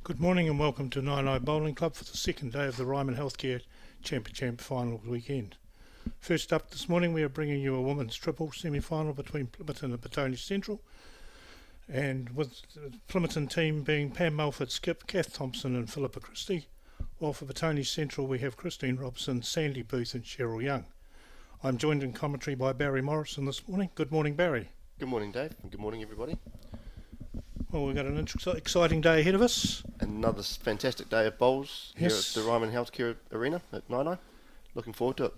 Good morning and welcome to 99 Bowling Club for the second day of the Ryman Healthcare Championship final weekend. First up this morning we are bringing you a women's triple semi-final between Plimmerton and Petone Central, and with the Plimmerton team being Pam Mulford, Skip, Kath Thompson and Philippa Christie, while for Petone Central we have Christine Robson, Sandy Booth and Cheryl Young. I'm joined in commentary by Barry Morrison this morning. Good morning, Barry. Good morning, Dave, and good morning, everybody. Well, we've got an exciting day ahead of us. Another fantastic day of bowls here at the Ryman Healthcare Arena at 99. Looking forward to it.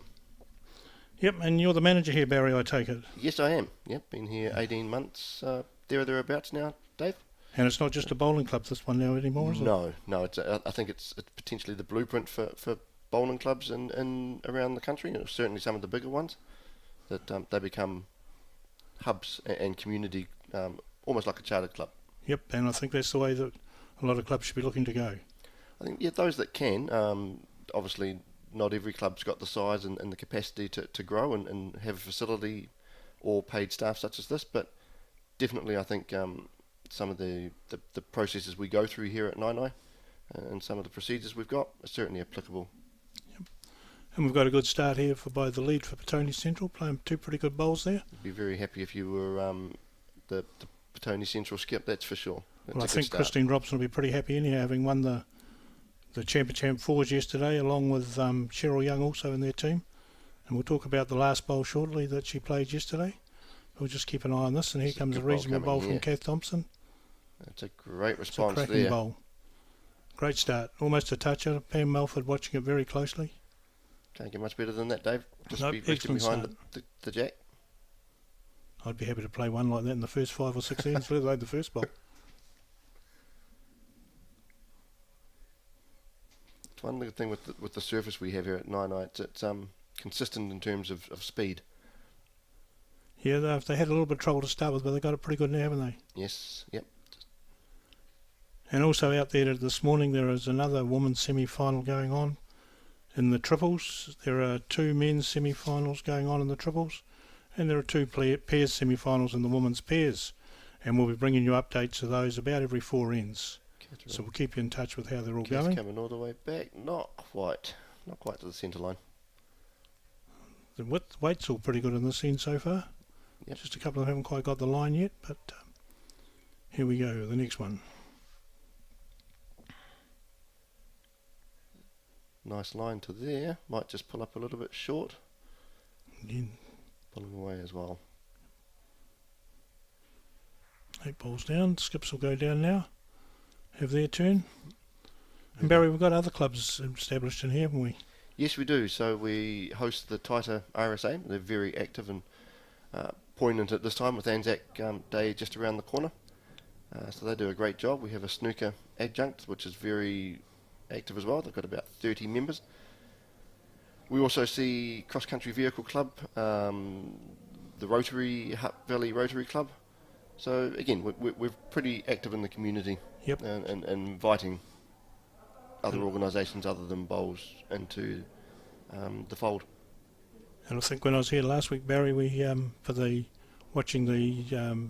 Yep, and you're the manager here, Barry, I take it. Yes, I am. Yep, been here 18 months, there or thereabouts now, Dave. And it's not just a bowling club, this one now anymore, is it? No. It's I think it's potentially the blueprint for bowling clubs in around the country, and certainly some of the bigger ones, that they become hubs and community, almost like a chartered club. Yep, and I think that's the way that a lot of clubs should be looking to go. I think, those that can, obviously not every club's got the size and the capacity to grow and have a facility or paid staff such as this, but definitely I think some of the processes we go through here at 99 and some of the procedures we've got are certainly applicable. Yep. And we've got a good start here by the lead for Petone Central, playing two pretty good bowls there. I'd be very happy if you were the Petone Central skip, that's for sure. Well, I think Christine Robson will be pretty happy anyhow, having won the Championship fours yesterday, along with Cheryl Young also in their team. And we'll talk about the last bowl shortly that she played yesterday. We'll just keep an eye on this, and here comes a reasonable bowl from Kath Thompson. That's a great response there. It's a cracking bowl. Great start. Almost a toucher. Pam Mulford watching it very closely. Can't get much better than that, Dave. Just nope, be resting behind the jack. I'd be happy to play one like that in the first 5 or 6 ends, let alone the first bowl. It's one good thing with the surface we have here at 99. It's consistent in terms of speed. Yeah, they had a little bit of trouble to start with, but they got it pretty good now, haven't they? Yes, yep. And also out there this morning there is another women's semi-final going on in the triples. There are 2 men's semi-finals going on in the triples, and there are 2 pairs semi-finals in the women's pairs. And we'll be bringing you updates of those about every 4 ends. So we'll keep you in touch with how they're all going. Coming all the way back, not quite to the centre line. The weight's all pretty good in this end so far. Yep. Just a couple of them haven't quite got the line yet, but here we go, the next one. Nice line to there. Might just pull up a little bit short. Again. Pulling away as well. 8 balls down. Skips will go down now. Have their turn. And Barry, we've got other clubs established in here, haven't we? Yes, we do. So we host the Taita RSA. They're very active and poignant at this time with Anzac Day just around the corner. So they do a great job. We have a snooker adjunct, which is very active as well. They've got about 30 members. We also see Cross Country Vehicle Club, the Rotary, Hutt Valley Rotary Club. So again, we're pretty active in the community. Yep. And inviting other organisations other than bowls into the fold. And I think when I was here last week, Barry, we watching the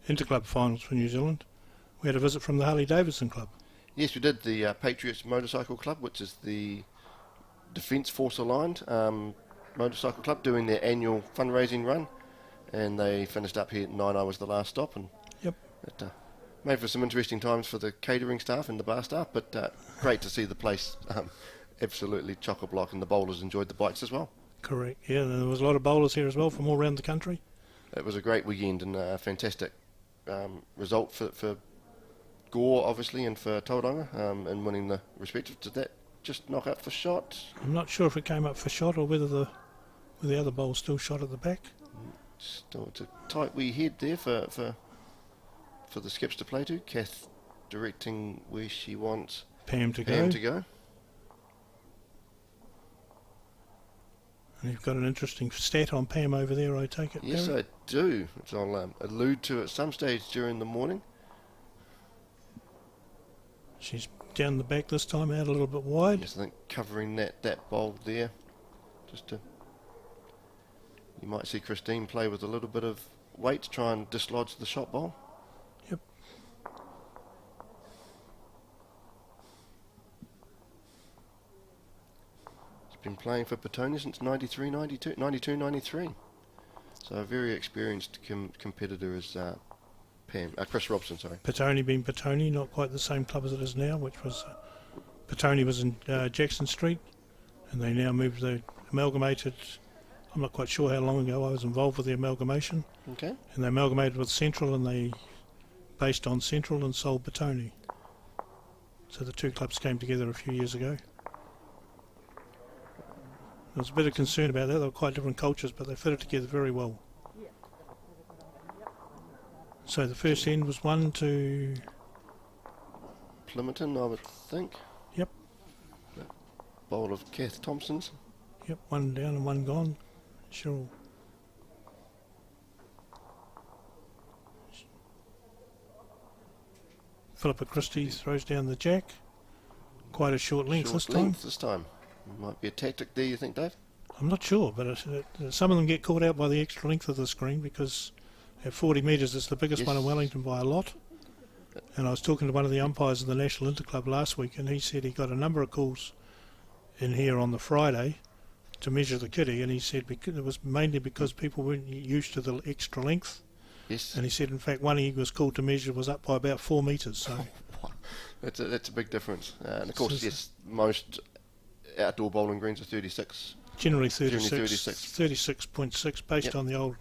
interclub finals for New Zealand, we had a visit from the Harley Davidson Club. Yes, we did. The Patriots Motorcycle Club, which is the Defence Force aligned motorcycle club, doing their annual fundraising run, and they finished up here at 9. I was the last stop, and yep, it made for some interesting times for the catering staff and the bar staff, but great to see the place absolutely chock-a-block, and the bowlers enjoyed the bikes as well. Correct. Yeah, there was a lot of bowlers here as well from all around the country. It was a great weekend and a fantastic result for Gore, obviously, and for Tauranga in winning the respective. Did that just knock up for shot? I'm not sure if it came up for shot or whether the other bowls still shot at the back. Still, it's a tight wee head there for the skips to play to. Kath directing where she wants Pam to go. And you've got an interesting stat on Pam over there, I take it, Yes, Barry? I do, which I'll allude to at some stage during the morning. She's down the back this time, out a little bit wide. Yes, I think covering that bowl there, just to... You might see Christine play with a little bit of weight to try and dislodge the shot bowl. Yep. been playing for Petone since 93, 92, 92, 93. So a very experienced competitor is Chris Robson, sorry. Petone being Petone, not quite the same club as it is now, which was Petone was in Jackson Street, and they now moved, they amalgamated. I'm not quite sure how long ago I was involved with the amalgamation. Okay. And they amalgamated with Central, and they based on Central and sold Petone. So the two clubs came together a few years ago. There was a bit of concern about that. They were quite different cultures, but they fitted together very well. So the first end was 1 to... Plimmerton, I would think. Yep. Bowl of Kath Thompson's. Yep, 1 down and 1 gone. Sure. Philippa Christie throws down the jack. Quite a short length this time. Might be a tactic there, you think, Dave? I'm not sure, but some of them get caught out by the extra length of the screen, because at 40 metres it's the biggest one in Wellington by a lot. And I was talking to one of the umpires of the National Interclub last week, and he said he got a number of calls in here on the Friday to measure the kitty, and he said it was mainly because people weren't used to the extra length. Yes. And he said, in fact, one he was called to measure was up by about 4 metres. So that's a big difference. And of course, yes, most outdoor bowling greens are 36. Generally 36.6 based on the old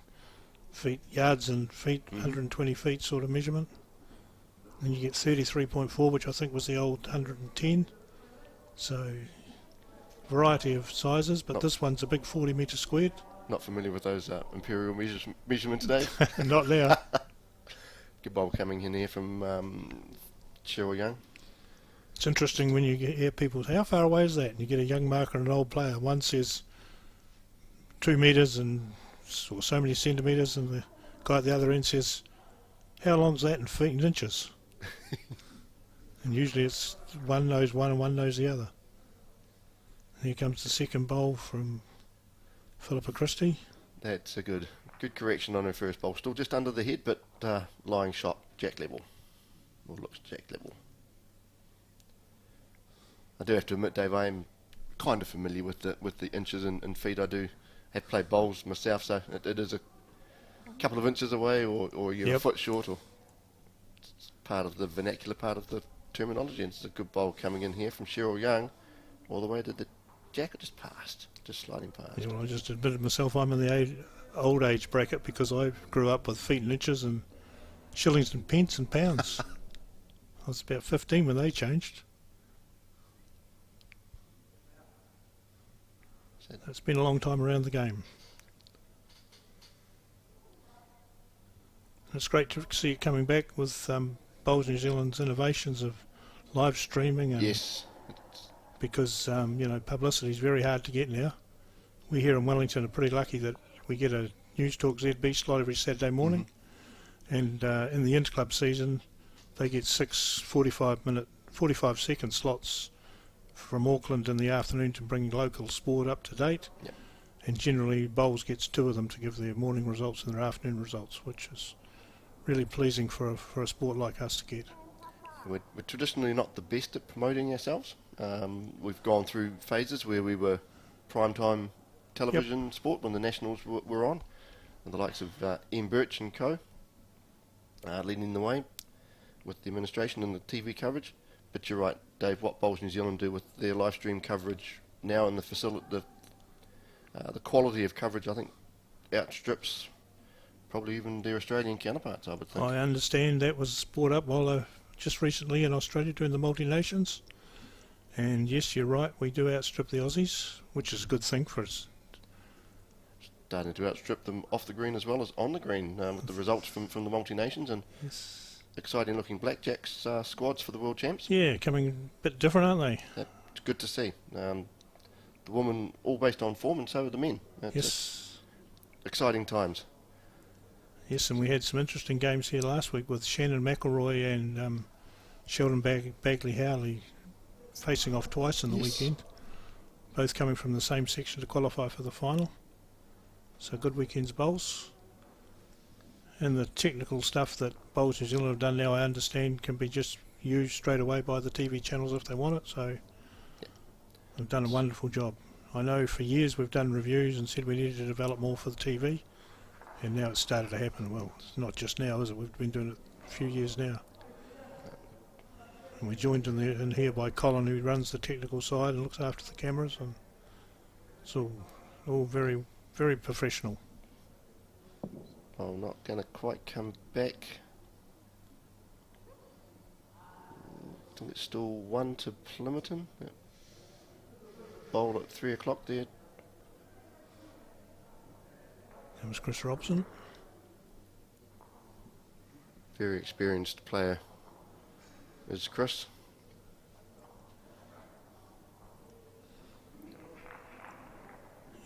feet, yards and feet, 120 feet sort of measurement. Then you get 33.4, which I think was the old 110. So variety of sizes, but this one's a big 40 metre squared. Not familiar with those imperial measurements today. Not now. Good bowl coming in here from Cheryl Young. It's interesting when you hear people say, how far away is that? And you get a young marker and an old player. One says 2 metres and or so many centimetres, and the guy at the other end says, how long's that in feet and inches? And usually it's one knows one and one knows the other. And here comes the second bowl from Philippa Christie. That's a good correction on her first bowl. Still just under the head, but lying shot, jack level. Or looks jack level. I do have to admit, Dave, I am kind of familiar with the inches and feet. I do have played bowls myself, so it is a couple of inches away, or you're a foot short, or it's part of the vernacular part of the terminology. And it's a good bowl coming in here from Cheryl Young, all the way to the jack. It just passed, just sliding past. Yeah, well, I just admitted myself I'm in the old age bracket, because I grew up with feet and inches and shillings and pence and pounds. I was about 15 when they changed. It's been a long time around the game. It's great to see it coming back with Bowls New Zealand's innovations of live streaming. And because publicity is very hard to get now. We here in Wellington are pretty lucky that we get a News Talk ZB slot every Saturday morning, and in the Interclub season they get 6 45-second slots from Auckland in the afternoon to bring local sport up to date. And generally Bowls gets 2 of them to give their morning results and their afternoon results, which is really pleasing for a sport like us to get. We're traditionally not the best at promoting ourselves. We've gone through phases where we were primetime television sport when the Nationals were on, and the likes of Ian Birch and co leading the way with the administration and the TV coverage. But you're right, Dave, what Bowls New Zealand do with their live stream coverage now, and the quality of coverage, I think, outstrips probably even their Australian counterparts, I would think. I understand that was brought up just recently in Australia during the multi-nations. And yes, you're right, we do outstrip the Aussies, which is a good thing for us. Starting to outstrip them off the green as well as on the green, with the results from the multi-nations, and exciting looking blackjacks squads for the world champs. Yeah, coming a bit different, aren't they? It's good to see. The women all based on form, and so are the men. Exciting times. Yes, and we had some interesting games here last week with Shannon McElroy and Sheldon Bagley Howley facing off twice in the weekend, both coming from the same section to qualify for the final. So good weekend's bowls. And the technical stuff that Bowls New Zealand have done now, I understand, can be just used straight away by the TV channels if they want it. So they've done a wonderful job. I know for years we've done reviews and said we needed to develop more for the TV, and now it's started to happen. Well, it's not just now, is it? We've been doing it a few years now. And we're joined in here by Colin, who runs the technical side and looks after the cameras, and it's all very, very professional. I'm not going to quite come back. I think it's still 1 to Plimmerton. Yep. Bowl at 3 o'clock there. That was Chris Robson. Very experienced player is Chris.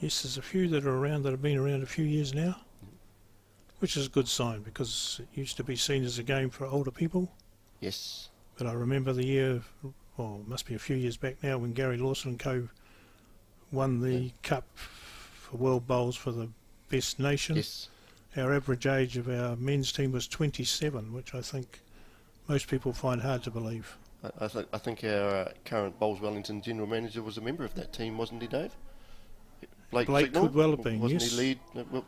Yes, there's a few that are around that have been around a few years now, which is a good sign because it used to be seen as a game for older people. Yes. But I remember the year, well, it must be a few years back now, when Gary Lawson and co won the cup for World Bowls for the best nation. Yes. Our average age of our men's team was 27, which I think most people find hard to believe. I think our current Bowls Wellington general manager was a member of that team, wasn't he, Dave? Blake Signal, could well have been, wasn't yes. he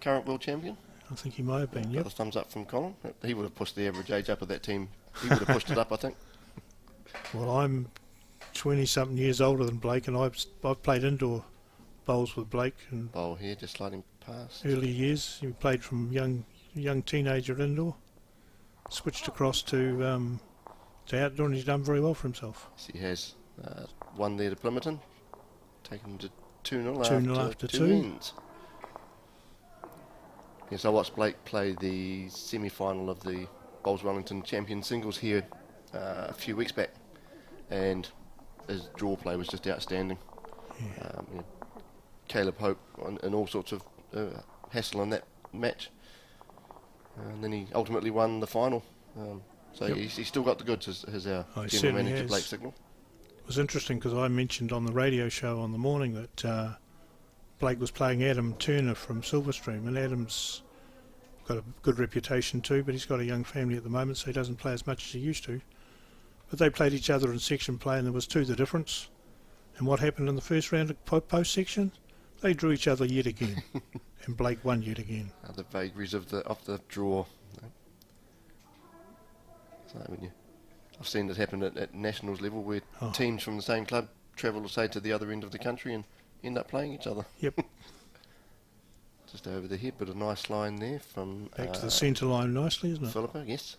current world champion? I think he might have been, Got yep. a thumbs up from Colin. He would have pushed the average age up of that team. He would have pushed it up, I think. Well, I'm 20-something years older than Blake, and I've played indoor bowls with Blake in Bowl here, just sliding past. early years. He played from young teenager indoor, switched across to outdoor, and he's done very well for himself. Yes, he has. One there to Plimmerton, taken to 2-0 after 2 ends. Yes, I watched Blake play the semi-final of the Bowls Wellington Champion Singles here a few weeks back, and his draw play was just outstanding. Yeah. Caleb Hope and all sorts of hassle in that match, and then he ultimately won the final. So Yep. he's still got the goods as our Oh, he general certainly manager, has. Blake Signal. It was interesting because I mentioned on the radio show on the morning that Blake was playing Adam Turner from Silverstream, and Adam's got a good reputation too, but he's got a young family at the moment, so he doesn't play as much as he used to. But they played each other in section play, and there was 2 the difference. And what happened in the first round of post section? They drew each other yet again, and Blake won yet again. The vagaries of the draw. So I've seen it happen at nationals level where teams from the same club travel, say, to the other end of the country and end up playing each other. Yep. Just over the head, but a nice line there from Back to the centre line nicely, isn't it? Philippa, yes.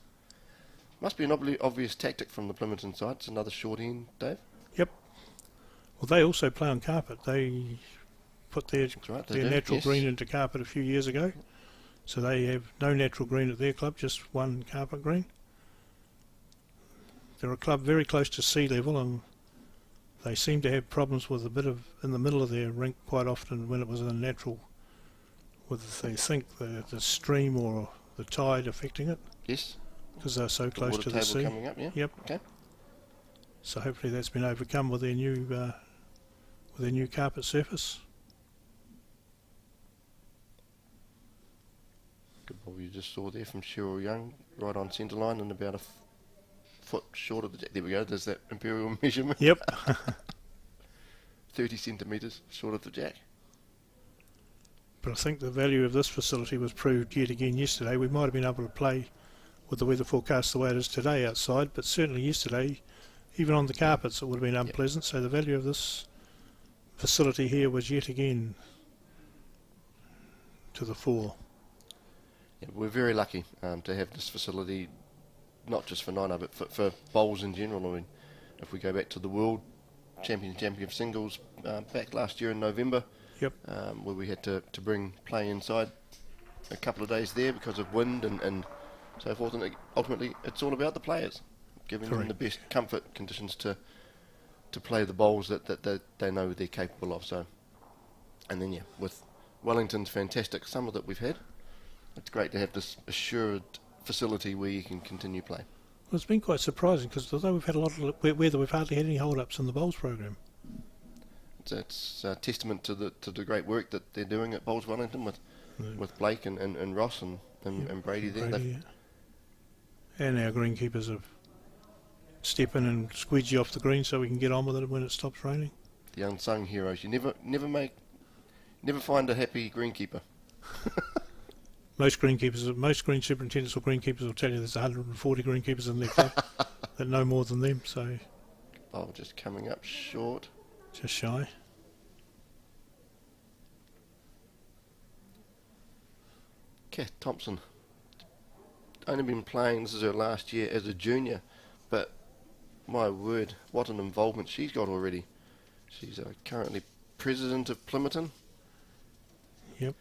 Must be an obvious tactic from the Plimmerton side. It's another short end, Dave. Yep. Well, they also play on carpet. They put their Right, they do, natural yes. green into carpet a few years ago. So they have no natural green at their club, just one carpet green. They're a club very close to sea level, and they seem to have problems with a bit of in the middle of their rink quite often when it was a natural, with they think the stream or the tide affecting it, Yes. because they're so The close water to the table sea. coming up, yeah. Yep. Okay. So hopefully that's been overcome with their new carpet surface. Good ball you just saw there from Cheryl Young, right on centre line and about a foot short of the jack. There we go, there's that imperial measurement. Yep. 30 centimetres short of the jack. But I think the value of this facility was proved yet again yesterday. We might have been able to play with the weather forecast the way it is today outside, but certainly yesterday, even on the carpets, it would have been unpleasant. So the value of this facility here was yet again to the fore. Yeah, we're very lucky to have this facility, not just for Nino, but for bowls in general. I mean, if we go back to the World Champion of Singles back last year in November, Yep. where we had to bring play inside a couple of days there because of wind and so forth, and ultimately it's all about the players, giving them the best comfort conditions to play the bowls that they know they're capable of. So, and then with Wellington's fantastic summer that we've had, it's great to have this assured facility where you can continue play. Well, it's been quite surprising because although we've had a lot of weather, we've hardly had any hold-ups in the bowls program. It's a testament to the great work that they're doing at Bowls Wellington with Blake and Ross and Brady there. Brady, and our greenkeepers have step in and squeegee off the green so we can get on with it when it stops raining. The unsung heroes. You never find a happy greenkeeper. Most green superintendents or greenkeepers will tell you there's 140 greenkeepers in their club that know more than them, so Oh, just coming up short. just shy. Kath Thompson. Only been playing, this is her last year as a junior, but my word, what an involvement she's got already. She's currently president of Plimmerton. Yep.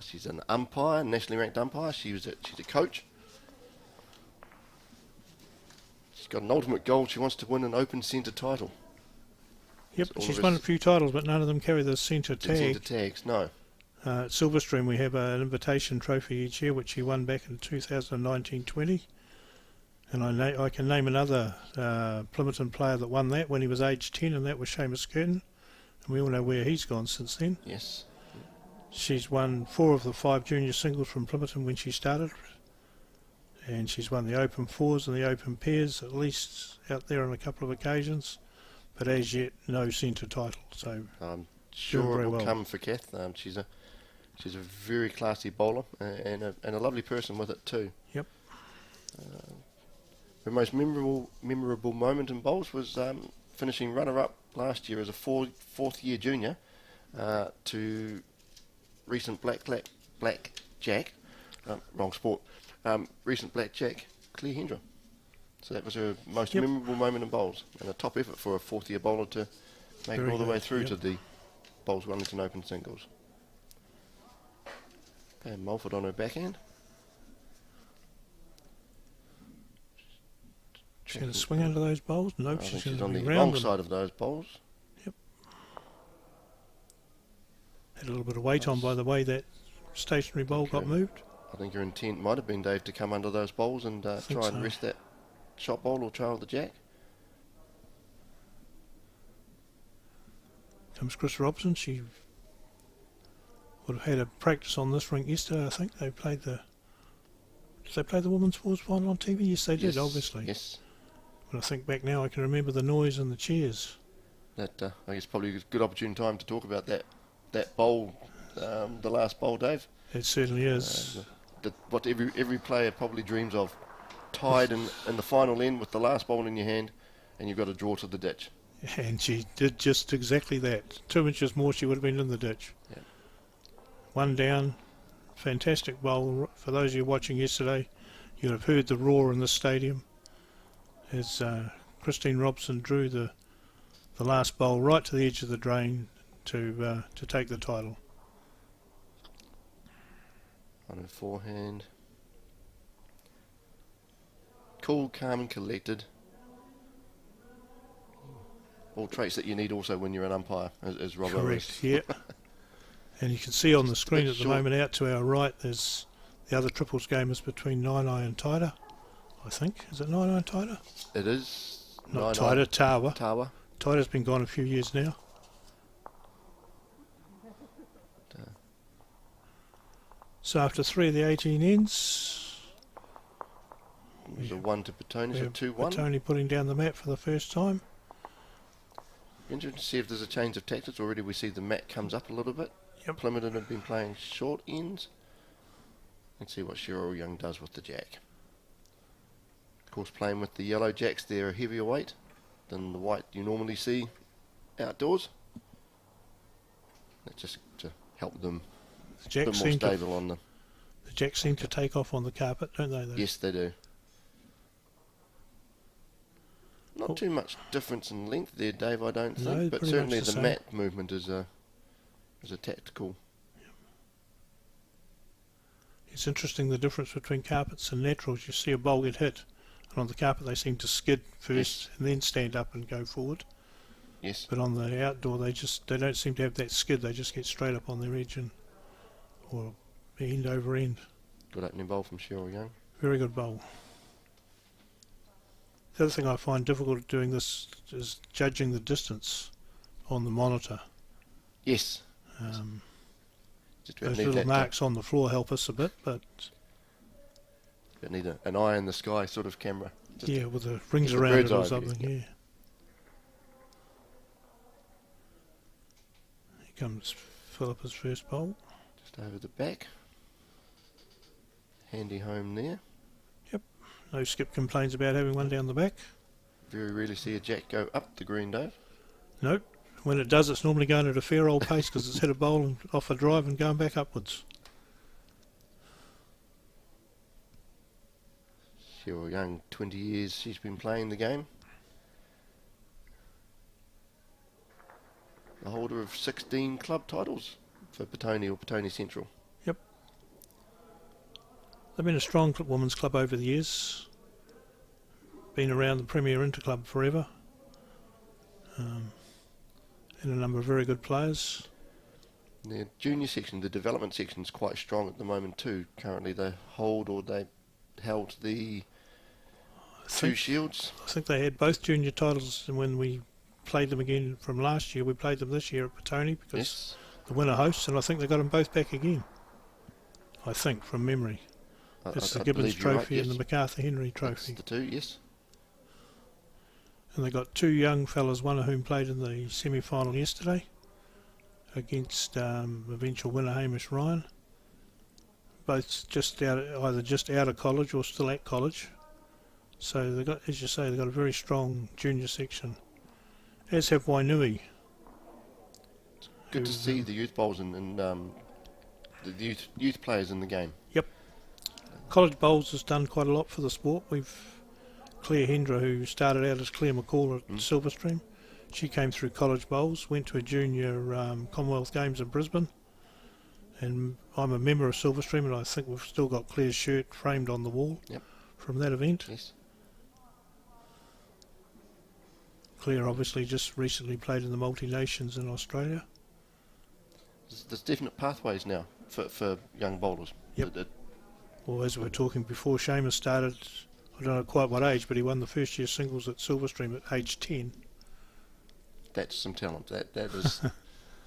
She's an umpire, nationally ranked umpire. She's a coach. She's got an ultimate goal. She wants to win an open centre title. Yep, she's won a few titles, but none of them carry the centre tag. Centre tags, no. At Silverstream we have an invitation trophy each year, which she won back in 2019-20. And I can name another Plimmerton player that won that when he was aged 10, and that was Seamus Curtin. And we all know where he's gone since then. Yes. She's won 4 of the 5 junior singles from Plimmerton when she started. And she's won the open fours and the open pairs, at least out there on a couple of occasions. But as yet, no centre title. So I'm sure it will well. come for Kath. She's a very classy bowler and a lovely person with it too. Yep. Her most memorable moment in bowls was finishing runner-up last year as a fourth year junior to recent blackjack, wrong sport, recent blackjack Claire Hendra. So that was her most memorable moment in bowls, and a top effort for a fourth year bowler to make it all the way through to the Bowls Wellington Open singles. And Mulford on her backhand. She's going to swing under those bowls? Nope, I think she's she's going on to the be wrong round side of those bowls. Yep. Had a little bit of weight on by the way that stationary bowl got moved. I think her intent might have been, Dave, to come under those bowls and try and rest that shot bowl or trail the jack. Comes Chris Robson. She would have had a practice on this rink yesterday, I think. They played the... Did they play the women's fours final on TV? Yes, they did, obviously. Yes. When I think back now, I can remember the noise and the cheers. That I guess probably a good opportune time to talk about that bowl, the last bowl, Dave. It certainly is. What every player probably dreams of. Tied in the final end with the last bowl in your hand, and you've got to draw to the ditch. And she did just exactly that. 2 inches more, she would have been in the ditch. Yeah. One down. Fantastic bowl. For those of you watching yesterday, you would have heard the roar in the stadium as Christine Robson drew the last bowl right to the edge of the drain to take the title. On her forehand. Cool, calm and collected. All traits that you need also when you're an umpire, as Robbo Correct, is. yeah. And you can see on the screen at the moment out to our right, there's the other triples game is between Nainai and Taira, I think. Is it Nainai and Taira? It is. Not Taira, Tawa. Tawa. Taira's been gone a few years now. So after 3 of the 18 ends... It was a 1 to Petone, so 2-1. Petone putting down the mat for the first time. Interesting to see if there's a change of tactics. Already we see the mat comes up a little bit. Yep. Plimmerton have been playing short ends. Let's see what Cheryl Young does with the jack. Of course, playing with the yellow jacks, they're a heavier weight than the white you normally see outdoors. That's just to help them a bit more stable on them. The jacks seem to take off on the carpet, don't they? Though? Yes, they do. Not too much difference in length there, Dave, I don't think, but certainly the mat movement is a tactical. It's interesting the difference between carpets and naturals. You see a bowl get hit, and on the carpet they seem to skid first and then stand up and go forward. Yes. But on the outdoor they don't seem to have that skid. They just get straight up on their edge or end over end. Good opening bowl from Cheryl Young. Very good bowl. The other thing I find difficult doing this is judging the on the monitor. Yes. Those little marks on the floor help us a bit, but... You need an eye in the sky sort of camera. Yeah, with the rings around it or something, yeah. comes Philippa's first bowl. Just over the back. Handy home there. Yep. No Skip complains about having one down the back. Very rarely see a jack go up the green, Dave. Nope. When it does, it's normally going at a fair old pace because it's hit a bowl and off a drive and going back upwards. She was young, 20 years she's been playing the game. The holder of 16 club titles for Petone or Petone Central. Yep. They've been a strong women's club over the years. Been around the Premier Interclub forever. And a number of very good players. The junior section, the development section is quite strong at the moment too. Currently they held the two shields. I think they had both junior titles, and when we played them again from last year, we played them this year at Petone because the winner hosts, and I think they got them both back again. I think, from memory. It's the Gibbons Trophy and the MacArthur Henry Trophy. That's the two, yes. And they got two young fellas, one of whom played in the semi-final yesterday against eventual winner Hamish Ryan. Both either just out of college or still at college. So they got, as you say, they got a very strong junior section. As have Wainui. Good to see the youth bowls and the youth players in the game. Yep. College bowls has done quite a lot for the sport. Claire Hendra, who started out as Claire McCall at Silverstream, she came through college bowls, went to a junior Commonwealth Games in Brisbane, and I'm a member of Silverstream, and I think we've still got Claire's shirt framed on the wall from that event. Yes. Claire obviously just recently played in the multi-nations in Australia. There's definite pathways now for young bowlers. Yep. Well, as we were talking before, Seamus started, I don't know quite what age, but he won the first year singles at Silverstream at age 10. That's some talent. That is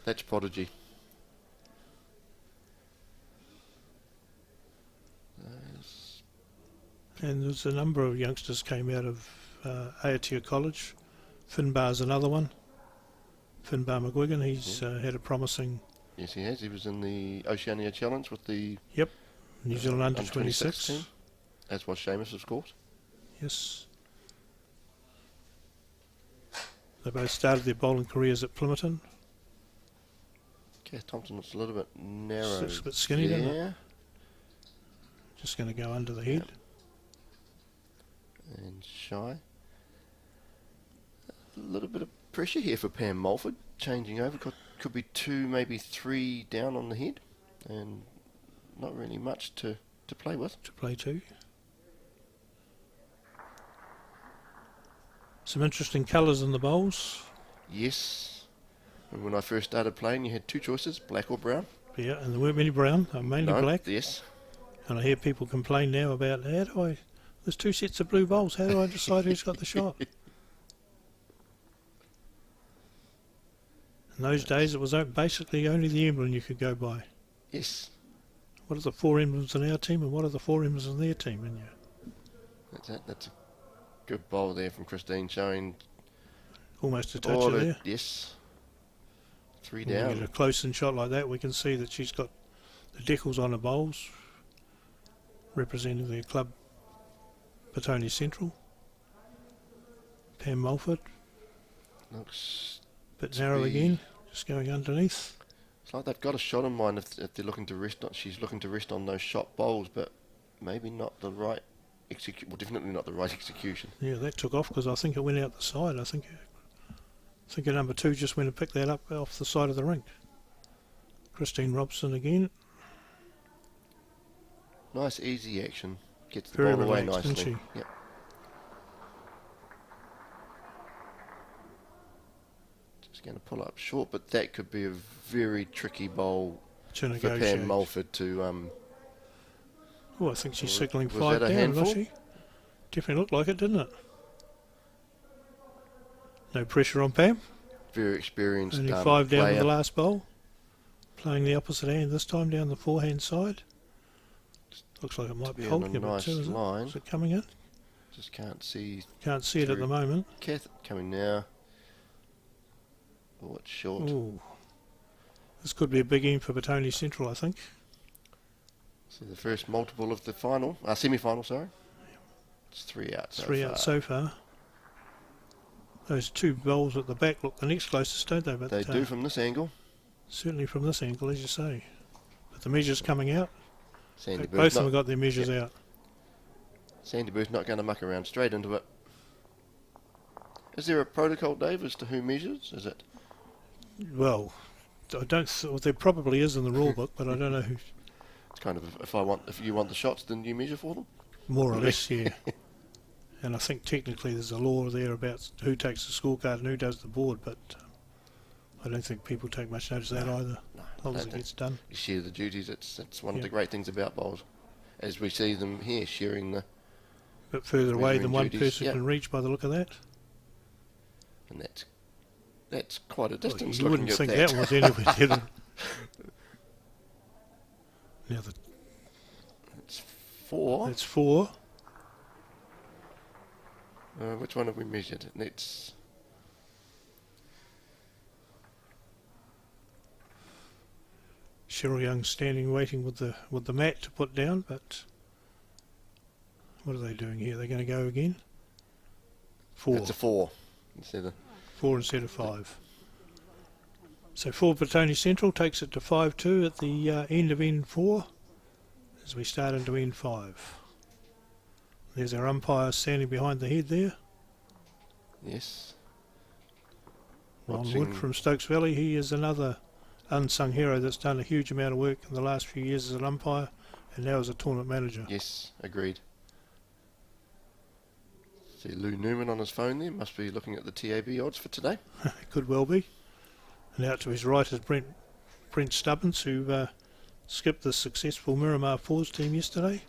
that's prodigy. And there's a number of youngsters came out of Aotea College. Finbar's another one. Finbar McGuigan, he's had a promising... Yes, he has. He was in the Oceania Challenge with the... Yep, New Zealand under-26 team. As was Seamus, of course. Yes. They both started their bowling careers at Plimmerton. Kath Thompson looks a little bit narrow. Looks a bit skinny, doesn't it? Just going to go under the head. Yep. And shy. A little bit of pressure here for Pam Mulford. Changing over. Could be 2, maybe 3 down on the head. And not really much to play with. To play to. Some interesting colours in the bowls. Yes. And when I first started playing, you had 2 choices, black or brown. Yeah, and there weren't many brown, mainly black. Yes. And I hear people complain now about, there's 2 sets of blue bowls, how do I decide who's got the shot? In those days, it was basically only the emblem you could go by. Yes. What are the 4 emblems in our team, and what are the 4 emblems in their team? And That's a good bowl there from Christine, showing almost a touch there. Yes. 3 when down. we get a close-in shot like that, we can see that she's got the decals on her bowls, representing their club, Petone Central. Pam Mulford. Looks a bit narrow again, just going underneath. It's like they've got a shot in mind if they're looking to rest on. She's looking to rest on those shot bowls, but maybe not the right execution. Well, definitely not the right execution. Yeah, that took off because I think it went out the side. I think her number 2 just went and picked that up off the side of the rink. Christine Robson again. Nice, easy action. Gets the Very ball away relaxed, nicely. isn't she? Yep. Just going to pull up short, but that could be a very tricky bowl for Pam Mulford to... I think she's signalling 5 that a down, handful? was she? Definitely looked like it, didn't it? No pressure on Pam. Very experienced Only 5 down player. to the last bowl. Playing the opposite hand this time down the forehand side. Looks like it might be holding a bit too, isn't it? Is it coming in? Just can't see. Can't see it at the moment. Kath coming now. Oh, it's short. Ooh. This could be a big end for Petone Central, I think. So the first multiple of the final, semi-final, sorry. It's 3 out so Three far. out so far. Those two bowls at the back look the next closest, don't they? But They do from this angle. certainly from this angle, as you say. But the measures coming out. Sandy Both of them have not, got their measures out. Sandy Bird's not going to muck around, straight into it. Is there a protocol, Dave, as to who measures? Is it? Well, I don't. Well, there probably is in the rule book, but I don't know who. It's kind of if you want the shots, then you measure for them. More or less, yeah. And I think technically there's a law there about who takes the scorecard and who does the board, but I don't think people take much notice of that either. No, As long as it gets done. You share the duties. It's one of the great things about bowls, as we see them here sharing the. A bit further away than one duties, person can reach by the look of that. And that's quite a distance. You wouldn't looking think at that was anywhere near them. Now it's 4. that's 4. Which one have we measured? It's Cheryl Young standing waiting with the mat to put down, but what are they doing here? They're going to go again? 4. It's a 4 instead of 4 instead of 5. So 4 Petone Central takes it to 5-2 at the end of end 4 as we start into end 5. There's our umpire standing behind the head there. yes. Ron Watching- Wood from Stokes Valley. He is another unsung hero that's done a huge amount of work in the last few years as an umpire and now as a tournament manager. Yes, agreed. See Lou Newman on his phone there. Must be looking at the TAB odds for today. Could well be. And out to his right is Brent Stubbins, who skipped the successful Miramar Fours team yesterday.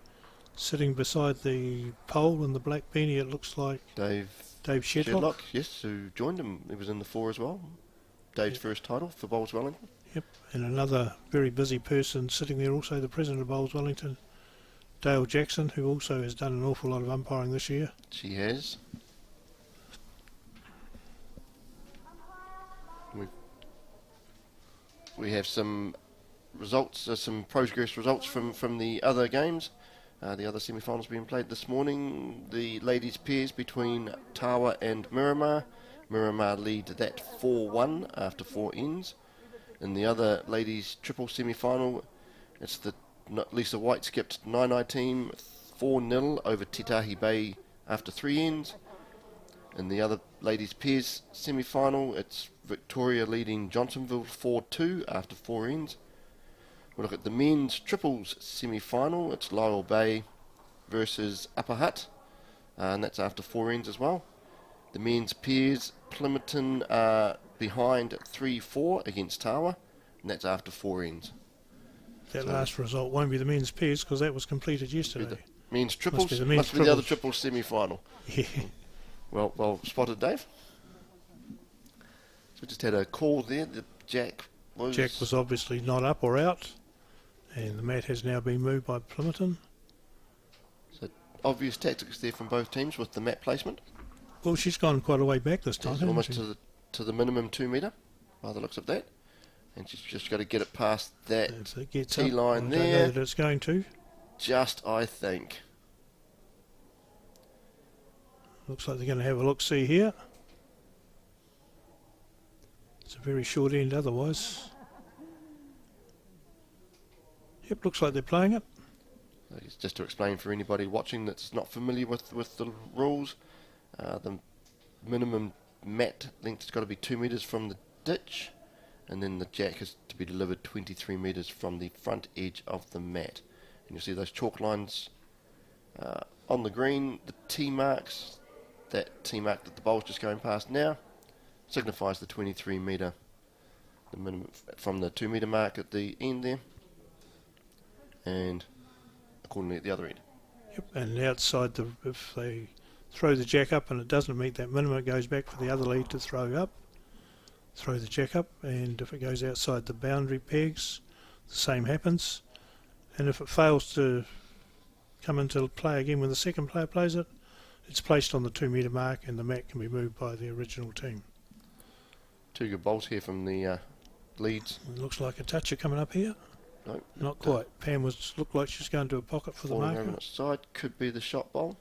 Sitting beside the pole in the black beanie, it looks like Dave Shedlock. yes, who joined him. He was in the 4 as well. Dave's first title for Bowls Wellington. Yep, and another very busy person sitting there, also the president of Bowls Wellington, Dale Jackson, who also has done an awful lot of umpiring this year. She has. We have some results, some progress results from the other games. The other semi-finals being played this morning. The ladies' pairs between Tawa and Miramar. Miramar lead that 4-1 after 4 ends. In the other ladies' triple semi-final, it's the Lisa White skipped Nainai team 4-0 over Titahi Bay after 3 ends. In the other ladies' pairs semi-final, it's Victoria leading Johnsonville 4-2 after 4 ends. We look at the men's triples semi-final. It's Lyell Bay versus Upper Hutt, and that's after 4 ends as well. The men's pairs, Plimmerton are behind 3-4 against Tawa, and that's after 4 ends. That last result won't be the men's pairs because that was completed The yesterday. men's triples Must be the the other triples. triples semi-final. Yeah. Well spotted, Dave. So we just had a call there. The Jack was obviously not up or out, and the mat has now been moved by Plimmerton. so obvious tactics there from both teams with the mat placement. Well, she's gone quite a way back this time, It's hasn't almost she? to the minimum 2 metre by the looks of that, and she's just got to get it past that If it gets T up, line I don't there. know that it's going to. Just, I think. Looks like they're going to have a look-see here. It's a very short end otherwise. Yep, looks like they're playing it. Just to explain for anybody watching that's not familiar with the rules, the minimum mat length has got to be 2 metres from the ditch, and then the jack is to be delivered 23 metres from the front edge of the mat. And you'll see those chalk lines on the green, the T marks, that T mark that the bowl's just going past now, signifies the 23 metre, the minimum from the 2 metre mark at the end there, and accordingly at the other end. Yep, and outside, if they throw the jack up and it doesn't meet that minimum, it goes back for the other lead to throw the jack up, and if it goes outside the boundary pegs, the same happens. And if it fails to come into play again when the second player plays it, it's placed on the 2 metre mark and the mat can be moved by the original team. Two good bowls here from the leads. It looks like a toucher coming up here. No, Not quite. Pam looked like she's going to a pocket for the falling marker. over on its side. Could be the shot bowl.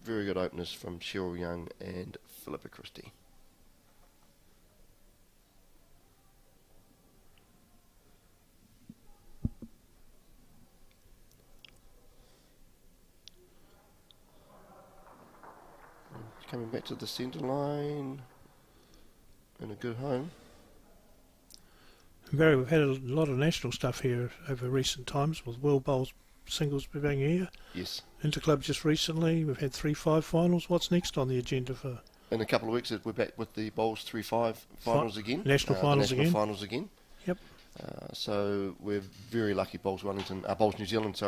Very good openers from Cheryl Young and Philippa Christie. Coming back to the centre line and a good home. Barry, we've had a lot of national stuff here over recent times with World Bowls singles being here. Yes. Interclub just recently. We've had 3-5 finals. What's next on the agenda for? In a couple of weeks, we're back with the Bowls 3-5 finals again. National finals national again. finals again. Yep. So we're very lucky. Bowls New Zealand,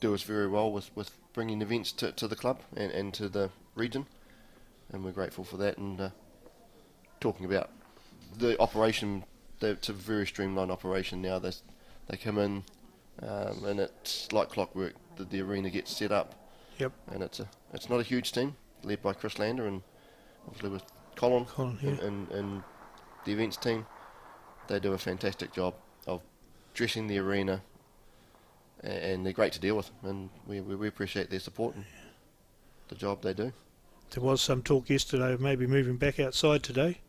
do us very well with bringing events to the club and to the region, and we're grateful for that. And talking about the operation, it's a very streamlined operation now. They come in, and it's like clockwork. The arena gets set up. Yep. And it's not a huge team, led by Chris Lander and obviously with Colin yeah. and the events team. They do a fantastic job of dressing the arena, and they're great to deal with, and we appreciate their support and the job they do. There was some talk yesterday of maybe moving back outside today,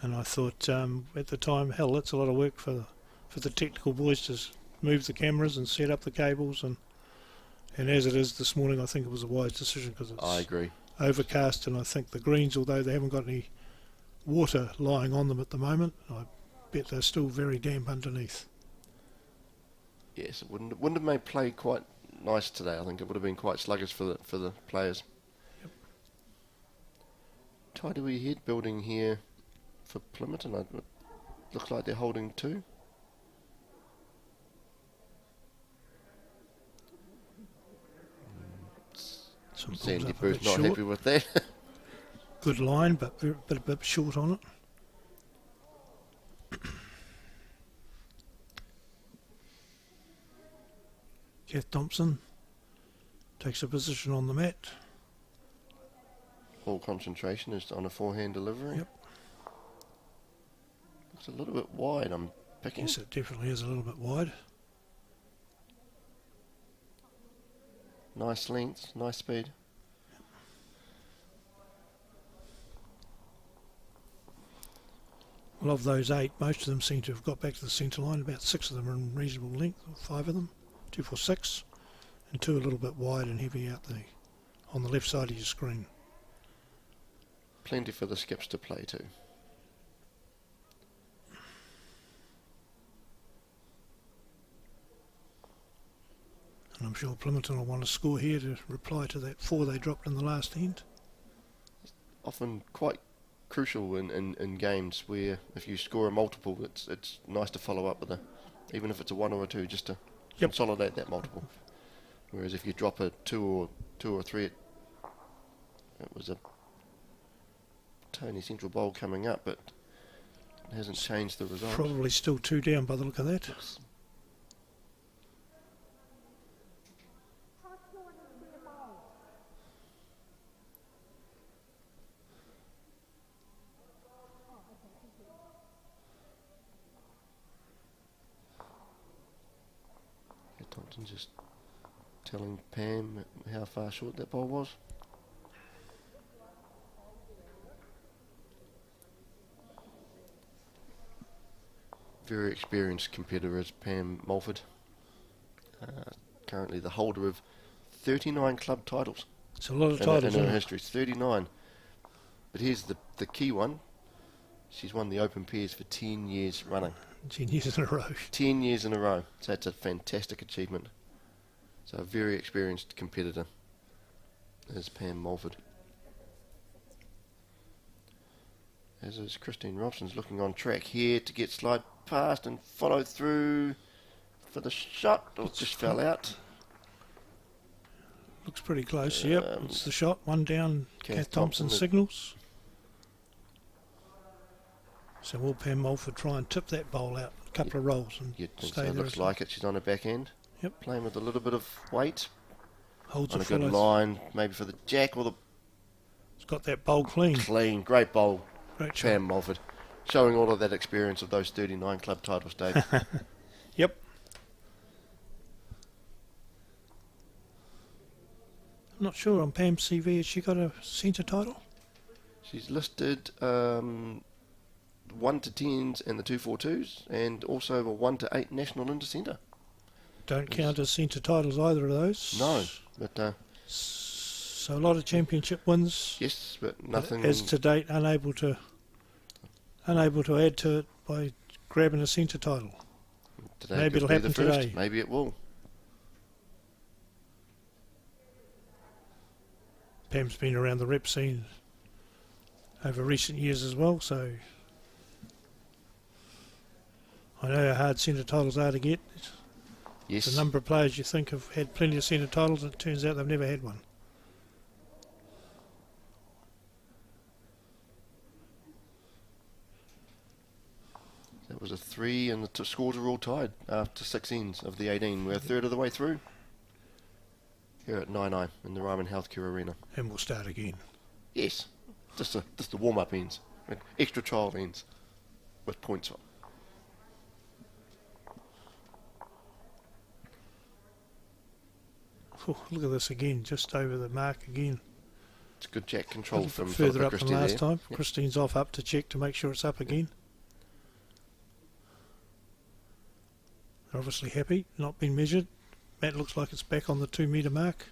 and I thought at the time, hell, that's a lot of work for the technical boys to move the cameras and set up the cables, and as it is this morning, I think it was a wise decision because it's I agree. Overcast, and I think the greens, although they haven't got any water lying on them at the moment, I bet they're still very damp underneath. Yes, it wouldn't have made play quite nice today. I think it would have been quite sluggish for the players. Yep. Tidy head building here for Plimmerton. It looks like they're holding two. Sandy Boo's not happy with that. Good line, but a bit short on it. Kath Thompson takes a position on the mat. All concentration is on a forehand delivery. Yep. Looks a little bit wide, I'm picking. Yes, it definitely is a little bit wide. Nice length, nice speed. Well, of those 8, most of them seem to have got back to the centre line. About 6 of them are in reasonable length, or 5 of them. 2 for 6, and 2 a little bit wide and heavy out there on the left side of your screen. Plenty for the skips to play to. And I'm sure Plimmerton will want to score here to reply to that 4 they dropped in the last end. Often quite crucial in games where if you score a multiple, it's nice to follow up with even if it's a 1 or a 2, just to consolidate that multiple. Whereas if you drop a 2 or 3, it was a Tony Central Bowl coming up, but it hasn't changed the result. Probably still 2 down by the look of that. Yes. Thompson just telling Pam how far short that ball was. Very experienced competitor is Pam Mulford. Currently the holder of 39 club titles. It's a lot of titles in her history. 39. But here's the key one. She's won the Open Pairs for 10 years running. 10 years in a row. 10 years in a row. So that's a fantastic achievement. So a very experienced competitor is Pam Mulford. As is Christine Robson's looking on track here to get slide past and follow through for the shot. Oh, it just fell out. Looks pretty close, yep. It's the shot. 1 down, Kath Thompson signals. So will Pam Mulford try and tip that bowl out a couple of rolls and stay there? Looks like it. She's on her back end. Yep. Playing with a little bit of weight. Holds on a good line, maybe for the jack or the... It's got that bowl clean. Clean, great bowl. Great Pam Mulford. showing all of that experience of those 39 club titles, Dave. Yep. I'm not sure on Pam's CV, has she got a centre title? She's listed 1 to 10s and the 242s, and also a 1 to 8 national into centre. Don't count as centre titles, either of those. No, but so a lot of championship wins. yes, but nothing. As to date, unable to add to it by grabbing a centre title. Today Maybe could it'll be happen the first. today. Maybe it will. Pam's been around the rep scene over recent years as well, so I know how hard centre titles are to get. Yes. The number of players you think have had plenty of centre titles, and it turns out they've never had one. That was a 3, and the scores are all tied after 6 ends of the 18. We're a third of the way through here at 9 in the Ryman Healthcare Arena. And we'll start again. Yes, just the warm-up ends, extra trial ends with points on. Oh, look at this again, just over the mark again. It's good jack control from further Philippa up than Christie last there. time. Yep. Christine's off up to check to make sure it's up again. They're obviously happy, not been measured. Matt looks like it's back on the 2 metre mark.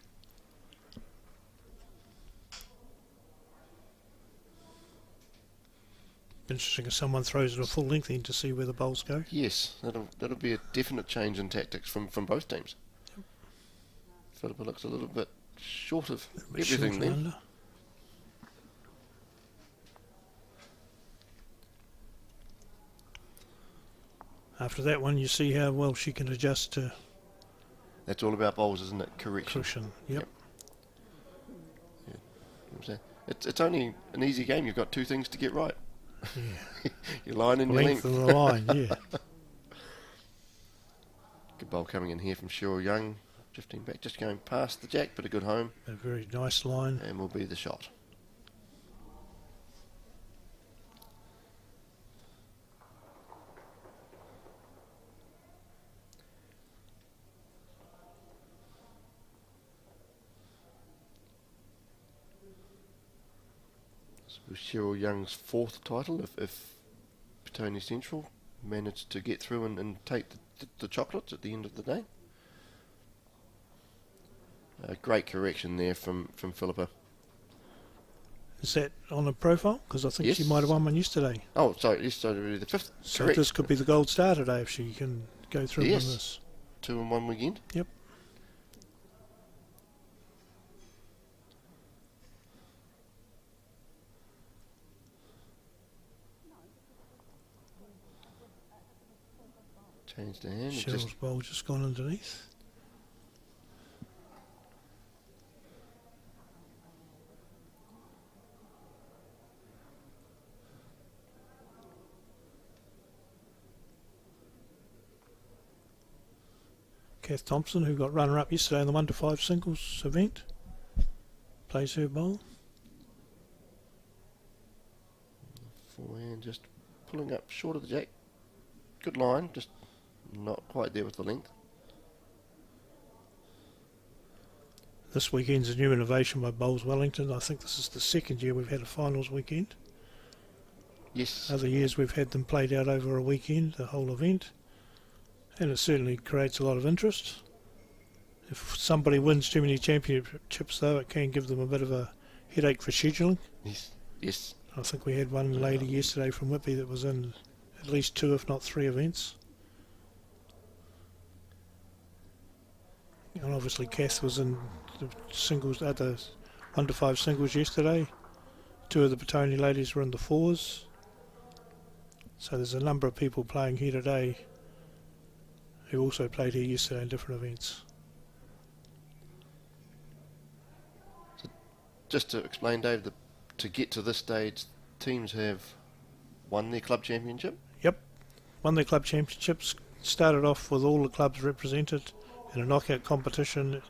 Interesting if someone throws it a full length in to see where the bowls go. Yes, that'll be a definite change in tactics from both teams. Yep. Philippa looks a little bit short of A bit everything short then. and under. After that one, you see how well she can adjust to That's all about bowls, isn't it? Correction. cushion. Yep. Yeah. It's only an easy game. You've got 2 things to get right. Yeah. Your line and your Length length. of the line, yeah. Good bowl coming in here from Cheryl Young. Drifting back, just going past the jack, but a good home. A very nice line. And will be the shot. This was Cheryl Young's 4th title if Petone Central managed to get through and take the chocolates at the end of the day. A great correction there from Philippa. Is that on a profile? Because I think she Yes. might have won one yesterday. Oh, sorry, yes, so it'll be the 5th. So Correct. this could be the gold star today if she can go through Yes. on this. 2 in 1 weekend. Yep. Changed the hand. Cheryl's bowl just gone underneath. Kath Thompson, who got runner-up yesterday in the 1 to 5 singles event, plays her bowl. Forehand just pulling up short of the jack. Good line, just not quite there with the length. This weekend's a new innovation by Bowls Wellington. I think this is the 2nd year we've had a finals weekend. Yes. Other years we've had them played out over a weekend, the whole event. And it certainly creates a lot of interest. If somebody wins too many championships, though, it can give them a bit of a headache for scheduling. Yes. Yes. I think we had one lady yesterday from Whitby that was in at least 2, if not 3 events. And obviously Kath was in the singles, the 1 to 5 singles yesterday. 2 of the Petone ladies were in the 4s. So there's a number of people playing here today who also played here yesterday in different events. Just to explain, Dave, to get to this stage, teams have won their club championship. Yep, won their club championships. Started off with all the clubs represented in a knockout competition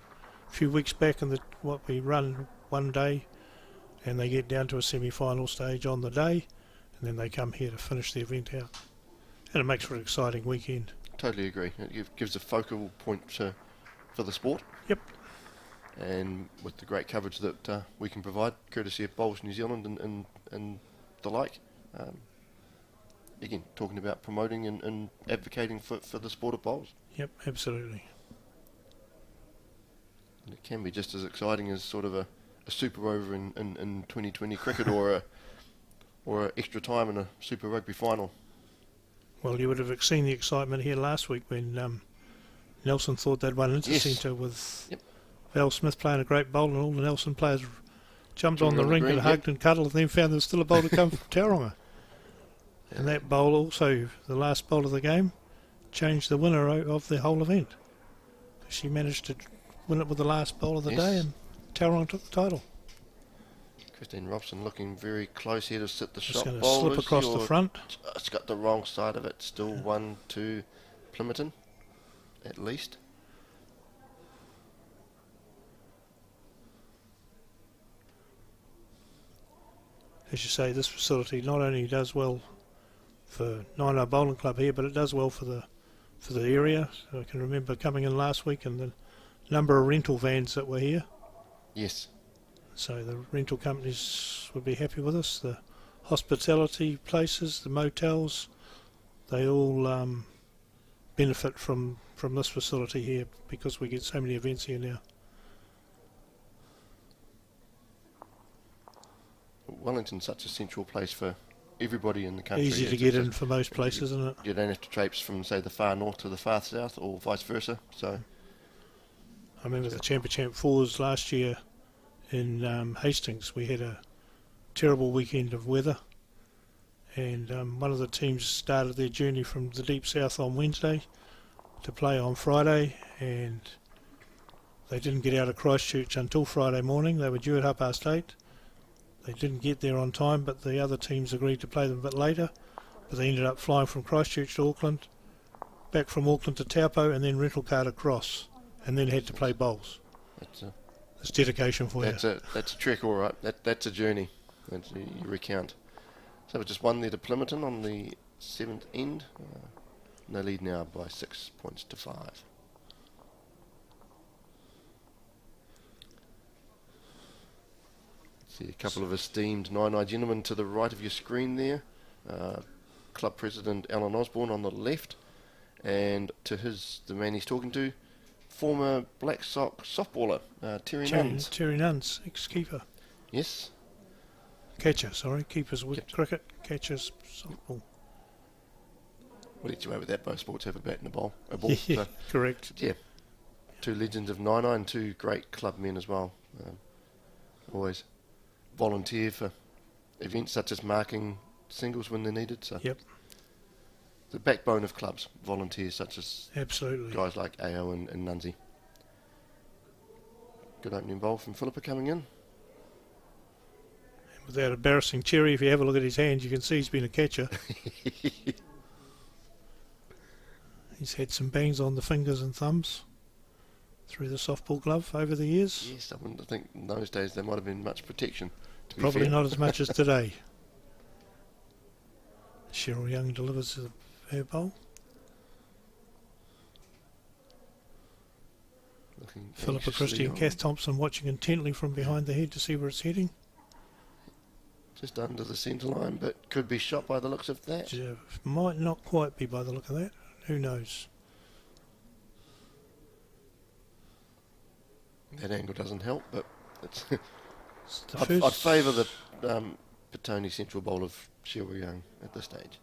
a few weeks back in what we run one day, and they get down to a semi-final stage on the day, and then they come here to finish the event out. And it makes for an exciting weekend. Totally agree. It gives a focal point for the sport. Yep. And with the great coverage that we can provide, courtesy of Bowls New Zealand and the like. Again, talking about promoting and advocating for the sport of bowls. Yep, absolutely. And it can be just as exciting as sort of a super over in 2020 cricket or a extra time in a Super Rugby final. Well, you would have seen the excitement here last week when Nelson thought they'd won intercentre with Val Smith playing a great bowl, and all the Nelson players jumped on the ring and hugged and cuddled, and then found there was still a bowl to come from Tauranga. And that bowl also, the last bowl of the game, changed the winner of the whole event. She managed to win it with the last bowl of the day, and Tauranga took the title. Christine Robson looking very close here to sit the shot. It's going to slip across the front. It's got the wrong side of it. Still 1-2 Plimmerton, at least. As you say, this facility not only does well for Nino Bowling Club here, but it does well for the area. So I can remember coming in last week and the number of rental vans that were here. Yes. So the rental companies would be happy with us. The hospitality places, the motels, they all benefit from this facility here because we get so many events here now. Wellington's such a central place for everybody in the country. Easy to get in for most places, isn't it? You don't have to traipse from, say, the far north to the far south, or vice versa. So, I remember the Champ Fours last year in Hastings. We had a terrible weekend of weather, and one of the teams started their journey from the deep south on Wednesday to play on Friday, and they didn't get out of Christchurch until Friday morning. They were due at 8:30. They didn't get there on time, but the other teams agreed to play them a bit later. But they ended up flying from Christchurch to Auckland, back from Auckland to Taupo, and then rental card across, and then had to play bowls. That's dedication for you. That's a trek, all right. That's a journey. You recount. So it's just one there to Plimmerton on the 7th end. And they lead now by 6 points to 5. See a couple of esteemed Nine gentlemen to the right of your screen there. Club President Alan Osborne on the left, and to the man he's talking to, former Black Sock softballer Terry Nuns. Terry Nuns, ex-keeper. Yes. Catcher, sorry. Keepers with cricket, catchers softball. We'll let you away with that. Both sports have a bat and a ball. Yeah, so, correct. Yeah. Two legends of Nine and two great club men as well. Always volunteer for events such as marking singles when they're needed. So yep. The backbone of clubs, volunteers such as absolutely guys like AO and Nunzi. Good opening bowl from Philippa coming in. And without embarrassing Cherry, if you have a look at his hands, you can see he's been a catcher. He's had some bangs on the fingers and thumbs through the softball glove over the years. Yes, I wouldn't think in those days there might have been much protection. Probably not as much as today. Cheryl Young delivers her bowl. Philippa Christie and Kath Thompson watching intently from behind the head to see where it's heading. Just under the centre line, but could be shot by the looks of that. Might not quite be by the look of that. Who knows? That angle doesn't help, but I'd favour the Petone central bowl of Cheryl Young at this stage.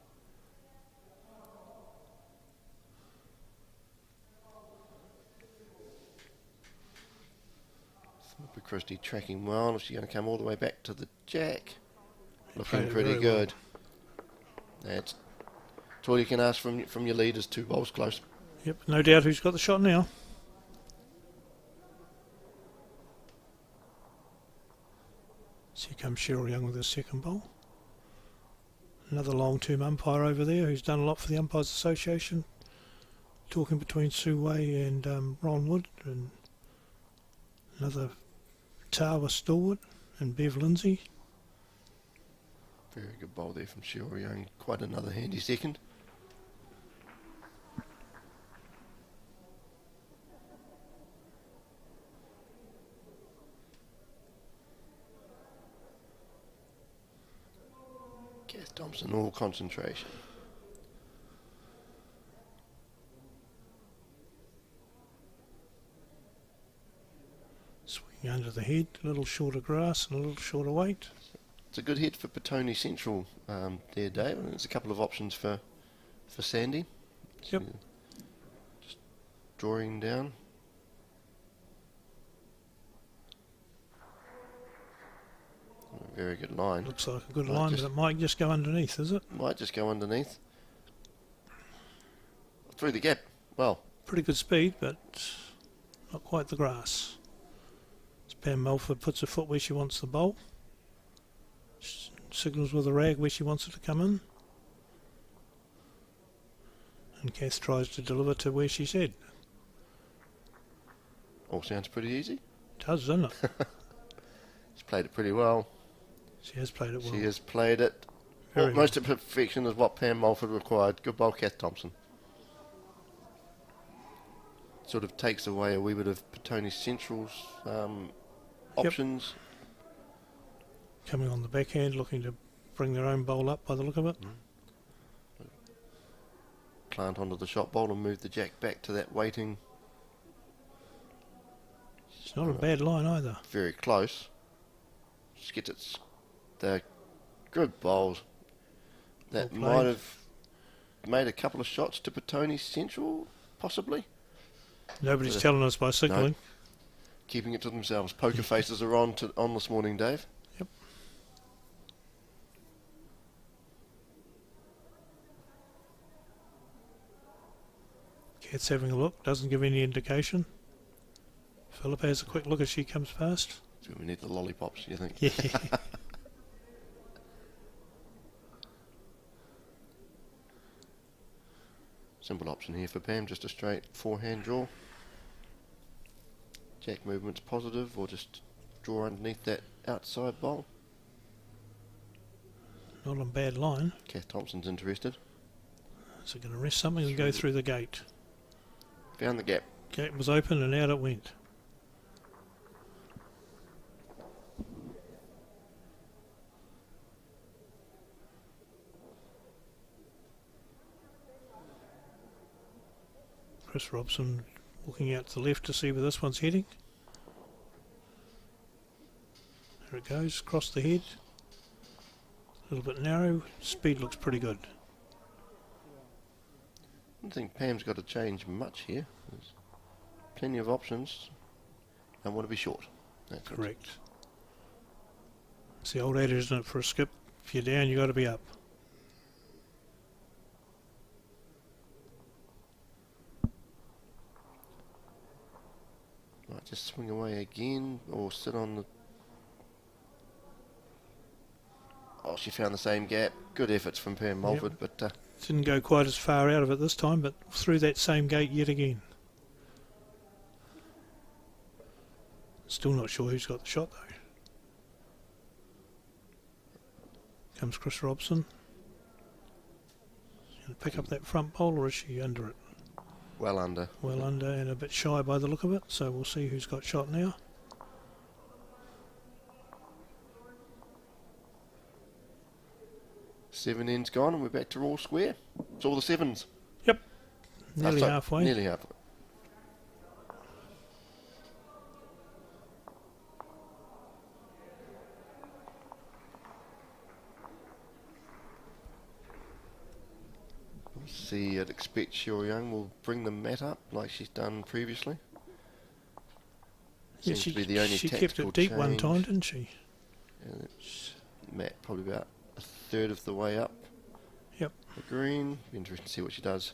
Philippa Christie tracking well. Is she going to come all the way back to the jack? Looking pretty good. Well. That's all you can ask from your leaders. 2 bowls close. Yep, no doubt who's got the shot now. So here comes Cheryl Young with her second bowl. Another long-term umpire over there who's done a lot for the Umpires Association. Talking between Sue Way and Ron Wood, and another Tawa Stalwart and Bev Lindsay. Very good bowl there from Cheryl Young. Quite another handy second. Kath Thompson, all concentration. Swing under the head, a little shorter grass and a little shorter weight. It's a good hit for Petone Central there, Dave. And there's a couple of options for Sandy. Yep. Just drawing down. A very good line. Looks like a good line, but it might just go underneath, is it? Might just go underneath. Through the gap. Well. Pretty good speed, but not quite the grass. As Pam Melford puts her foot where she wants the bowl. Signals with a rag where she wants it to come in. And Kath tries to deliver to where she said. All sounds pretty easy. It does, doesn't it? She's played it pretty well. She has played it well. She has played it almost to perfection, is what Pam Mulford required. Good bowl, Kath Thompson. Sort of takes away a wee bit of Petone Central's options. Coming on the backhand, looking to bring their own bowl up by the look of it. Plant onto the shot bowl and move the jack back to that waiting. It's not a bad line either. Very close. Just gets it. They're good bowls. That might have made a couple of shots to Petone Central, possibly. Nobody's telling us by signalling. No. Keeping it to themselves. Poker faces are on this morning, Dave. Yep. Kath's having a look, doesn't give any indication. Philippa has a quick look as she comes past. So we need the lollipops, you think? Yeah. Simple option here for Pam, just a straight forehand draw. Jack movement's positive, or just draw underneath that outside bowl. Not on bad line. Kath Thompson's interested. So going to rest something and go through the gate. Found the gap. Gate was open and out it went. Chris Robson looking out to the left to see where this one's heading. There it goes, across the head. A little bit narrow. Speed looks pretty good. I don't think Pam's got to change much here. There's plenty of options. I want to be short. That's correct. It's the old adage, isn't it, for a skip? If you're down, you got to be up. Might just swing away again, or sit on the... Oh, she found the same gap. Good efforts from Pam Mulford, but... Didn't go quite as far out of it this time, but through that same gate yet again. Still not sure who's got the shot, though. Comes Chris Robson. Going to pick up that front bowl, or is she under it? Well under. Well under and a bit shy by the look of it, so we'll see who's got shot now. Seven ends gone and we're back to all square. It's all the sevens. Yep. Nearly halfway. Nearly halfway. See, I'd expect Cheryl Young will bring the mat up like she's done previously. Yeah, Seems to be the only she tactical kept it deep change. one time, didn't she? And mat probably about a third of the way up. Yep. The green. Be interesting to see what she does.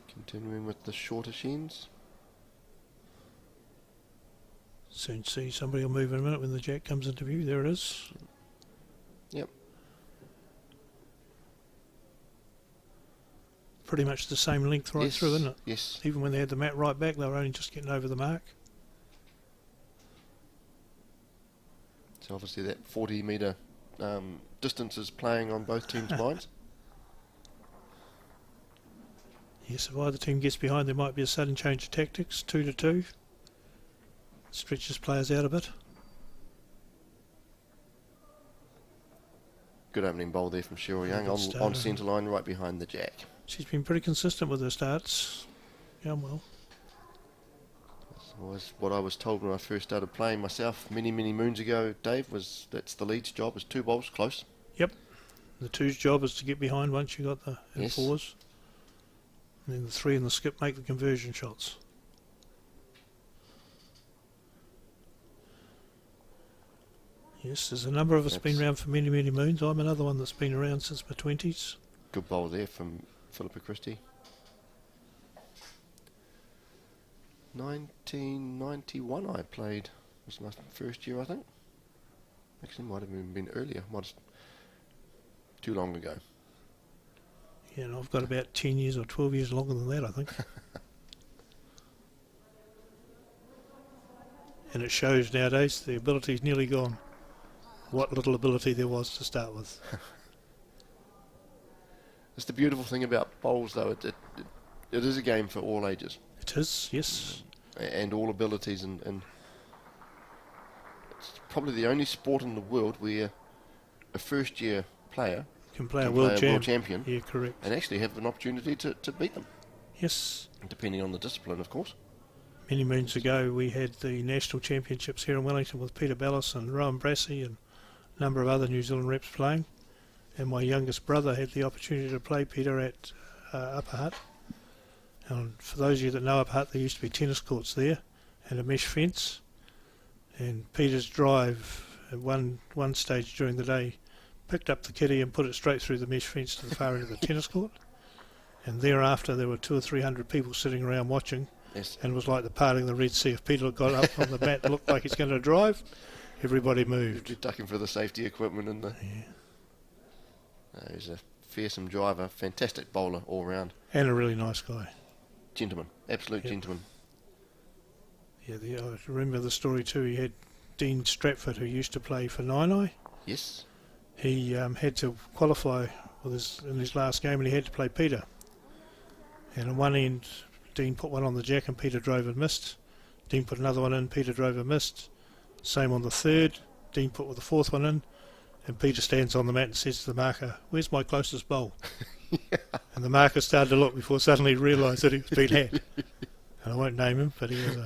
Continuing with the shorter sheens. Soon see somebody will move in a minute when the jack comes into view. There it is. Yep. Pretty much the same length right through, isn't it? Yes. Even when they had the mat right back, they were only just getting over the mark. So obviously that 40-metre distance is playing on both teams' minds. Yes, if either team gets behind, there might be a sudden change of tactics, 2-2. Stretches players out a bit. Good opening bowl there from Cheryl Young on centre line, right behind the jack. She's been pretty consistent with her starts. Going well. Was what I was told when I first started playing myself many moons ago, Dave, was that's the lead's job, is 2 bowls close. Yep. The 2's job is to get behind once you got the Yes. 4s. And then the 3 and the skip make the conversion shots. Yes, there's a number of us been around for many moons. I'm another one that's been around since my 20s. Good bowl there from Philippa Christie. 1991 I played. It was my first year, I think. Actually, might have even been earlier. Too long ago. Yeah, and I've got about 10 years or 12 years longer than that, I think. And it shows nowadays. The ability's nearly gone. What little ability there was to start with. It's the beautiful thing about bowls, though. It is a game for all ages. It is, yes. And all abilities, and it's probably the only sport in the world where a first-year player can play a world champion. Yeah, correct. And actually have an opportunity to beat them. Yes. Depending on the discipline, of course. Many moons ago, we had the national championships here in Wellington with Peter Ballas and Rowan Brassey and a number of other New Zealand reps playing. And my youngest brother had the opportunity to play Peter at Upper Hutt. And for those of you that know Upper Hutt, there used to be tennis courts there and a mesh fence. And Peter's drive at one stage during the day picked up the kitty and put it straight through the mesh fence to the far end of the tennis court. And thereafter, there were 200 or 300 people sitting around watching. Yes. And it was like the parting of the Red Sea. If Peter got up on the mat and looked like he's going to drive, everybody moved. You're ducking for the safety equipment and the... Yeah. He's a fearsome driver, fantastic bowler all round. And a really nice guy. Gentleman, absolute gentleman. Yeah, I remember the story too. He had Dean Stratford, who used to play for Nainai. Yes. He had to qualify in his last game, and he had to play Peter. And on one end, Dean put one on the jack, and Peter drove and missed. Dean put another one in, Peter drove and missed. Same on the third. Dean put with the fourth one in, and Peter stands on the mat and says to the marker, "Where's my closest bowl?" Yeah. And the marker started to look before suddenly he realised that he was being had. And I won't name him, but he was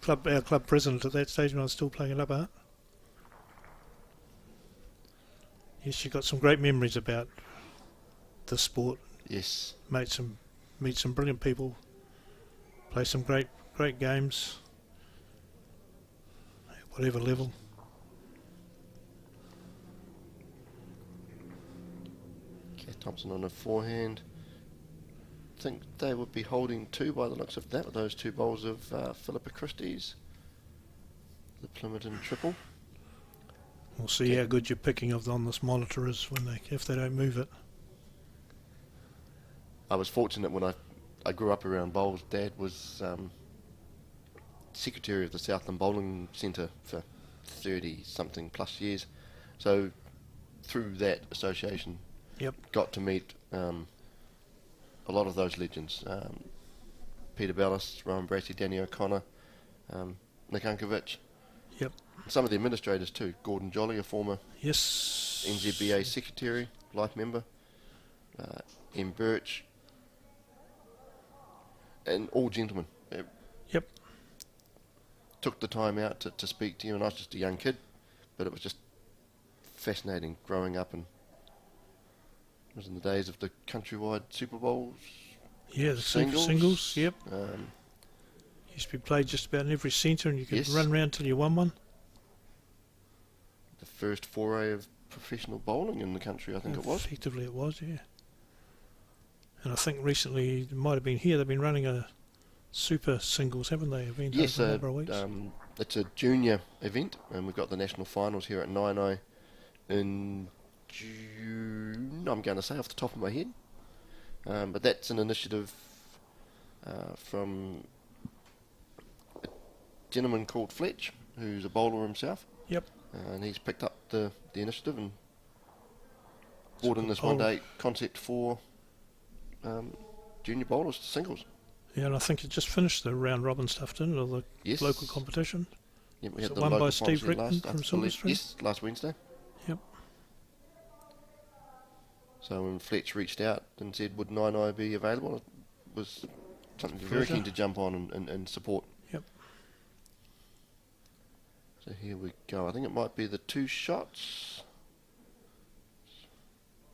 our club president at that stage when I was still playing at Upper Hutt. Yes, you got some great memories about the sport. Yes. Meet some brilliant people. Play some great games. At whatever level. Kath Thompson on a forehand. I think they would be holding 2 by the looks of that, with those 2 bowls of Philippa Christie's. The Plimmerton triple. We'll see how good your picking of on this monitor is if they don't move it. I was fortunate when I grew up around bowls. Dad was secretary of the Southland Bowling Centre for 30-something plus years. So through that association, got to meet a lot of those legends. Peter Ballas, Rowan Brassey, Danny O'Connor, Nick Unkovic. Yep. Some of the administrators too. Gordon Jolly, a former NZBA secretary, life member. M. Birch. And all gentlemen. Yep. Took the time out to speak to you, and I was just a young kid, but it was just fascinating growing up, and it was in the days of the countrywide Super Bowls. Yeah, the singles, yep. Used to be played just about in every centre, and you could run around till you won one. The first foray of professional bowling in the country, I think it was. Effectively it was, yeah. And I think recently, it might have been here, they've been running a super singles, haven't they? Yes, over a number of weeks. It's a junior event, and we've got the national finals here at Nainai in June, I'm going to say off the top of my head. But that's an initiative from a gentleman called Fletch, who's a bowler himself. Yep. And he's picked up the initiative and brought in this one-day concept for junior bowlers to singles. Yeah, and I think it just finished the round robin stuff, didn't it, or the Yes. local competition? Yep, we had it the won local by Steve competition Rickman from Silver Street? Yes, last Wednesday. Yep. So when Fletch reached out and said, would Nine be available, it was something very keen to jump on and support. Yep. So here we go. I think it might be the 2 shots.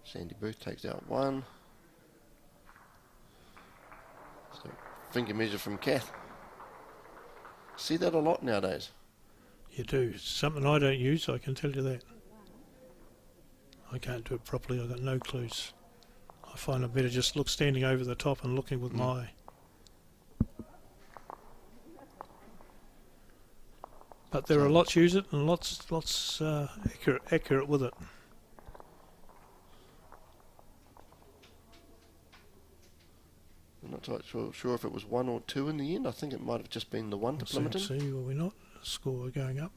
Sandy Booth takes out 1. So finger measure from Kath. See that a lot nowadays. You do. It's something I don't use, I can tell you that. I can't do it properly, I've got no clues. I find it better just standing over the top and looking with my eye. But there are lots use it and lots accurate with it. I'm not quite sure if it was 1 or 2 in the end. I think it might have just been the 1 to Plimmerton. See, were we not? Score going up.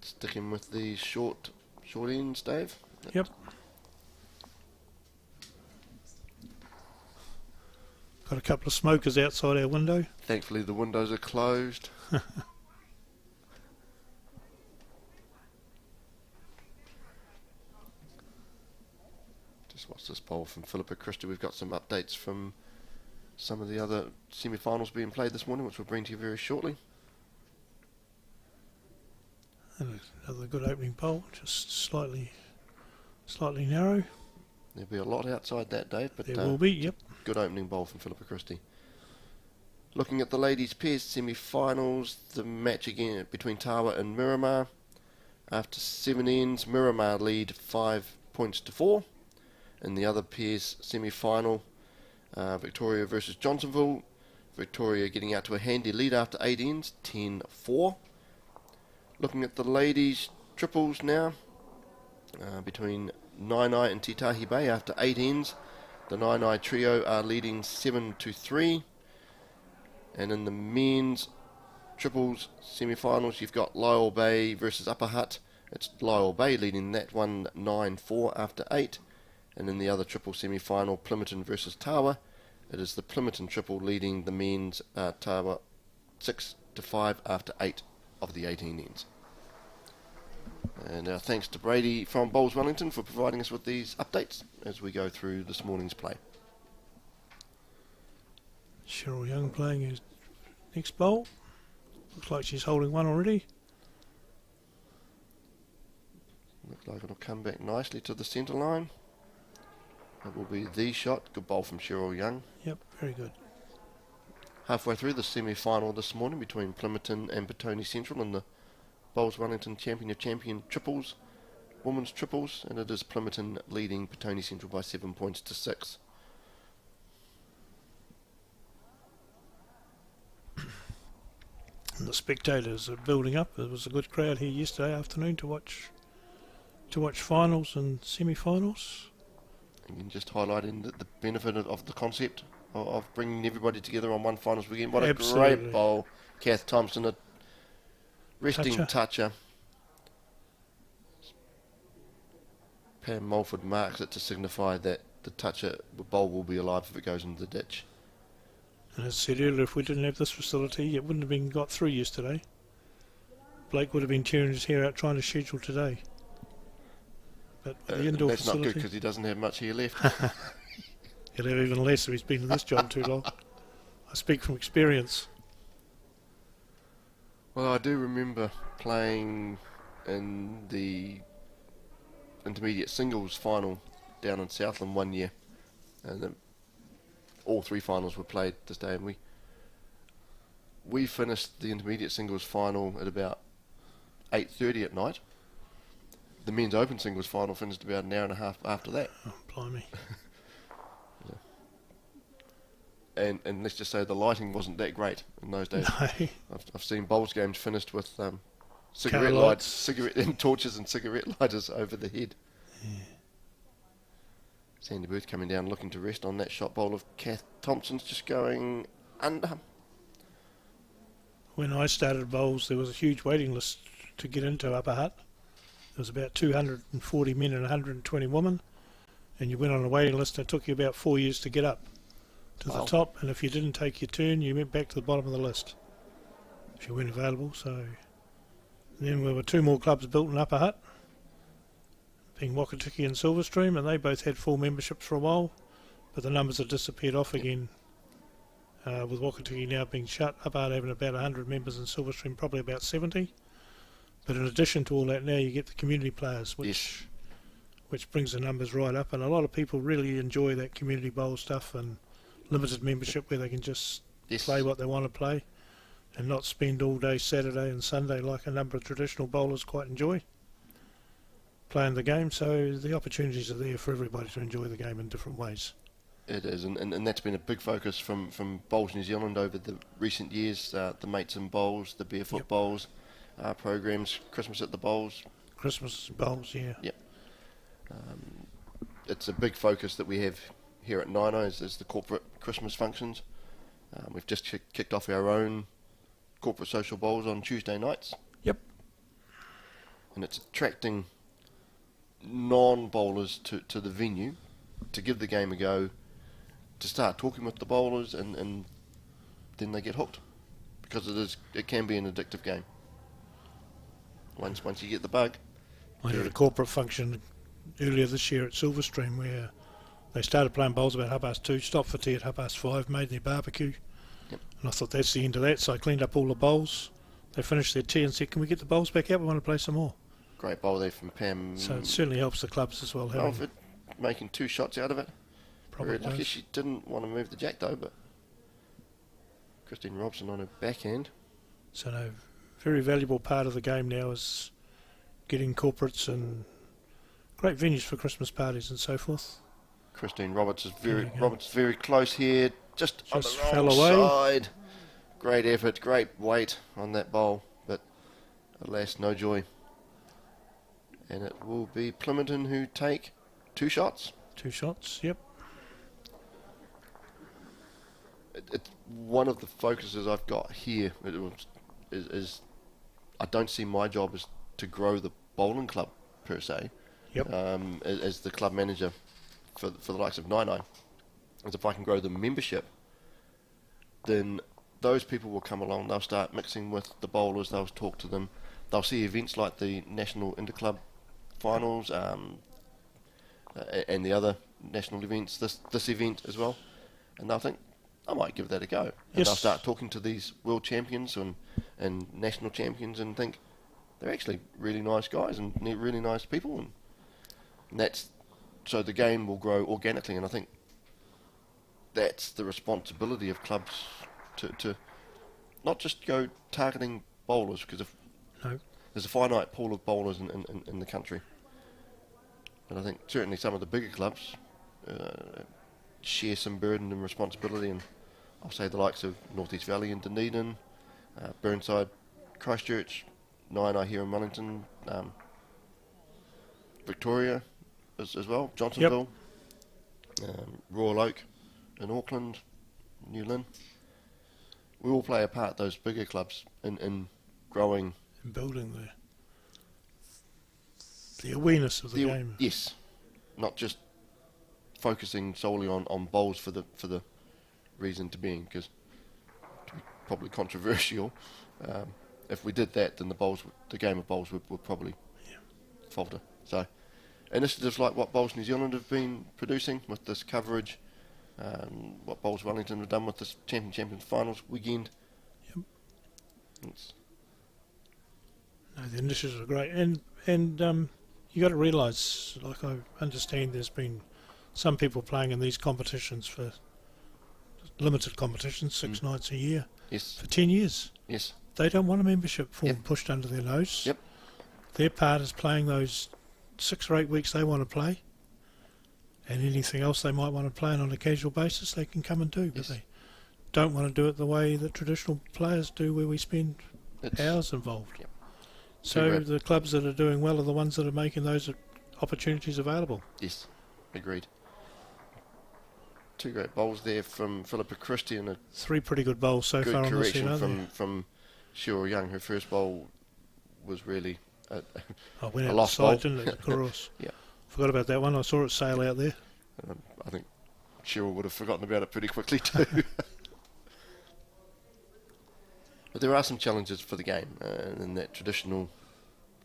Sticking with the short ends, Dave. Yep. Got a couple of smokers outside our window. Thankfully the windows are closed. Just watch this bowl from Philippa Christie. We've got some updates from some of the other semi-finals being played this morning, which we'll bring to you very shortly. And another good opening bowl, just slightly narrow. There'll be a lot outside that, Dave, but there will be, yep. Good opening bowl from Philippa Christie. Looking at the ladies' pairs semi-finals, the match again between Tawa and Miramar. After 7 ends, Miramar lead 5 points to 4. In the other pairs semi-final, Victoria versus Johnsonville. Victoria getting out to a handy lead after 8 ends, 10-4. Looking at the ladies' triples now, between Nainai and Titahi Bay after 8 ends. The Nainai trio are leading 7-3. And in the men's triples semi-finals, you've got Lyell Bay versus Upper Hutt. It's Lyell Bay leading that one 9-4 after 8. And in the other triple semi-final, Plimmerton versus Tawa, it is the Plimmerton triple leading the men's Tawa 6-5 after 8 of the 18 ends. And thanks to Brady from Bowls Wellington for providing us with these updates as we go through this morning's play. Cheryl Young playing his next bowl. Looks like she's holding one already. Looks like it'll come back nicely to the centre line. It will be the shot. Good bowl from Cheryl Young. Yep, very good. Halfway through the semi-final this morning between Plimmerton and Petone Central in the Bowls Wellington Champion of Champion triples, women's triples, and it is Plimmerton leading Petone Central by 7 points to 6. And the spectators are building up. There was a good crowd here yesterday afternoon to watch finals and semi-finals. And just highlighting the benefit of the concept of bringing everybody together on one finals weekend. What Absolutely. A great bowl. Kath Thompson, a resting toucher. Pam Mulford marks it to signify that the toucher bowl will be alive if it goes into the ditch. And as I said earlier, if we didn't have this facility, it wouldn't have been got through yesterday. Blake would have been tearing his hair out trying to schedule today. But the indoor that's facility... not good because he doesn't have much hair left. He'll have even less if he's been in this job too long. I speak from experience. Well, I do remember playing in the intermediate singles final down in Southland one year, and all 3 finals were played this day, and we finished the intermediate singles final at about 8:30 at night. The men's open singles final finished about an hour and a half after that. Oh, blimey. Yeah. And let's just say the lighting wasn't that great in those days. No. I've seen bowls games finished with cigarette lights, and torches and cigarette lighters over the head. Yeah. Sandy Booth coming down looking to rest on that shot bowl of Kath Thompson's, just going under. When I started bowls, there was a huge waiting list to get into Upper Hutt. There was about 240 men and 120 women, and you went on a waiting list, and it took you about 4 years to get up to the top, and if you didn't take your turn, you went back to the bottom of the list if you weren't available. So then there were 2 more clubs built in Upper Hutt, being Wakatiki and Silverstream, and they both had full memberships for a while, but the numbers have disappeared off again, with Wakatiki now being shut. Upper Hutt having about 100 members and Silverstream probably about 70. But in addition to all that, now you get the community players, which brings the numbers right up, and a lot of people really enjoy that community bowl stuff and limited membership where they can just play what they want to play and not spend all day Saturday and Sunday like a number of traditional bowlers quite enjoy playing the game. So the opportunities are there for everybody to enjoy the game in different ways. It is, and that's been a big focus from Bowls New Zealand over the recent years, the Mates and Bowls, the Barefoot Bowls programs, Christmas at the Bowls. Christmas Bowls, yeah. Yep. It's a big focus that we have here at Nino is the corporate Christmas functions. We've just kicked off our own corporate social bowls on Tuesday nights. Yep. And it's attracting non-bowlers to the venue to give the game a go, to start talking with the bowlers, and then they get hooked, because it can be an addictive game once you get the bug. I had a corporate function earlier this year at Silverstream where they started playing bowls about 2:30, stopped for tea at 5:30, made their barbecue. Yep. And I thought that's the end of that, so I cleaned up all the bowls. They finished their tea and said, can we get the bowls back out? We want to play some more. Great bowl there from Pam. So it certainly helps the clubs as well. Making 2 shots out of it. Probably Very lucky. She didn't want to move the jack though, but Christine Robson on her backhand. So no, very valuable part of the game now is getting corporates and great venues for Christmas parties and so forth. Christine Roberts is very close here, just on the fell wrong away. side. Great effort, great weight on that bowl, but alas, no joy. And it will be Plimmerton who take 2 shots. 2 shots, yep. It's one of the focuses I've got here is I don't see my job as to grow the bowling club per se. Yep. As the club manager for the likes of Nine, as if I can grow the membership, then those people will come along, they'll start mixing with the bowlers, they'll talk to them, they'll see events like the National Interclub Finals and the other national events, this event as well, and they'll think, I might give that a go. And they'll start talking to these world champions and national champions and think, they're actually really nice guys and they're really nice people, and that's so the game will grow organically. And I think that's the responsibility of clubs to not just go targeting bowlers, because there's a finite pool of bowlers in the country, and I think certainly some of the bigger clubs share some burden and responsibility, and I'll say the likes of North East Valley and Dunedin, Burnside, Christchurch, Nine here in Wellington, Victoria as well, Johnsonville, Royal Oak in Auckland, New Lynn. We all play a part, those bigger clubs, in growing and building the awareness of the game. Yes, not just focusing solely on bowls for the reason to being, because to be probably controversial, if we did that, then the game of bowls would probably falter. So initiatives like what Bowls New Zealand have been producing with this coverage, what Bowls Wellington have done with this Champions Finals weekend. Yep. The initiatives are great, and you got to realise, like I understand, there's been some people playing in these competitions for limited competitions, 6 nights a year, for 10 years. Yes. They don't want a membership form pushed under their nose. Yep. Their part is playing those 6 or 8 weeks they want to play, and anything else they might want to play on a casual basis they can come and do, but they don't want to do it the way that traditional players do, where we spend hours involved. Yep. So the clubs that are doing well are the ones that are making those opportunities available. Yes, agreed. two great bowls there from Philippa Christie and a 3 pretty good bowls so good far on this correction year, from Cheryl Young. Her first bowl was really I went a out the lost bowl. side, didn't it? Cross. Yeah. Forgot about that one. I saw it sail out there. I think Cheryl would have forgotten about it pretty quickly too. But there are some challenges for the game, and that traditional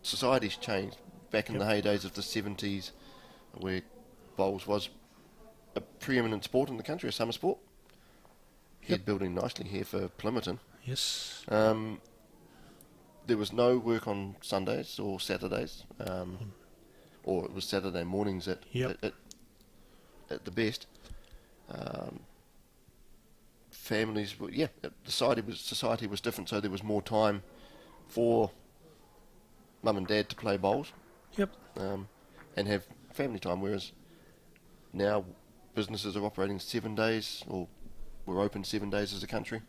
society's changed. Back in the heydays of the 70s, where bowls was a preeminent sport in the country, a summer sport. Head building nicely here for Plimmerton. Yes. There was no work on Sundays or Saturdays, or it was Saturday mornings at the best. Families, society was different, so there was more time for mum and dad to play bowls. Yep. And have family time, whereas now businesses are operating 7 days, or we're open 7 days as a country,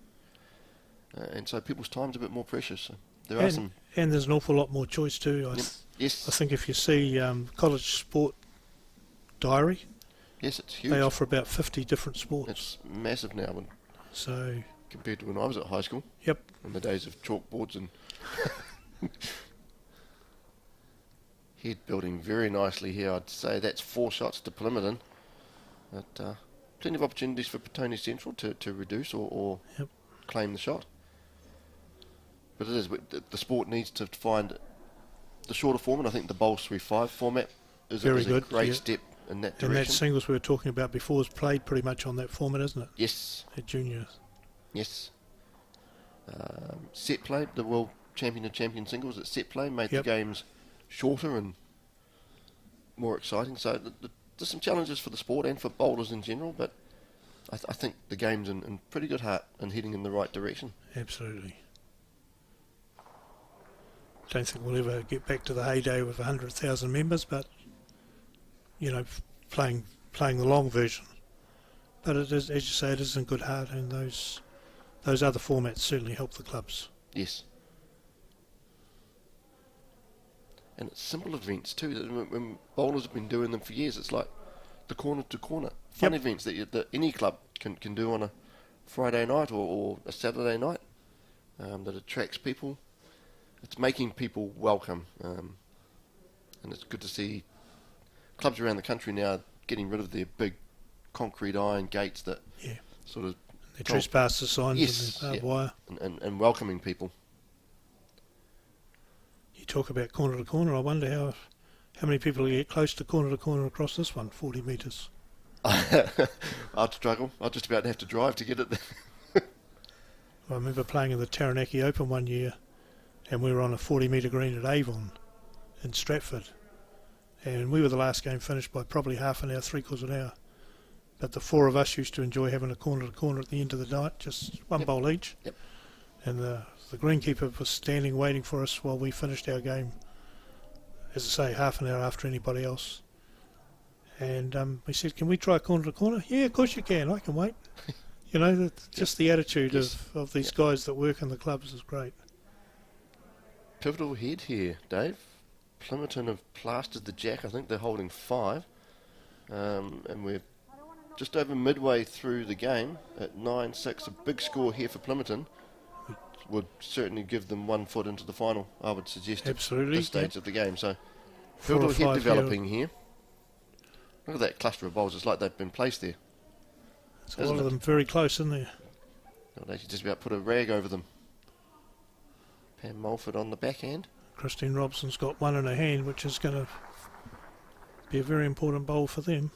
and so people's time's a bit more precious. So there are some, and there's an awful lot more choice too. yes, I think if you see College Sport Diary, yes, it's huge. they offer about 50 different sports. It's massive now, So compared to when I was at high school. Yep. In the days of chalkboards and head building very nicely here. I'd say that's 4 shots to Plimmerton. But plenty of opportunities for Petone Central to reduce or claim the shot. But it is, the sport needs to find the shorter form, and I think the bowl 3-5 format is a great step in that direction. And that singles we were talking about before is played pretty much on that format, isn't it? Yes. At juniors. Yes. Set play, the World Champion and Champion singles at set play made the games shorter and more exciting. So there's some challenges for the sport and for bowlers in general, but I think the game's in pretty good heart and heading in the right direction. Absolutely. Don't think we'll ever get back to the heyday with 100,000 members, but playing the long version. But it is, as you say, it is in good heart, and those other formats certainly help the clubs. Yes. And it's simple events too. When bowlers have been doing them for years, it's like the corner to corner fun events that any club can do on a Friday night or a Saturday night that attracts people. It's making people welcome, and it's good to see clubs around the country now getting rid of their big concrete iron gates that sort of the trespasser signs and the barbed wire, and welcoming people. You talk about corner to corner. I wonder how many people get close to corner across this one, 40 metres. I'd struggle. I'd just about have to drive to get it there. I remember playing in the Taranaki Open one year, and we were on a 40-metre green at Avon in Stratford, and we were the last game finished by probably half an hour, 3/4 an hour. But the 4 of us used to enjoy having a corner to corner at the end of the night, just one bowl each. Yep. And the greenkeeper was standing waiting for us while we finished our game, as I say, half an hour after anybody else. And we said, "Can we try corner to corner?" "Yeah, of course you can. I can wait." Just the attitude of these guys that work in the clubs is great. Pivotal head here, Dave. Plimmerton have plastered the jack. I think they're holding 5. And we're just over midway through the game at 9-6. A big score here for Plimmerton would certainly give them 1 foot into the final, I would suggest, absolutely, at this stage of the game. So, pivotal head developing here. Look at that cluster of bowls. It's like they've been placed there. It's a lot of them very close, isn't there? They should just about put a rag over them. Pam Mulford on the backhand. Christine Robson's got 1 in her hand, which is going to be a very important bowl for them.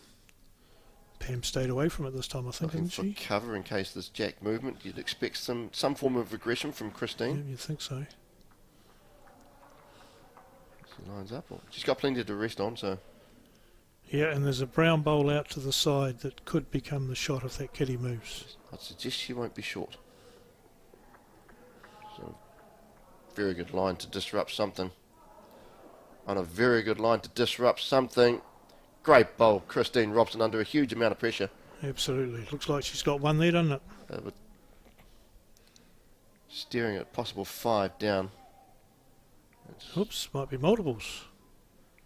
Pam stayed away from it this time, I think, didn't she? For cover in case there's jack movement. You'd expect some form of aggression from Christine. Yeah, you'd think so. She lines up. She's got plenty to rest on, so... Yeah, and there's a brown bowl out to the side that could become the shot if that kitty moves. I'd suggest she won't be short. So, very good line to disrupt something. On a very good line to disrupt something. Great bowl, Christine Robson, under a huge amount of pressure. Absolutely. Looks like she's got 1 there, doesn't it? Steering at possible 5 down. Oops, might be multiples.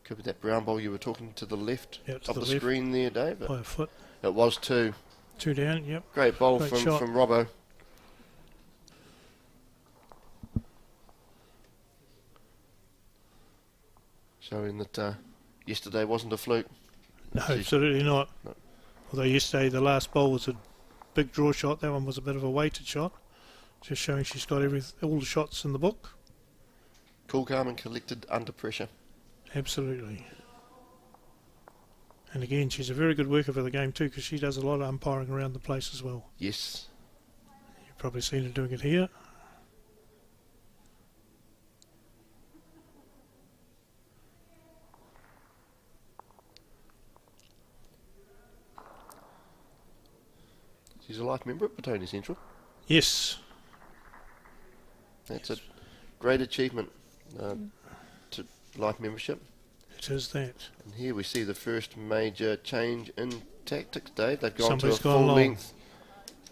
Could be that brown bowl you were talking to the left to of the left screen there, Dave. By a foot. It was 2. 2 down, yep. Great bowl Great from shot. Robbo. Showing that yesterday wasn't a fluke. No, absolutely not. No. Although yesterday the last bowl was a big draw shot, that one was a bit of a weighted shot. Just showing she's got all the shots in the book. Cool, calm and collected under pressure. Absolutely. And again, she's a very good worker for the game too, because she does a lot of umpiring around the place as well. Yes. You've probably seen her doing it here. She's a life member at Petone Central. Yes. That's a great achievement to life membership. It is that. And here we see the first major change in tactics, Dave. They've gone Somebody's to a gone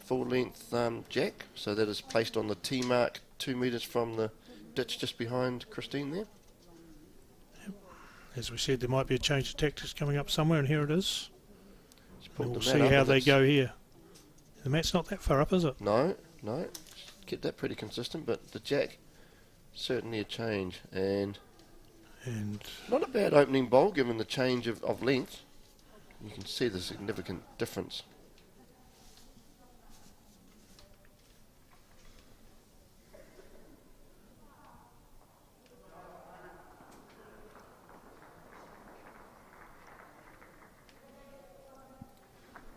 full length jack. So that is placed on the T mark 2 metres from the ditch just behind Christine there. Yep. As we said, there might be a change of tactics coming up somewhere, and here it is. And we'll see how they go here. The mat's not that far up, is it? No. Kept that pretty consistent, but the jack, certainly a change. And not a bad opening bowl given the change of length. You can see the significant difference.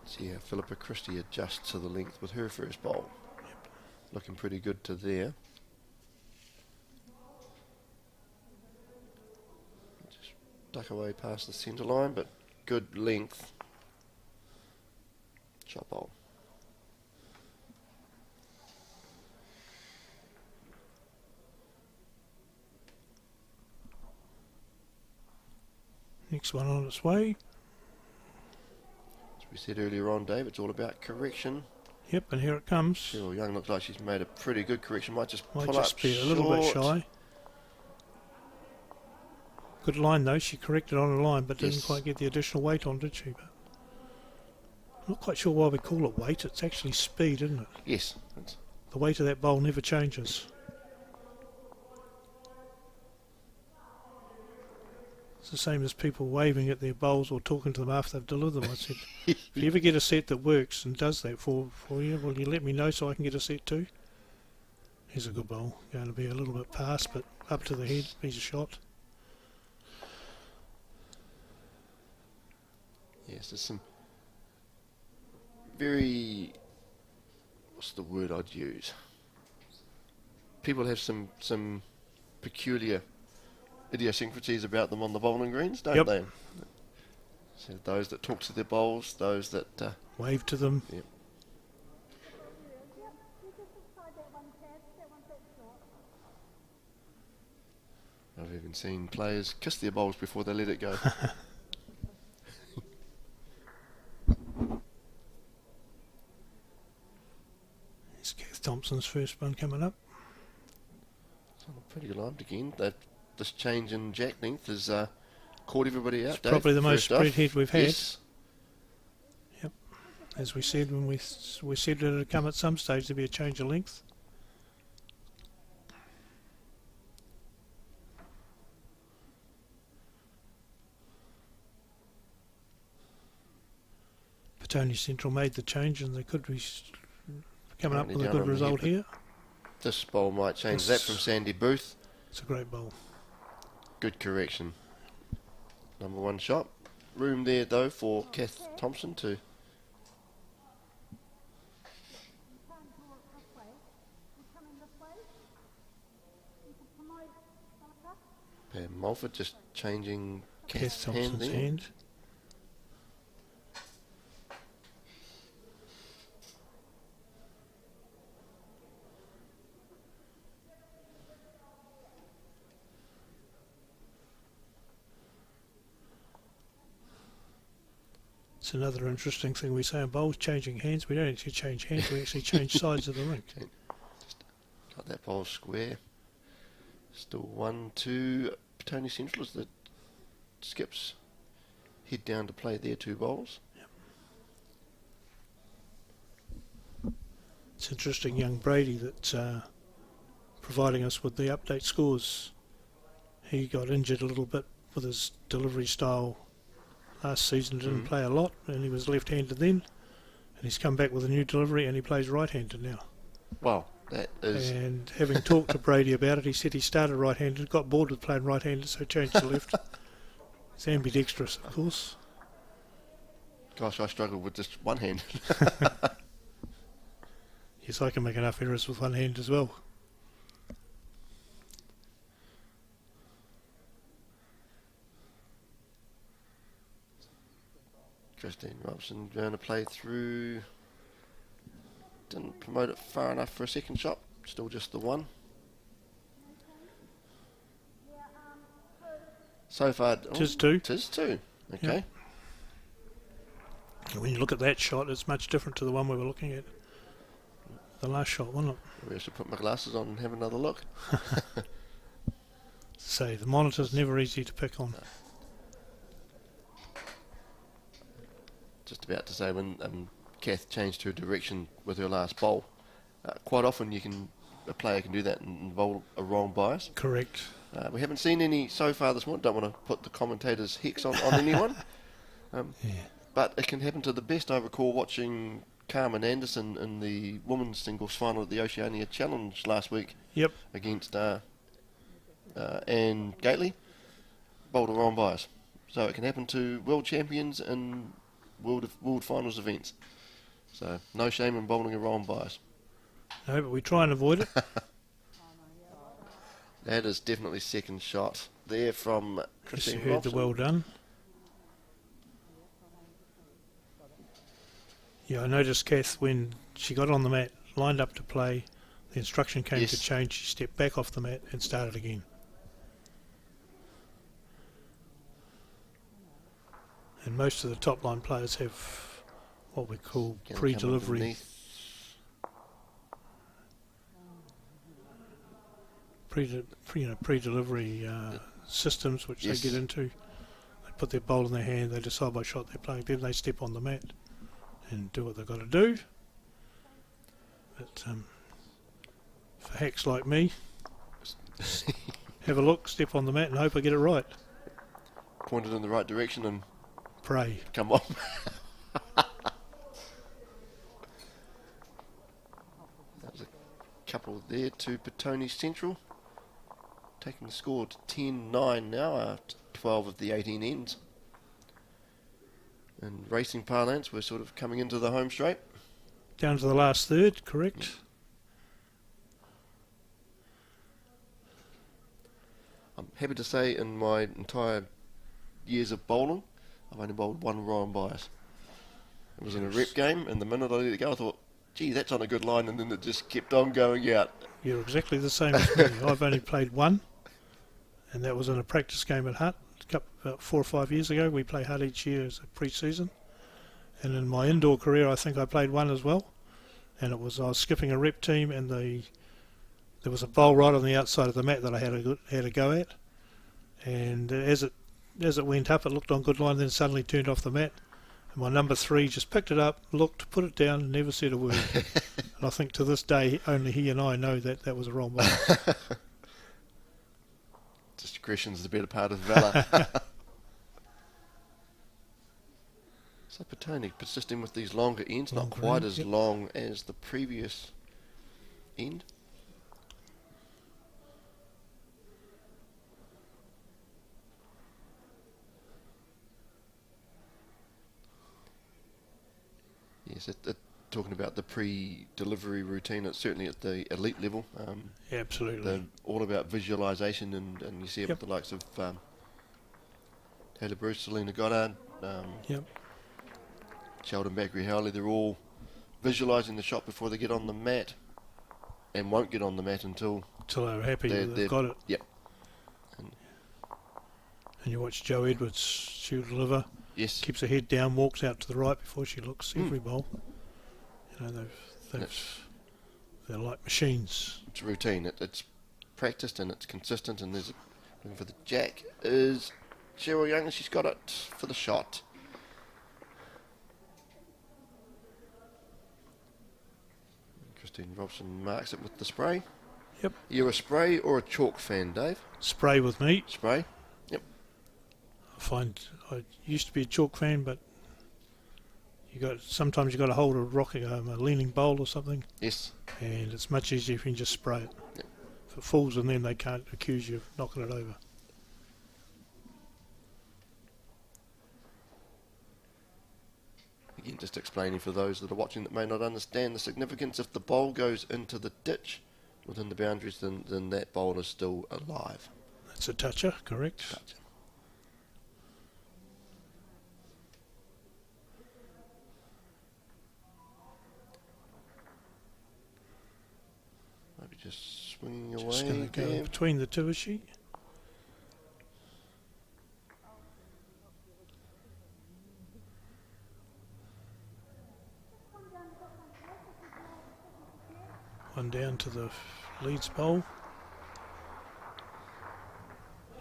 See how Philippa Christie adjusts to the length with her first bowl. Yep. Looking pretty good to there. Just duck away past the centre line, but good length. Shot bowl. Next one on its way. As we said earlier on, Dave, it's all about correction. Yep, and here it comes. Cheryl Young looks like she's made a pretty good correction. Might just Might pull just up be a little bit short. shy. Good line though, she corrected on a line but didn't Yes. quite get the additional weight on, did she? But I'm not quite sure why we call it weight, it's actually speed, isn't it? Yes. The weight of that bowl never changes. It's the same as people waving at their bowls or talking to them after they've delivered them. I said, if you ever get a set that works and does that for you, will you let me know so I can get a set too? Here's a good bowl. Going to be a little bit past, but up to the head, piece of shot. Yes, there's some very, what's the word I'd use? People have some peculiar idiosyncrasies about them on the bowling greens, don't Yep. they? So those that talk to their bowls, those that Wave to them. Yep. I've even seen players kiss their bowls before they let it go. It's Keith Thompson's first one coming up. So pretty alarmed again. This change in jack length has caught everybody out. It's Dave, probably the most first off. spread head we've had. Yes. Yep. As we said when we said that it would come at some stage, there'd be a change of length. Petone Central made the change and they could be coming up Currently with a down good on the result head, here. This bowl might change that from Sandy Booth. It's a great bowl. Good correction. Number one shot. Room there though for Kath Thompson to Pam Mulford just changing Keith Kath's hand Thompson's there. hand. It's another interesting thing we say in bowls, changing hands. We don't actually change hands, we actually change sides of the rink. Just got that bowl square. Still 1-2. Petone Central as the skips head down to play their two bowls. Yep. It's interesting, young Brady, that's providing us with the update scores. He got injured a little bit with his delivery style last season, didn't play a lot, and he was left-handed then, and he's come back with a new delivery and he plays right-handed now. Wow, that is... And having talked to Brady about it, he said he started right-handed, got bored with playing right-handed, so changed to left. He's ambidextrous, of course. Gosh, I struggled with just one hand. Yes, I can make enough errors with one hand as well. Christine Robson going to play through. Didn't promote it far enough for a second shot. Still just the one. So far... Tis two. Tis two. Okay. Yep. And when you look at that shot, it's much different to the one we were looking at. The last shot, wasn't it? I should put my glasses on and have another look. Say, the monitor's never easy to pick on. No. Just about to say, when Kath changed her direction with her last bowl, quite often a player can do that and bowl a wrong bias. Correct. We haven't seen any so far this morning. Don't want to put the commentator's hex on anyone. Yeah. But it can happen to the best. I recall watching Carmen Anderson in the women's singles final at the Oceania Challenge last week. Yep. Against Anne Gately. Bowled a wrong bias. So it can happen to world champions and world finals events. So no shame in bowling a wrong bias. No, but we try and avoid it. That is definitely second shot there from Yes, Christine you heard the Robson. well done. Yeah, I noticed Kath, when she got on the mat, lined up to play, the instruction came Yes. to change, she stepped back off the mat and started again. And most of the top line players have what we call Can pre-delivery. come underneath. Pre-delivery systems which Yes. they get into. They put their bowl in their hand, they decide what shot they're playing, then they step on the mat and do what they've got to do. But for hacks like me, have a look, step on the mat and hope I get it right. Pointed in the right direction and Pray. come on. That was a couple there to Petone Central. Taking the score to 10-9 now after 12 of the 18 ends. In racing parlance, we're sort of coming into the home straight. Down to the last third, correct? I'm happy to say in my entire years of bowling, I've only bowled one wrong bias. It was in a rep game, and the minute I let it go, I thought, gee, that's on a good line, and then it just kept on going out. You're exactly the same as me. I've only played one, and that was in a practice game at Hutt. About 4 or 5 years ago. We play Hutt each year as a pre-season. And in my indoor career, I think I played one as well. And I was skipping a rep team, and there was a bowl right on the outside of the mat that I had a go at. And as it went up, it looked on good line, then suddenly turned off the mat. And my number 3 just picked it up, looked, put it down, and never said a word. And I think to this day, only he and I know that was a wrong bowl. Discretion's the better part of valour. So Petone persisting with these longer ends, not Longer quite end, as yep. long as the previous end. Yes, talking about the pre-delivery routine, it's certainly at the elite level. Yeah, absolutely. They're all about visualisation, and you see it Yep. with the likes of Taylor Bruce, Selena Goddard, Yep. Sheldon Beckery Howley. They're all visualising the shot before they get on the mat, and won't get on the mat until Till they're happy they've got it. Yep. And you watch Joe Edwards, she'll deliver, Yes. keeps her head down, walks out to the right before she looks every bowl. You know, they're like machines. It's routine. It's practiced and it's consistent. And there's looking for the jack is Cheryl Young, and she's got it for the shot. Christine Robson marks it with the spray. Yep. You a spray or a chalk fan, Dave? Spray with me. Spray. Yep. I used to be a chalk fan, but sometimes you got to hold a leaning bowl or something. Yes. And it's much easier if you can just spray it. Yep. If it falls and then they can't accuse you of knocking it over. Again, just explaining for those that are watching that may not understand the significance. If the bowl goes into the ditch within the boundaries, then that bowl is still alive. That's a toucher, correct? Toucher. Maybe just swinging away. Just going to go between the two, is she? One down to the leads bowl.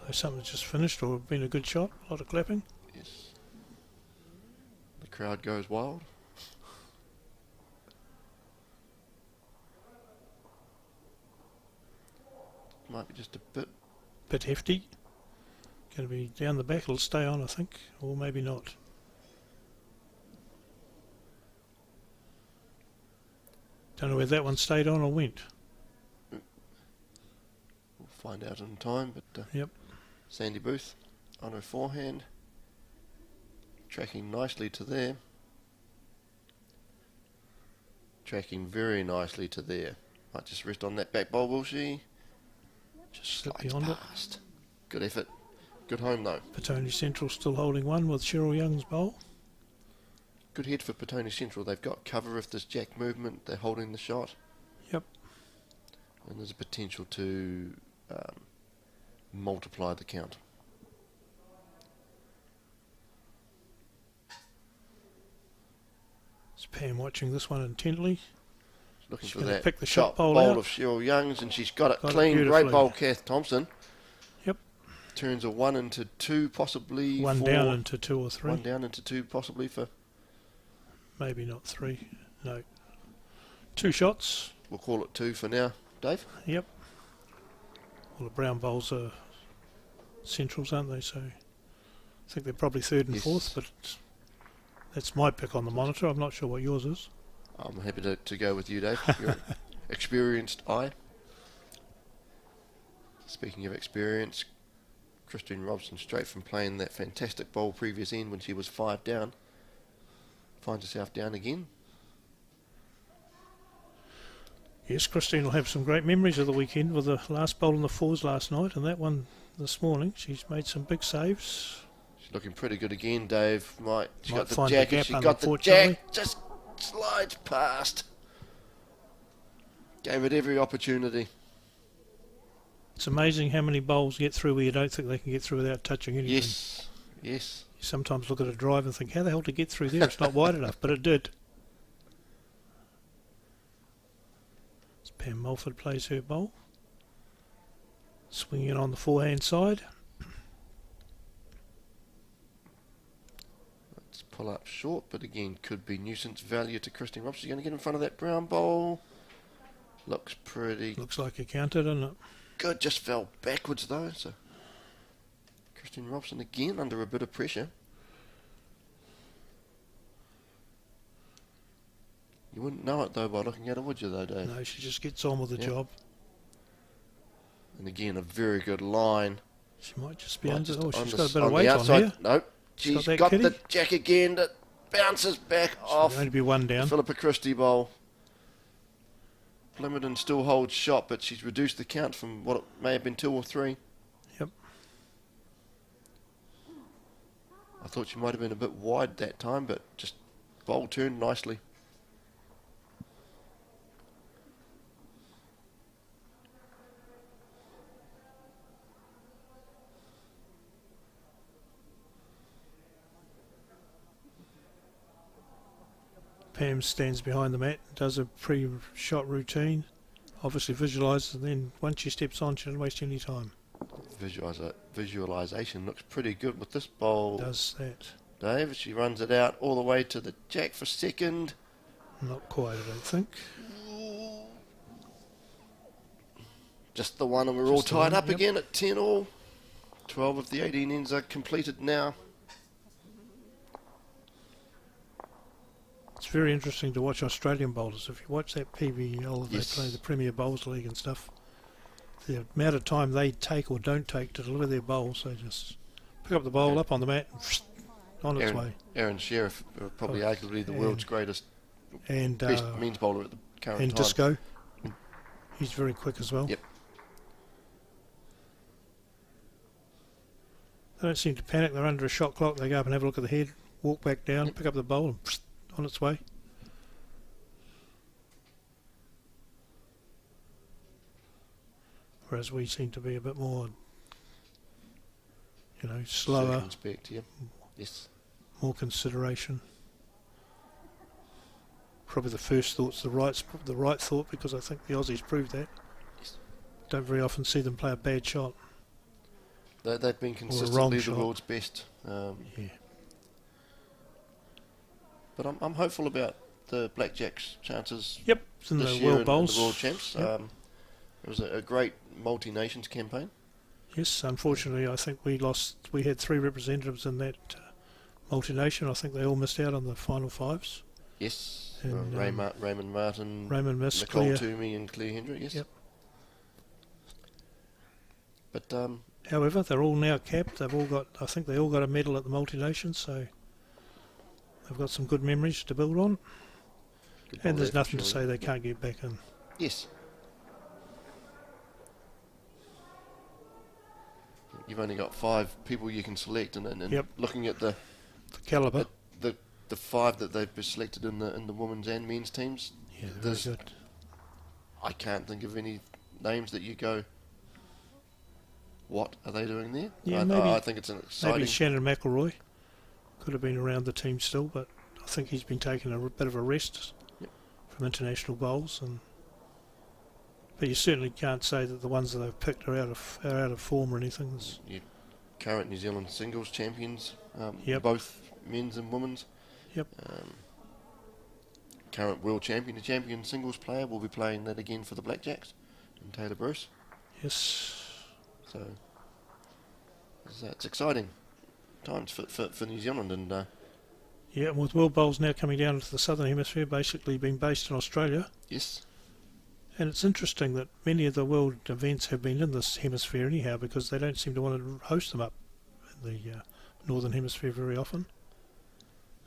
There's something just finished or been a good shot. A lot of clapping. Yes. The crowd goes wild. Might be just a bit hefty. Going to be down the back. It'll stay on, I think, or maybe not. Don't know whether that one stayed on or went. We'll find out in time, but yep. Sandy Booth on her forehand, tracking nicely to there. Tracking very nicely to there. Might just rest on that back bowl, will she? Just slip slides beyond past. It. Good effort. Good home though. Petone Central still holding one with Cheryl Young's bowl. Good head for Petone Central. They've got cover if there's jack movement. They're holding the shot. Yep. And there's a potential to multiply the count. It's Pam watching this one intently. Looking she's for that pick the shot bowl of Cheryl Young's, and she's got it clean. Great bowl, Kath Thompson. Yep. Turns a 1 into 2, possibly. One down into 2 or 3. One down into 2, possibly for. Maybe not 3. No. 2 shots. We'll call it 2 for now, Dave. Yep. Well, the brown bowls are centrals, aren't they? So I think they're probably 3rd and 4th, but that's my pick on the monitor. I'm not sure what yours is. I'm happy to go with you, Dave. Your experienced eye. Speaking of experience, Christine Robson, straight from playing that fantastic bowl previous end when she was 5 down, finds herself down again. Yes, Christine will have some great memories of the weekend with the last bowl in the 4s last night and that one this morning. She's made some big saves. She's looking pretty good again, Dave. She's got the find jack. the gap, She got the jack. Just slides past. Gave it every opportunity. It's amazing how many bowls get through where you don't think they can get through without touching anything. Yes, yes. You sometimes look at a drive and think, how the hell to get through there? It's not wide enough, but it did. As Pam Mulford plays her bowl. Swinging on the forehand side. Let's pull up short, but again, could be nuisance value to Christine Robson. She's going to get in front of that brown bowl. Looks pretty. Looks like it counted, doesn't it? Good, just fell backwards though. So Christine Robson again under a bit of pressure. You wouldn't know it though by looking at it, would you though, Dave? No, she just gets on with the job. And again, a very good line. She might just be under. Oh, she's got a bit of weight on here. Nope. She's got the jack again that bounces back off. Only be one down. Philippa Christie bowl. Plimmerton still holds shot, but she's reduced the count from what it may have been 2 or 3. Yep. I thought she might have been a bit wide that time, but just bowl turned nicely. Pam stands behind the mat, does a pre-shot routine, obviously visualises, and then once she steps on, she doesn't waste any time. Visualisation looks pretty good with this bowl. Does that. Dave, she runs it out all the way to the jack for second. Not quite, I don't think. Just the one, and we're all Just the tied one, up yep. again at 10 all. 12 of the 18 ends are completed now. It's very interesting to watch Australian bowlers. If you watch that PBL, Yes. they play the Premier Bowls League and stuff. The amount of time they take or don't take to deliver their bowls, they just pick up the bowl up on the mat and on its way. Aaron Sheriff, probably arguably the world's greatest, And best means bowler at the current and time. Disco, he's very quick as well. Yep. They don't seem to panic. They're under a shot clock. They go up and have a look at the head, walk back down, Yep. pick up the bowl, and on its way. Whereas we seem to be a bit more, slower, Circumspect, yep. Yes. more consideration. Probably the first thought's the right thought, because I think the Aussies proved that. Yes. Don't very often see them play a bad shot. They've been wrong consistently the shot. world's best. Yeah. But I'm hopeful about the Blackjacks' chances Yep. It's in this the year World and Bowls. the World Champs. Yep. It was a great multi-nations campaign. Yes, unfortunately, I think we lost. We had 3 representatives in that multi-nation. I think they all missed out on the final 5s. Yes. And, Raymond Martin, Raymond missed, Nicole Claire. Toomey and Claire Hendry, yes. Yep. But However, they're all now capped. They've all got. I think they all got a medal at the multi-nation, so they've got some good memories to build on. good And ball there's there, nothing to surely. say they can't get back in. Yes. You've only got 5 people you can select, and Yep. looking at the The calibre. the 5 that they've selected in the women's and men's teams, Yeah, very there's- good. I can't think of any names that you go, what are they doing there? Yeah, I think it's an exciting. Maybe Shannon McElroy could have been around the team still, but I think he's been taking a bit of a rest Yep. from international bowls. But you certainly can't say that the ones that they've picked are out of form or anything. Your current New Zealand singles champions, Yep. both men's and women's. Yep. Current world champion, the champion singles player, will be playing that again for the Blackjacks, and Taylor Bruce. Yes. So it's exciting times for New Zealand, and Yeah, and with World Bowls now coming down into the southern hemisphere, basically being based in Australia. yes, And it's interesting that many of the world events have been in this hemisphere anyhow, because they don't seem to want to host them up in the northern hemisphere very often.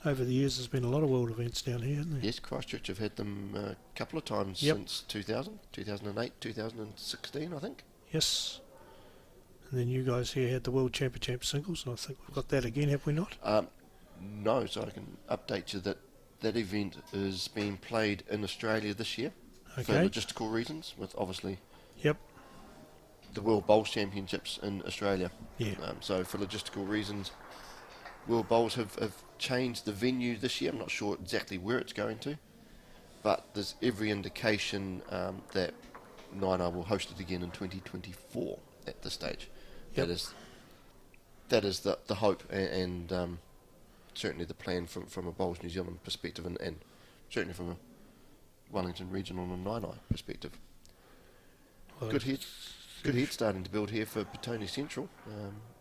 Over the years, there's been a lot of world events down here, hasn't there? yes, Christchurch have had them a couple of times Yep. since 2000, 2008, 2016, I think. Yes. And then you guys here had the World Championship singles, and I think we've got that again, have we not? No, so I can update you that that event is being played in Australia this year for Okay. logistical reasons, with obviously Yep. the World Bowls Championships in Australia. Yeah. So for logistical reasons, World Bowls have changed the venue this year. I'm not sure exactly where it's going to, but there's every indication that Nine will host it again in 2024 at this stage. Yep. That is the hope and certainly the plan from a Bowls New Zealand perspective, and certainly from a Wellington regional and Nine perspective. Well, Good head starting to build here for Petone Central.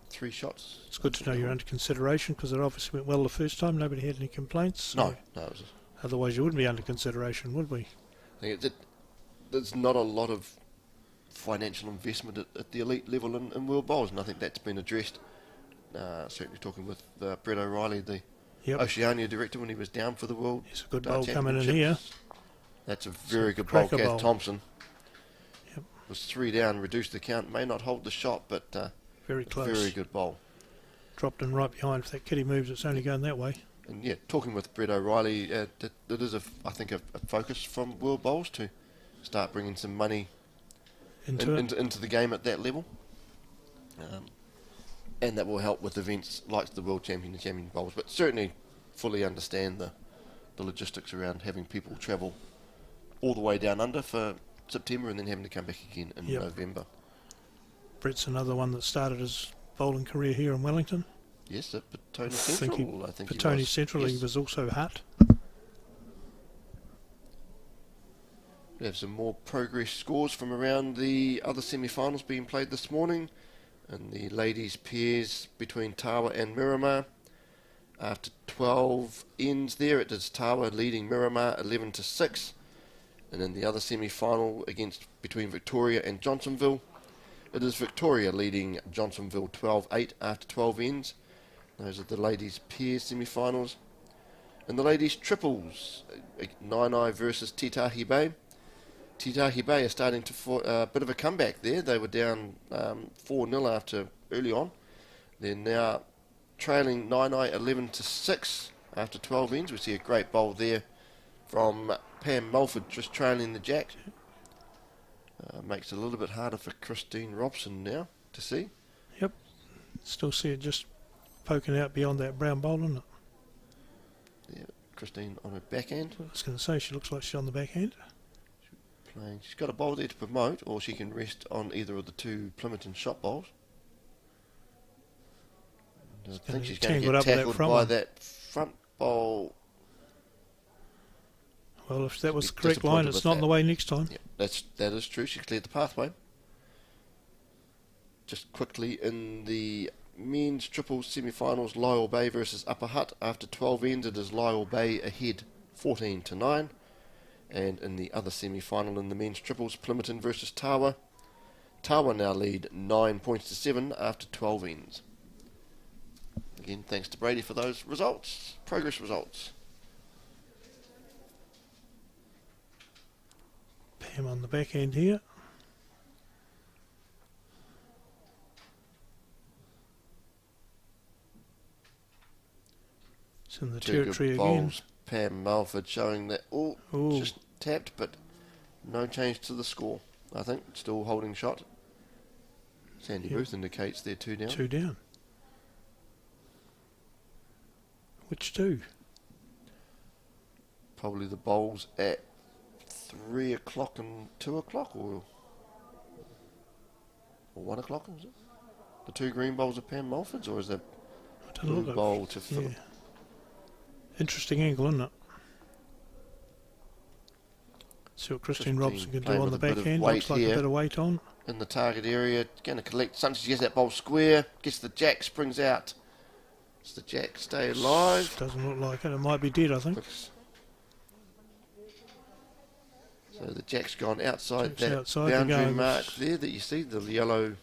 3 shots. It's good to know you're under consideration, because it obviously went well the first time. Nobody had any complaints. So No, it was otherwise you wouldn't be under consideration, would we? I think there's not a lot of financial investment at the elite level in World Bowls, and I think that's been addressed. Certainly talking with Brett O'Reilly, the Yep. Oceania director, when he was down for the World It's a good bowl coming in here. Championships. That's a very good bowl. cracker Kath bowl. Thompson Yep. was 3 down, reduced the count, may not hold the shot, but Very close. very good bowl. Dropped in right behind. If that kitty moves, it's only going that way. And yeah, talking with Brett O'Reilly, that is I think a focus from World Bowls to start bringing some money into the game at that level, and that will help with events like the World Champion and Champion Bowls. But certainly, fully understand the logistics around having people travel all the way down under for September and then having to come back again in Yep. November. Brett's another one that started his bowling career here in Wellington. Yes, at Petone Central. I think he Petone was. Central, he Yes. was also Hut. We have some more progress scores from around the other semi-finals being played this morning. And the ladies' pairs between Tawa and Miramar. After 12 ends there, it is Tawa leading Miramar 11-6. And in the other semi-final between Victoria and Johnsonville, it is Victoria leading Johnsonville 12-8 after 12 ends. Those are the ladies' pairs semi-finals. And the ladies' triples, Nainai versus Titahi Bay. Titahi Bay are starting to a bit of a comeback there. They were down 4-0 after early on. They're now trailing Nainai 11-6 after 12 ends. We see a great bowl there from Pam Mulford, just trailing the jack. Makes it a little bit harder for Christine Robson now to see. Yep. Still see it just poking out beyond that brown bowl, isn't it? Yeah, Christine on her backhand. I was going to say, she looks like she's on the backhand. She's got a bowl there to promote, or she can rest on either of the two Plimmerton shot bowls. I think she's going to get tackled by that front bowl. Well, if that was the correct line, it's not in the way next time. Yeah, that is true. She cleared the pathway. Just quickly in the men's triples semi-finals, Lyell Bay versus Upper Hutt. After 12 ends, it is Lyell Bay ahead 14-9. And in the other semi-final in the men's triples, Plimmerton versus Tawa. Tawa now lead 9-7 after 12 ends. Again, thanks to Brady for those results, progress results. Pam on the back end here. It's in the territory again. Pam Mulford showing that, just tapped, but no change to the score. I think still holding shot. Sandy Booth indicates they're 2 down. 2 down. Which two? Probably the bowls at 3 o'clock and 2 o'clock, or 1 o'clock, is it? The 2 green bowls of Pam Mulford's, or is that blue bowl to Philip? Interesting angle, isn't it? See what Christine Robson can do on the backhand. Looks like a bit of weight on. In the target area, going to collect. Sometimes she gets that bowl square, gets the jack, springs out. Does the jack stay alive? Doesn't look like it. It might be dead, I think. So the jack's gone outside that boundary mark there that you see, the yellow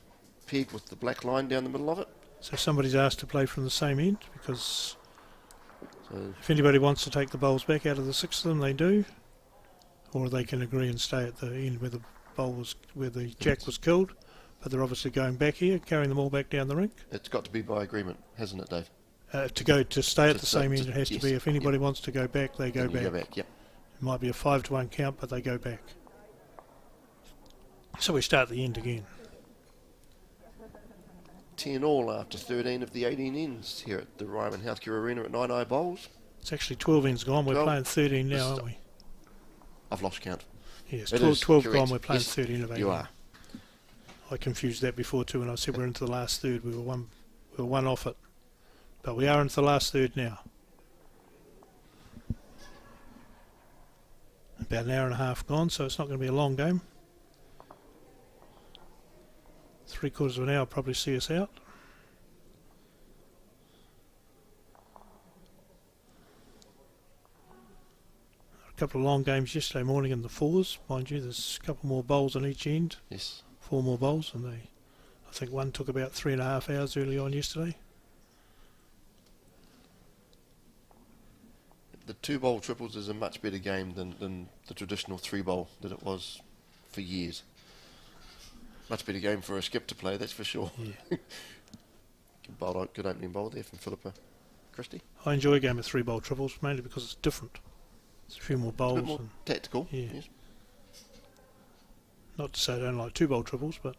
peg with the black line down the middle of it. So somebody's asked to play from the same end, because if anybody wants to take the bowls back out of the 6 of them, they do. Or they can agree and stay at the end where the bowl was, where the jack was killed. But they're obviously going back here, carrying them all back down the rink. It's got to be by agreement, hasn't it, Dave? To stay at the same end, it has to be. If anybody wants to go back, they go back. It might be a 5-1 count, but they go back. So we start the end again. 10 all after 13 of the 18 ends here at the Ryman Healthcare Arena at Nainai Bowls. It's actually 12 ends gone. We're playing 13 now, aren't we? I've lost count. Yes, 12 gone. We're playing 13 of 18. You are. I confused that before too, when I said we're into the last third. We were one off it, but we are into the last third now. About an hour and a half gone, so it's not going to be a long game. 3/4 of an hour probably see us out. A couple of long games yesterday morning in the 4s, mind you. There's a couple more bowls on each end. Yes. 4 more bowls, and I think one took about 3.5 hours early on yesterday. The 2-bowl triples is a much better game than the traditional 3-bowl that it was for years. Much better game for a skip to play, that's for sure. Yeah. Good opening bowl there from Philippa Christie. I enjoy a game of 3-bowl triples, mainly because it's different. It's a few more bowls. It's a bit more tactical. Yeah. Yes. Not to say I don't like 2-bowl triples, but...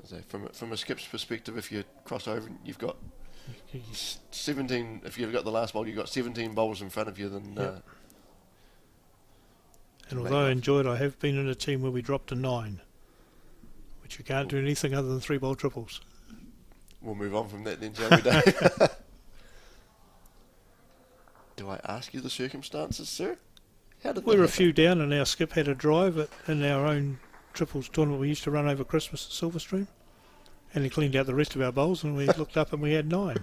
So from a skip's perspective, if you cross over, you've got 17. If you've got the last bowl, you've got 17 bowls in front of you. Then. Yep. And although I enjoyed, I have been in a team where we dropped to 9, which you can't do anything other than 3-bowl triples. We'll move on from that then, shall we, Dave? Do I ask you the circumstances, sir? How did We were a that few down, and our skip had a drive in our own triples tournament we used to run over Christmas at Silverstream, and he cleaned out the rest of our bowls, and we looked up and we had 9.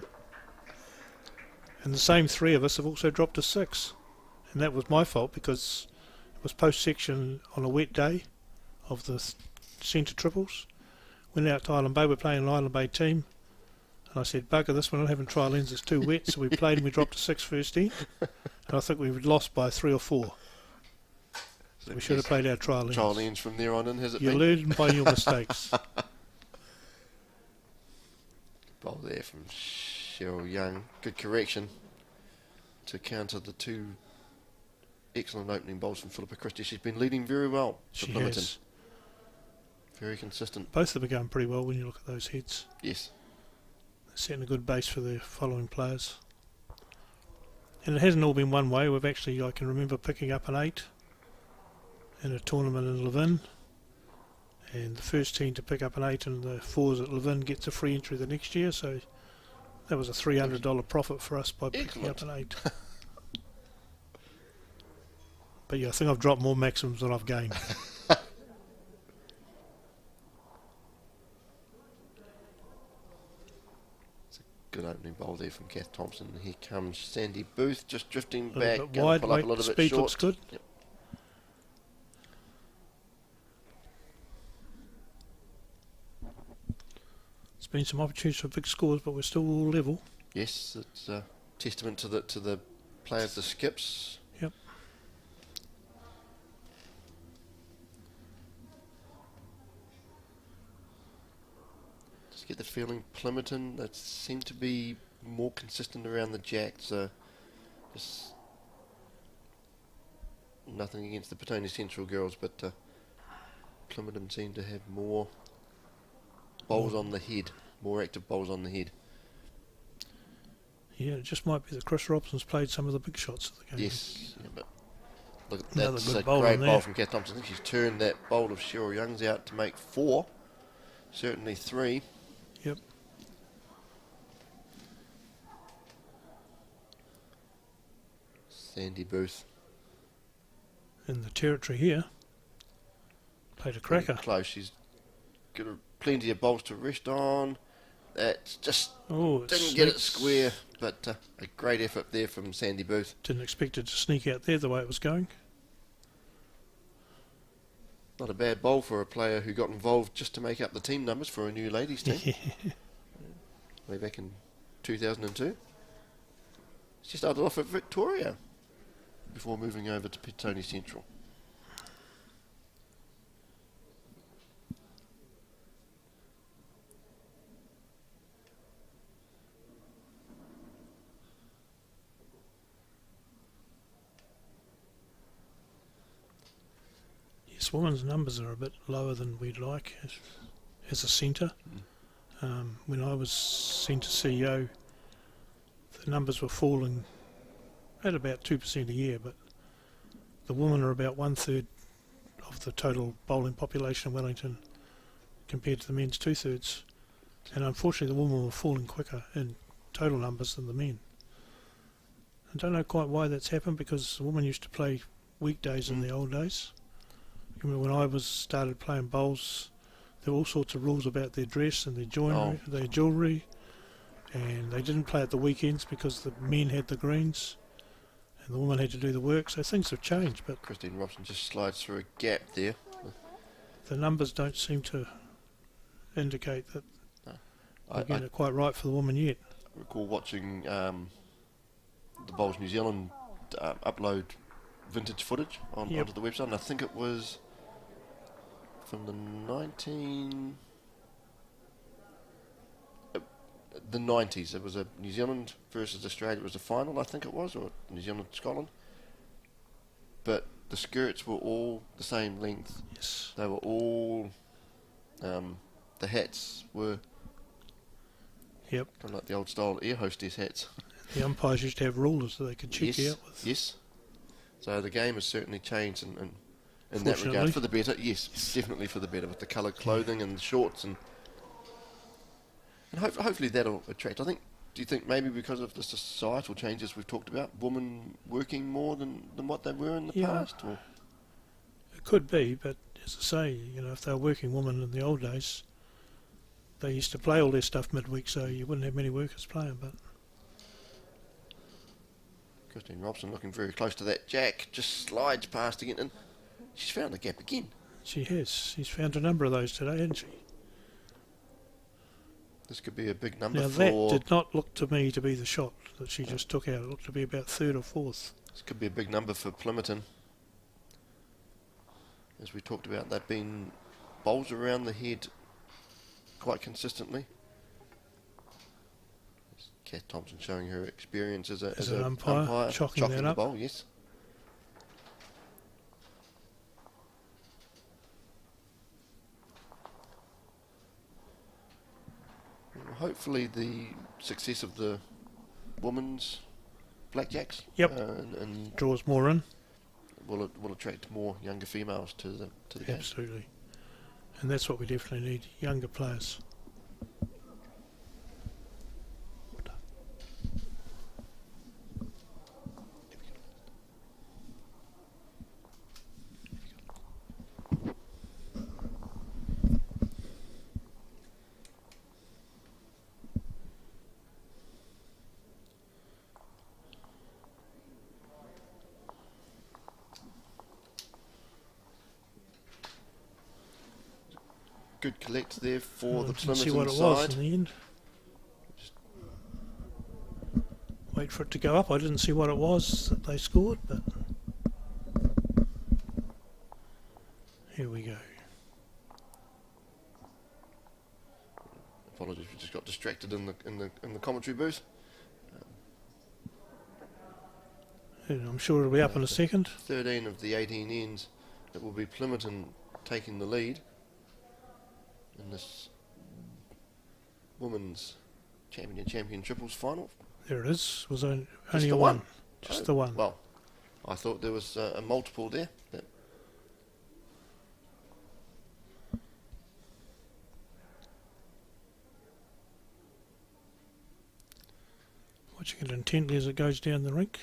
And the same 3 of us have also dropped to 6, and that was my fault because it was post-section on a wet day of the centre triples. Went out to Island Bay, we're playing an Island Bay team, and I said, bugger this, we're not having trial ends, it's too wet, so we played and we dropped to 6 first end, and I think we lost by 3 or 4. So we should have played our trial ends. Trial ends from there on in, has it You been? learn by your mistakes. Bowl there from Cheryl Young. Good correction to counter the 2 excellent opening bowls from Philippa Christie. She's been leading very well for Plimmerton. Has. Very consistent. Both of them are going pretty well when you look at those heads. Yes. They're setting a good base for their following players. And it hasn't all been one way. We've actually, I can remember picking up an 8 in a tournament in Levin, and the first team to pick up an 8 in the 4s at Levin gets a free entry the next year, so that was a $300 profit for us by picking up an 8. But yeah, I think I've dropped more maxims than I've gained. It's a good opening bowl there from Kath Thompson. Here comes Sandy Booth, just drifting A back, little bit going wide, to pull up a weight, little bit speed short. looks good. Yep. There's been some opportunities for big scores, but we're still all level. Yes, it's a testament to the players, the skips. Yep. Just get the feeling Plimmerton, that seem to be more consistent around the jack, so just nothing against the Petone Central girls, but Plimmerton seem to have more bowls on the head, more active bowls on the head. Yeah, it just might be that Chris Robson's played some of the big shots of the game. Yes, yeah, but look, Another that's good a bowl great in bowl there. from Kath Thompson. I think she's turned that bowl of Cheryl Young's out to make 4, certainly 3. Yep. Sandy Booth. In the territory here. Played a cracker. Close. She's got plenty of bowls to rest on. That just Oh, didn't get it square, but a great effort there from Sandy Booth. Didn't expect it to sneak out there the way it was going. Not a bad bowl for a player who got involved just to make up the team numbers for a new ladies team. Way back in 2002. She started off at Victoria before moving over to Petone Central. Yes, women's numbers are a bit lower than we'd like as a centre. When I was centre CEO, the numbers were falling at about 2% a year, but the women are about 1/3 of the total bowling population in Wellington compared to the men's 2/3. And unfortunately the women were falling quicker in total numbers than the men. I don't know quite why that's happened, because the women used to play weekdays in the old days. I remember when I started playing bowls, there were all sorts of rules about their dress and their joinery, their jewellery, and they didn't play at the weekends because the men had the greens and the women had to do the work. So things have changed, but Christine Robson just slides through a gap there. the numbers don't seem to indicate that they're getting it quite right for the woman yet. I recall watching the Bowls New Zealand upload vintage footage onto the website, and I think it was from the 90s. It was a New Zealand versus Australia. It was a final, I think it was, or New Zealand Scotland. But the skirts were all the same length. Yes. They were all the hats were Yep. kind of like the old style air hostess hats. The umpires used to have rulers that they could check you out with. Yes. So the game has certainly changed in that regard for the better. Yes, definitely for the better, with the coloured clothing and the shorts, and hopefully that'll attract. I think Do you think maybe because of the societal changes we've talked about, women working more than what they were in the past? Or? It could be, but as I say, you know, if they were working women in the old days, they used to play all their stuff midweek, so you wouldn't have many workers playing. But Christine Robson looking very close to that jack, just slides past again, and she's found the gap again. She has. She's found a number of those today, hasn't she? This could be a big number Now for... that did not look to me to be the shot that she just took out. It looked to be about third or fourth. This could be a big number for Plimmerton. As we talked about, they've been bowls around the head quite consistently. Kath Thompson showing her experience as an umpire chalking that the up. bowl, yes. Hopefully the success of the women's blackjacks and draws more in. Will attract more younger females to the game. Absolutely, and that's what we definitely need: younger players. Good collect there for the Plimmerton see what it side. was in the end. Wait for it to go up. I didn't see what it was that they scored, but here we go. Apologies, we just got distracted in the commentary booth. And I'm sure it'll be up in a second. 13 of the 18 ends. It will be Plimmerton taking the lead in this women's champion triples final. There it is. Was only Just a the one. Just the one. Well, I thought there was a multiple there. Watching it intently as it goes down the rink.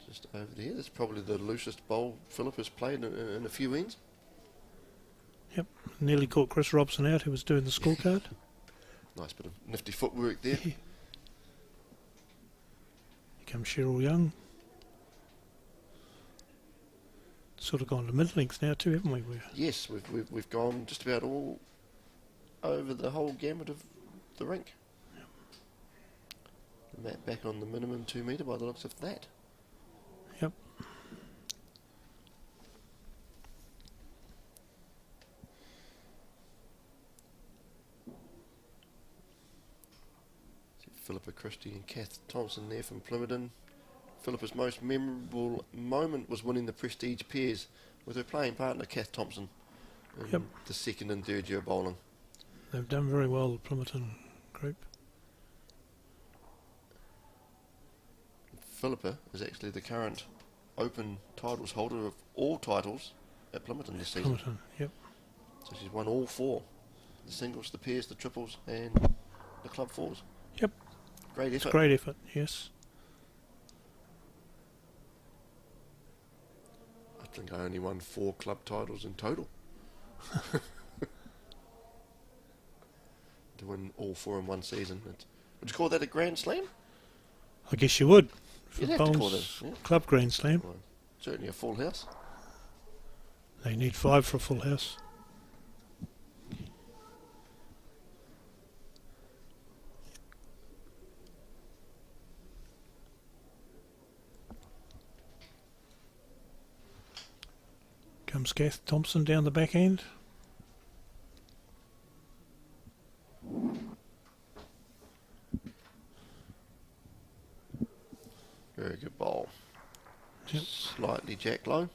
Just over there. That's probably the loosest bowl Phillip has played in a few ends. Yep. Nearly caught Chris Robson out, who was doing the scorecard. Nice bit of nifty footwork there. Here comes Cheryl Young. Sort of gone to mid-length now too, haven't we? Yes, we've gone just about all over the whole gamut of the rink. Yep. The mat back on the minimum 2 metre by the looks of that. Yep. Philippa Christie and Kath Thompson there from Plimmerton. Philippa's most memorable moment was winning the Prestige Pairs with her playing partner Kath Thompson in the second and third year bowling. They've done very well, the Plimmerton group. Philippa is actually the current Open titles holder of all titles at Plimmerton this season. Plimmerton, yep. So she's won all four. The singles, the pairs, the triples and the club fours. Yep. Great effort. It's great effort, yes. I think I only won 4 club titles in total. To win all 4 in one season. Would you call that a Grand Slam? I guess you would. You'd have to call it, yeah. Club Grand Slam. Well, certainly a full house. They need 5 for a full house. Comes Kath Thompson down the back end. Very good bowl. Yep. Slightly jack low.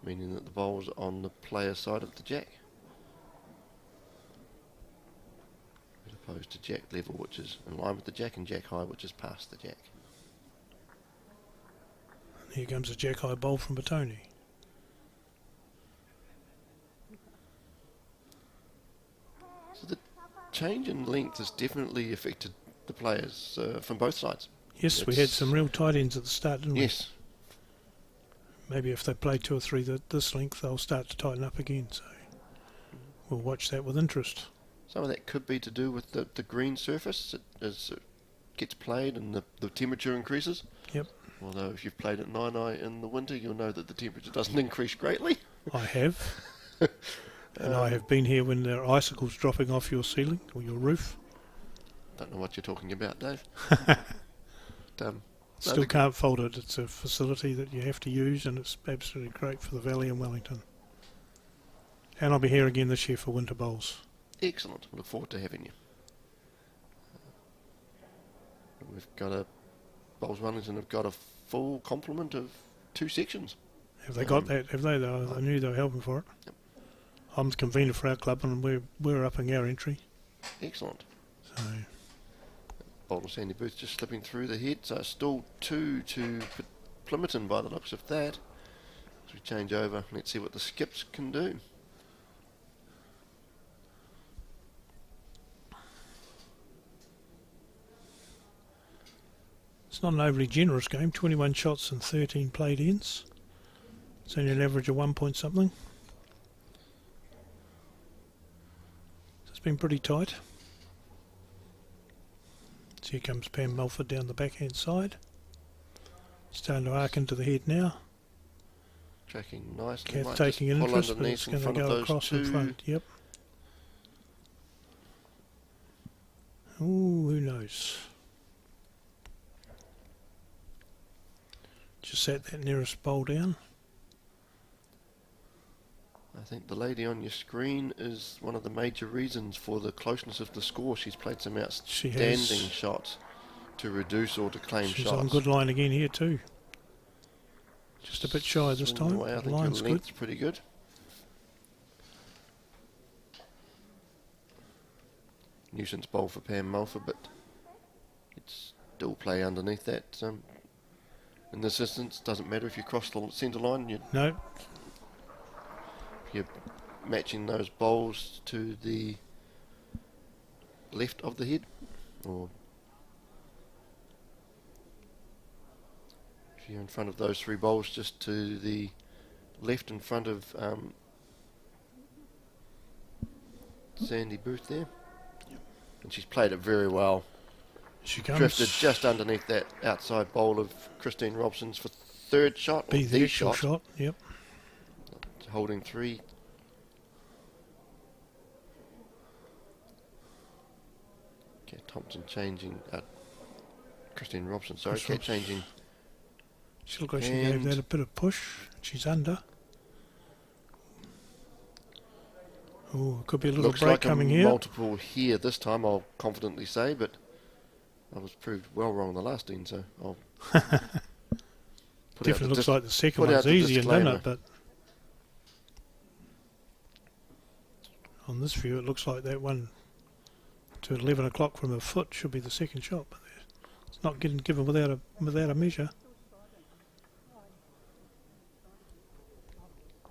Meaning that the bowl's on the player side of the jack. As opposed to jack level, which is in line with the jack, and jack high, which is past the jack. Here comes a jack high bowl from Petone. change in length has definitely affected the players from both sides. Yes, we had some real tight ends at the start, didn't we? Yes. Maybe if they play 2 or 3 this length, they'll start to tighten up again. So we'll watch that with interest. Some of that could be to do with the green surface as it gets played and the temperature increases. Yep. Although if you've played at Nainai in the winter, you'll know that the temperature doesn't increase greatly. I have. And I have been here when there are icicles dropping off your ceiling or your roof. Don't know what you're talking about, Dave. Still can't fault it. It's a facility that you have to use, and it's absolutely great for the Valley and Wellington. And I'll be here again this year for Winter Bowls. Excellent. Look forward to having you. We've got Bowls Wellington have got a full complement of 2 sections. Have they got that? Have they? I knew they were helping for it. Yep. I'm the convener for our club, and we're upping our entry. Excellent. So Boulder Sandy Booth just slipping through the head, so still 2 to Plimmerton by the looks of that. As we change over, let's see what the skips can do. it's not an overly generous game. 21 shots and 13 played ends. It's only an average of 1 point something. So it's been pretty tight. So here comes Pam Mulford down the backhand side. Starting to arc into the head now. Tracking nicely. Kath taking an interest, but it's going to go across in front. Yep. Ooh, who knows? Just sat that nearest bowl down. I think the lady on your screen is one of the major reasons for the closeness of the score. She's played some outstanding shots to reduce or to claim shots. She's on good line again here too. Just a bit shy this time. I think Line's your length's pretty good. Nuisance bowl for Pam Mulford, but it's still play underneath that. In this instance, doesn't matter if you cross the centre line. No. You're matching those bowls to the left of the head, or if you're in front of those 3 bowls, just to the left in front of Sandy Booth there. Yep. And she's played it very well. She comes. Drifted just underneath that outside bowl of Christine Robson's for 3rd shot. Be the actual shot. Yep. Holding 3. Kat Thompson changing. Christine Robson, sorry. Kat changing. She looked like she gave that a bit of push. She's under. Oh, could be a little break coming here. Multiple here this time, I'll confidently say, but I was proved well wrong the last end, so I'll definitely looks like the second one's easier, doesn't it? But on this view, it looks like that one to 11 o'clock from a foot should be the second shot, but it's not getting given without a measure.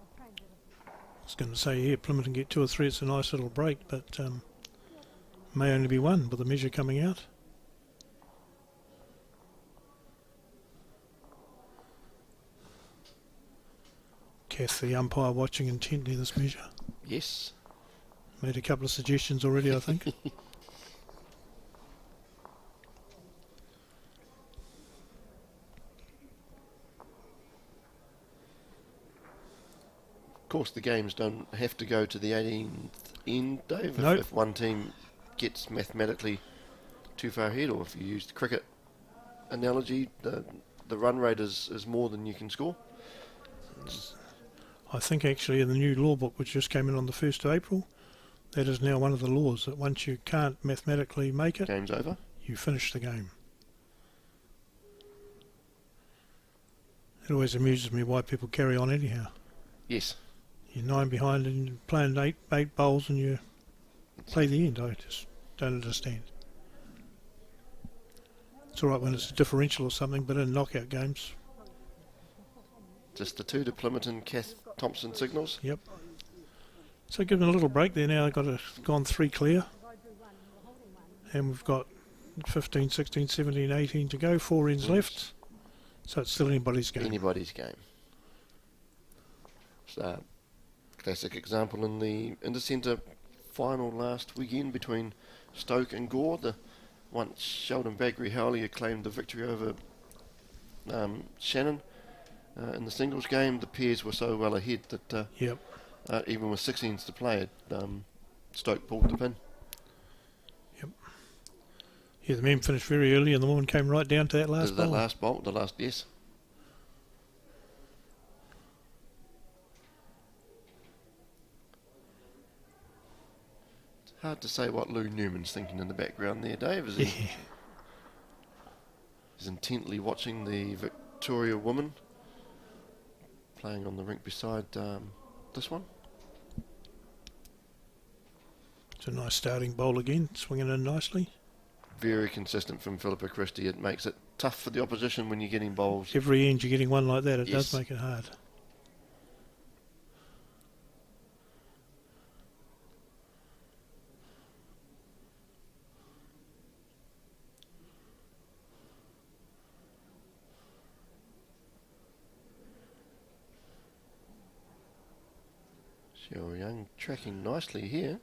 I was going to say here, Plimmerton get 2 or 3. It's a nice little break, but may only be 1 with the measure coming out. Kath, the umpire, watching intently this measure. Yes. Made a couple of suggestions already, I think. Of course, the games don't have to go to the 18th end, Dave. Nope. If one team gets mathematically too far ahead, or if you use the cricket analogy, the run rate is more than you can score. I think actually in the new law book, which just came in on the 1st of April, that is now one of the laws, that once you can't mathematically make it, game's over. You finish the game. It always amuses me why people carry on anyhow. Yes. You're 9 behind and you're playing eight bowls and you play the end. I just don't understand. It's alright when it's a differential or something, but in knockout games... Just the 2 to Plimmerton, Kath Thompson signals. Yep. So given a little break there now, I've gone 3 clear. And we've got 15, 16, 17, 18 to go, 4 ends left. So it's still anybody's game. Anybody's game. So, classic example in the centre final last weekend between Stoke and Gore. The once Sheldon Baggery Howley had claimed the victory over Shannon. In the singles game, the pairs were so well ahead that even with 6 ends to play, Stoke pulled the pin. Yep. Yeah, the men finished very early and the woman came right down to that last bowl. Yes. It's hard to say what Lou Newman's thinking in the background there, Dave. Is he? He's intently watching the Victoria woman playing on the rink beside this one. It's a nice starting bowl again, swinging in nicely. Very consistent from Philippa Christie. It makes it tough for the opposition when you're getting bowls. Every end you're getting one like that, it does make it hard. Cheryl Young tracking nicely here.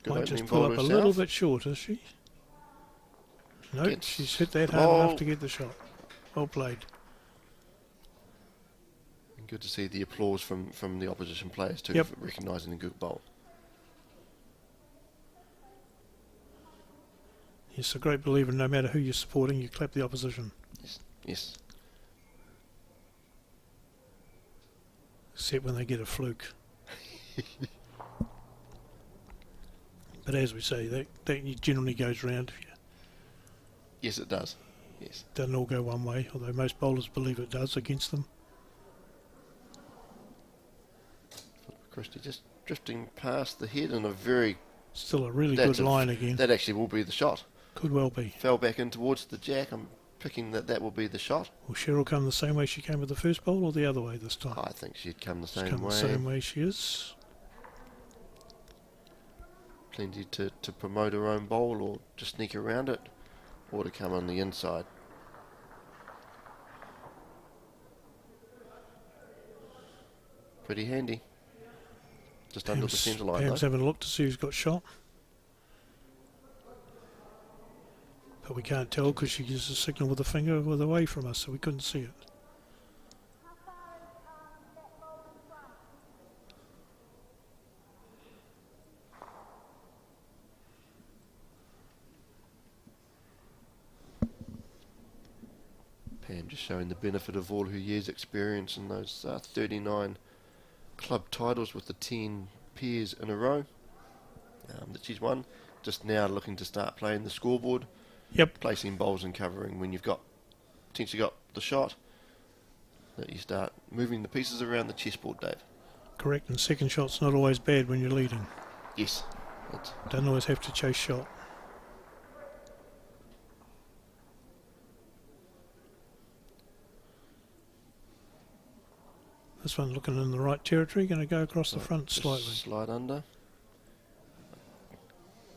Good Might just opening pull bowl up a herself. little bit short, is she? No, Gets she's hit that the hard ball. enough to get the shot. Well played. And good to see the applause from the opposition players too, Yep. for recognising a good bowl. Yes, a great believer, no matter who you're supporting, you clap the opposition. Yes. Except when they get a fluke. But as we say, that generally goes round. Yes, it does. Yes. Doesn't all go one way, although most bowlers believe it does against them. Christie just drifting past the head in a very... Still a really good line again. That actually will be the shot. Could well be. Fell back in towards the jack. I'm picking that will be the shot. Will Cheryl come the same way she came with the first bowl or the other way this time? I think she'd come the She's same come way. the same way she is. Plenty to promote her own bowl or to sneak around it or to come on the inside. Pretty handy. Just under the centre line Pam's though. having a look to see who's got shot. But we can't tell because she gives a signal with a finger with away from us, so we couldn't see it. Pam just showing the benefit of all her years' experience in those 39 club titles with the 10 pairs in a row that she's won. Just now looking to start playing the scoreboard. Yep. Placing bowls and covering when you've got potentially got the shot. That you start moving the pieces around the chessboard, Dave. Correct, and second shot's not always bad when you're leading. Yes. Don't always have to chase shot. This one looking in the right territory, going to go across the front just slightly. Slide under.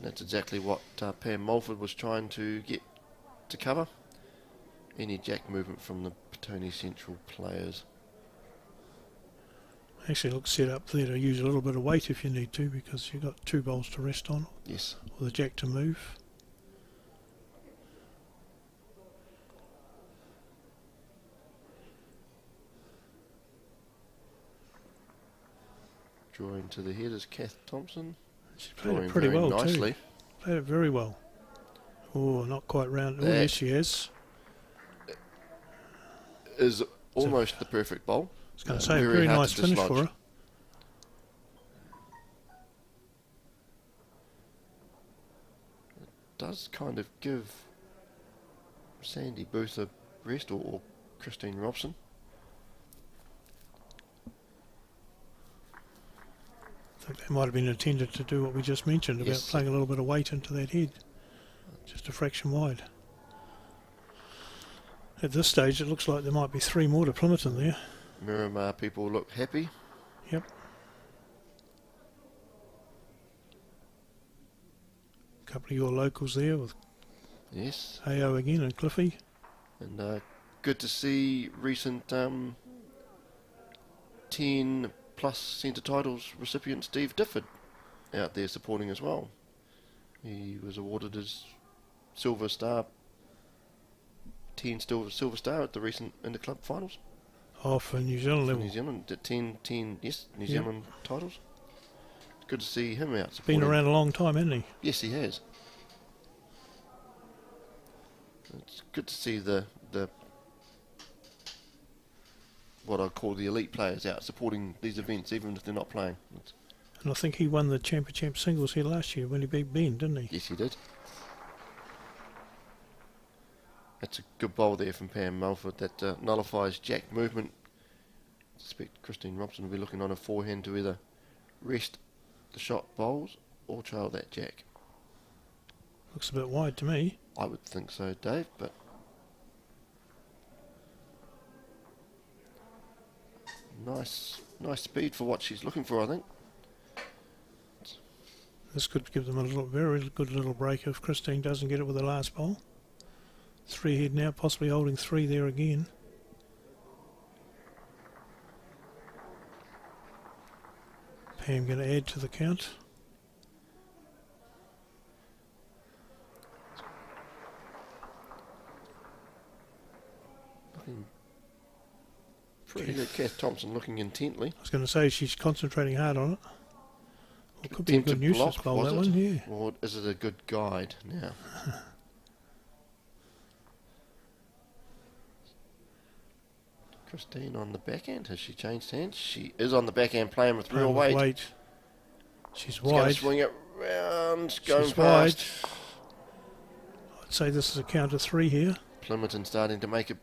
That's exactly what Pam Mulford was trying to get to cover. Any jack movement from the Petone Central players. Actually looks set up there to use a little bit of weight if you need to, because you've got 2 bowls to rest on, Yes. or the jack to move. Drawing to the head is Kath Thompson. She played Drawing it pretty very well nicely. too. Played it very well. Oh, not quite round. Oh, yes, she has. Is almost the perfect bowl. I was going to say, a very hard nice to finish dislodge. for her. Does kind of give Sandy Booth a rest, or Christine Robson. I think they might have been intended to do what we just mentioned about Yes. playing a little bit of weight into that head. Just a fraction wide. At this stage, it looks like there might be 3 more to Plimmerton there. Miramar people look happy. Yep. couple of your locals there with Yes. AO again and Cliffy. And good to see recent 10 plus centre titles recipient Steve Difford out there supporting as well. He was awarded his Silver Star, 10 Silver Star at the recent Interclub finals. Oh, for New Zealand level. New Zealand, the 10, yes, New Yep. Zealand titles. It's good to see him out Been supporting. around a long time, hasn't he? Yes, he has. It's good to see the what I call the elite players out supporting these events, even if they're not playing. And I think he won the Champ singles here last year when he beat Ben, didn't he? Yes, he did. That's a good bowl there from Pam Mulford that nullifies jack movement. I suspect Christine Robson will be looking on her forehand to either rest the shot bowls or trail that jack. Looks a bit wide to me. I would think so, Dave, but nice speed for what she's looking for, I think. This could give them a very good little break if Christine doesn't get it with the last bowl. 3 head now, possibly holding 3 there again. Pam going to add to the count. Pretty good. Kath Thompson looking intently. I was going to say she's concentrating hard on it. Well, could be a good Attempted nuisance block, bowl, was that it? one, yeah. Or is it a good guide now? Christine on the backhand. Has she changed hands? She is on the backhand playing with real weight. She's She's going wide. to swing it round, going She's past. wide. I'd say this is a count of 3 here. Plimmerton starting to make a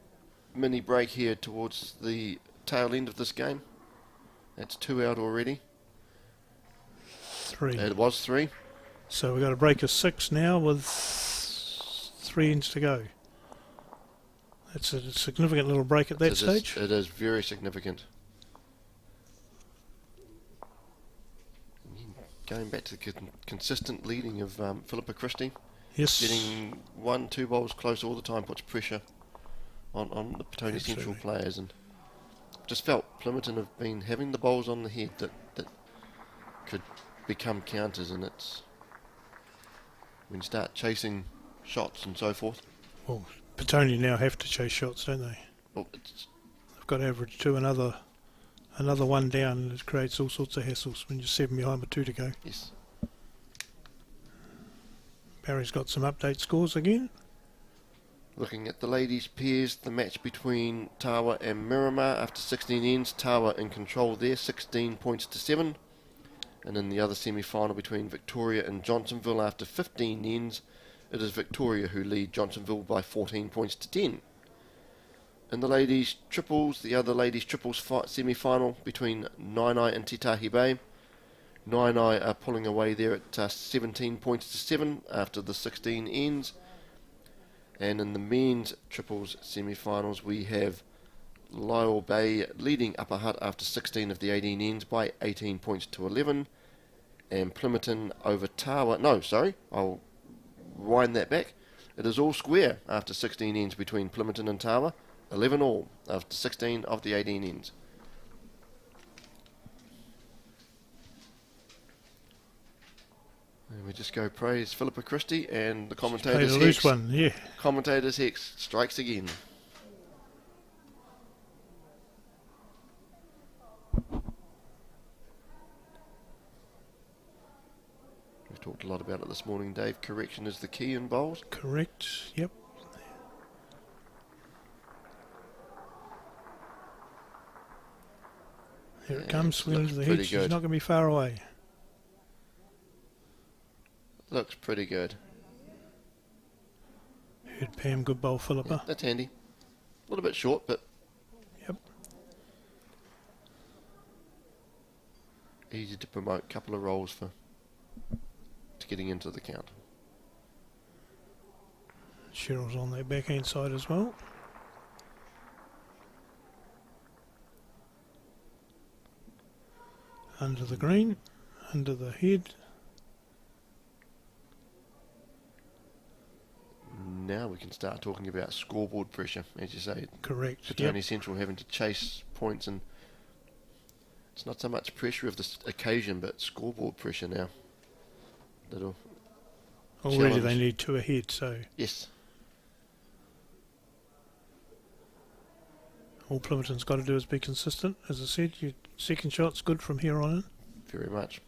mini break here towards the tail end of this game. That's 2 out already. 3. It was 3. So we've got a break of 6 now with 3 ends to go. That's a significant little break at that stage. It is very significant. Going back to the consistent leading of Philippa Christie. Yes. Getting 1-2 bowls close all the time puts pressure on the Petone Central Absolutely. players, and just felt Plimmerton have been having the bowls on the head that could become counters, and it's when you start chasing shots and so forth. Well, Petone now have to chase shots, don't they? Well, They've got to average 2, another 1 down, and it creates all sorts of hassles when you're 7 behind with 2 to go. yes. Barry's got some update scores again. Looking at the ladies' pairs, the match between Tawa and Miramar after 16 ends. Tawa in control there, 16 points to 7. And in the other semi-final between Victoria and Johnsonville after 15 ends, it is Victoria who lead Johnsonville by 14 points to 10. In the ladies' triples, the other ladies' triples semi-final between Nainai and Titahi Bay. Nainai are pulling away there at 17 points to 7 after the 16 ends. And in the men's triples semi-finals, we have Lyle Bay leading Upper Hutt after 16 of the 18 ends by 18 points to 11. And Plimmerton over Tawa. No, sorry, I'll wind that back. It is all square after 16 ends between Plimmerton and Tawa. 11 all after 16 of the 18 ends. And we just go praise Philippa Christie, and the commentator's Played a loose hex. one, yeah. Commentator's hex strikes again. We've talked a lot about it this morning, Dave. Correction is the key in bowls. Correct, yep. Here it comes, swinging looks to the pretty head. She's good. not going to be far away. Looks pretty good. Heard Pam, good bowl, Philippa. Yeah, that's handy. A little bit short, but Yep. easy to promote. Couple of rolls to getting into the count. Cheryl's on that backhand side as well. Under the green, under the head. now we can start talking about scoreboard pressure, as you say. Correct. Petone Central having to chase points, and it's not so much pressure of this occasion, but scoreboard pressure now. That'll Already challenge. they need 2 ahead, so Yes. all Plimmerton's got to do is be consistent. As I said, your second shot's good from here on in. Very much.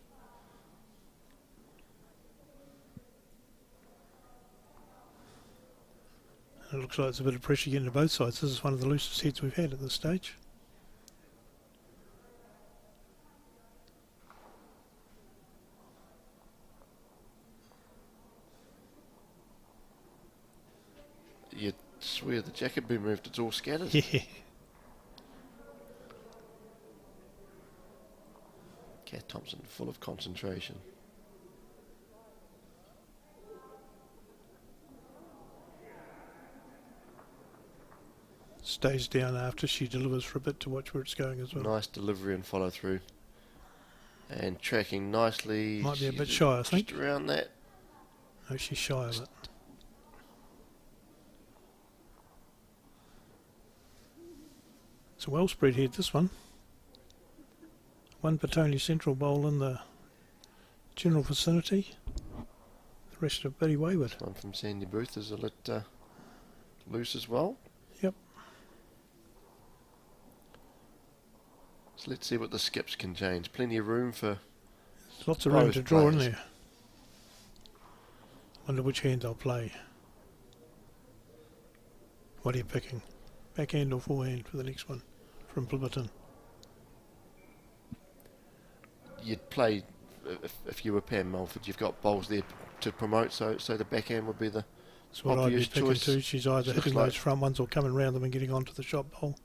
It looks like there's a bit of pressure getting to both sides. This is one of the loosest heads we've had at this stage. You'd swear the jack had been moved, it's all scattered. Yeah. Kath Thompson full of concentration. Stays down after she delivers for a bit to watch where it's going as well. Nice delivery and follow through. And tracking nicely. Might be a She's bit shy, I think. just around that. No, she's shy of it. It's a well spread head, this one. One Petone Central bowl in the general vicinity. The rest are pretty wayward. One from Sandy Booth is a little loose as well. Yep. So let's see what the skips can change. Plenty of room for There's lots of room both to draw in players. there. Wonder which hand they'll play. What are you picking? Backhand or forehand for the next one from Plimmerton? You'd play, if you were Pam Mulford, you've got bowls there to promote, so the backhand would be the That's what I'd be obvious picking choice. too. She's either Looks hitting like- those front ones or coming round them and getting onto the shot bowl.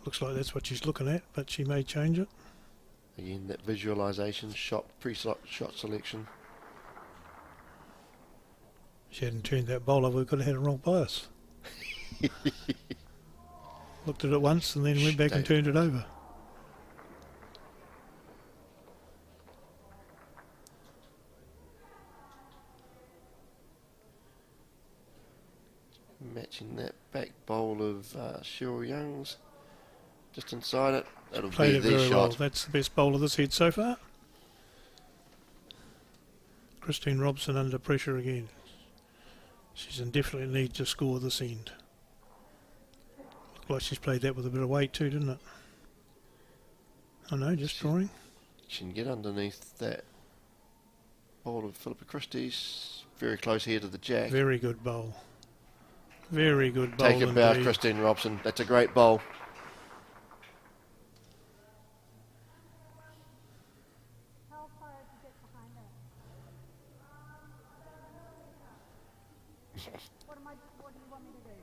Looks like that's what she's looking at, but she may change it. Again, that visualisation, pre-shot shot selection. If she hadn't turned that bowl over, we could have had a wrong bias. Looked at it once and then went back and turned it over. Matching that back bowl of Cheryl Young's just inside it. That'll Played be it the very well. shot. That's the best bowl of this head so far. Christine Robson under pressure again. She's in definitely need to score this end. Looked like she's played that with a bit of weight too, didn't it? Oh no, just drawing. She can get underneath that bowl of Philippa Christie's. Very close here to the jack. Very good bowl. Very good bowl Take a bow, indeed. Christine Robson. That's a great bowl. How far did you get behind her? What do you want me to do?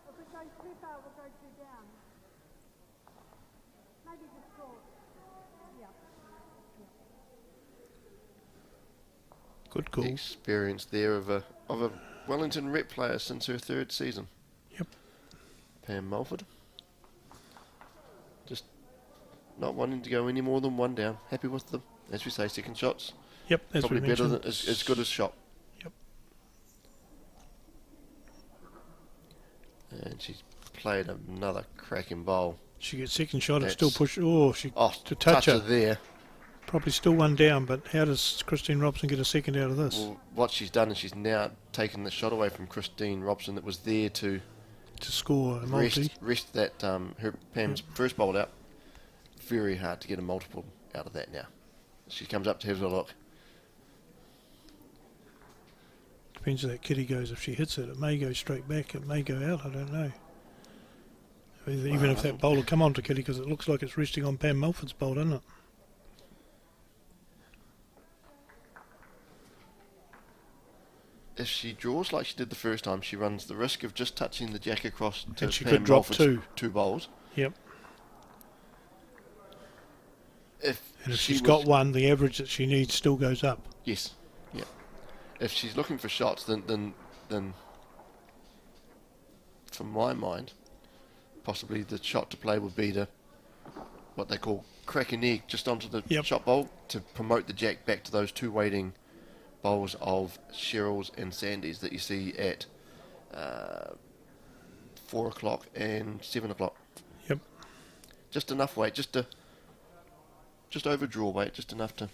If it goes too far, we'll go too down. Maybe just short. Yeah. Good call. Experience there of a Wellington rep player since her 3rd season. Yep. Pam Mulford. Just not wanting to go any more than one down. Happy with them. As we say, second shots. Yep, as Probably we better mentioned. than as good as shot. Yep. And she's played another cracking bowl. She gets second shot, it's still That's- push. Oh, she Oh, to touch her. there. Probably still one down, but how does Christine Robson get a second out of this? Well, what she's done is she's now taken the shot away from Christine Robson that was there to To score a multi. rest that her Pam's first bowl out. Very hard to get a multiple out of that now. She comes up to have a look. Depends where that kitty goes. If she hits it, it may go straight back. It may go out. I don't know. Even if that bowl will come on to kitty, because it looks like it's resting on Pam Mulford's bowl, doesn't it? If she draws like she did the first time, she runs the risk of just touching the jack across to And she Pam could drop Mulford's two bowls. Yep. If And if she she's was- got one, the average that she needs still goes up. Yes. Yeah. If she's looking for shots, then from my mind, possibly the shot to play would be to what they call crack an egg just onto the Yep. shot bowl to promote the jack back to those two waiting bowls of Cheryl's and Sandy's that you see at 4 o'clock and 7 o'clock. Yep. Just enough weight, just over draw weight, just enough to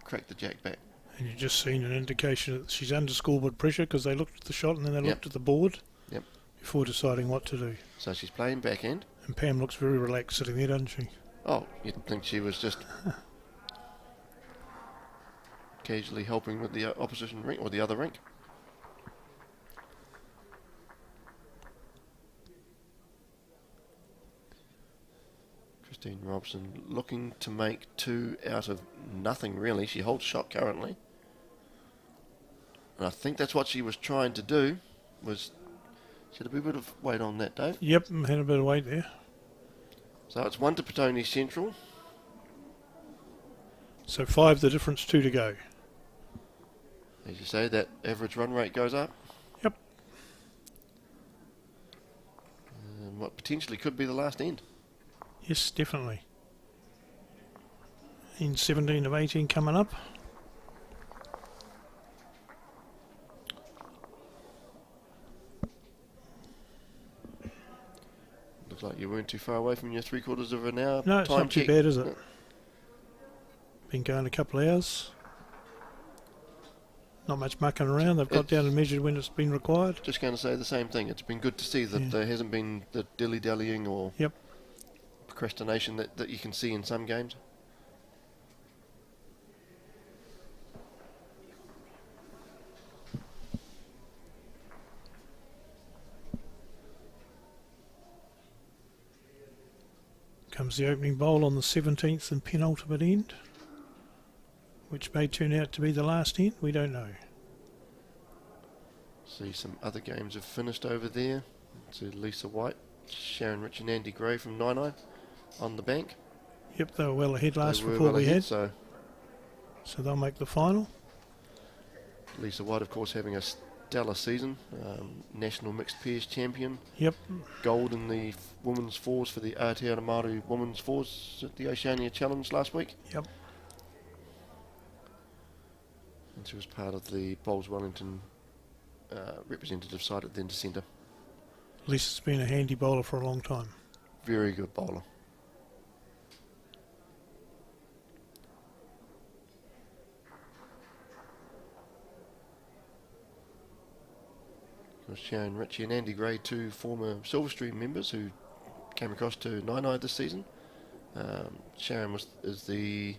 crack the jack back. And you've just seen an indication that she's under scoreboard pressure because they looked at the shot and then they Yep. looked at the board Yep. before deciding what to do. So she's playing backhand. And Pam looks very relaxed sitting there, doesn't she? Oh, you'd think she was just occasionally helping with the opposition rink or the other rink. Christine Robson looking to make 2 out of nothing really. She holds shot currently. And I think that's what she was trying to do, was she had a bit of weight on that, Dave. Yep, had a bit of weight there. So it's 1 to Petone Central. So 5 the difference, 2 to go. As you say, that average run rate goes up. Yep. And what potentially could be the last end. Yes, definitely. In 17 of 18 coming up. Looks like you weren't too far away from your 3/4 of an hour. No, it's time not too check. bad, is it? Been going a couple of hours. Not much mucking around. They've got It's- down and measured when it's been required. Just going to say the same thing. It's been good to see that Yeah. there hasn't been the dilly-dallying or Yep. procrastination that you can see in some games. Comes the opening bowl on the 17th and penultimate end, which may turn out to be the last end. We don't know. See some other games have finished over there. To Lisa White, Sharon Rich and Andy Gray from 9 on the bank. Yep, they were well ahead last They were report well we ahead, had, so so they'll make the final. Lisa White, of course, having a stellar season. National Mixed Pairs champion. Yep, Gold in the women's fours for the Aotearoa women's fours at the Oceania Challenge last week. yep. And she was part of the Bowls Wellington representative side at the Inter Centre. Lisa's been a handy bowler for a long time. Very good bowler. It was Sharon Ritchie and Andy Gray, 2 former Silverstream members who came across to Nine this season. Sharon is the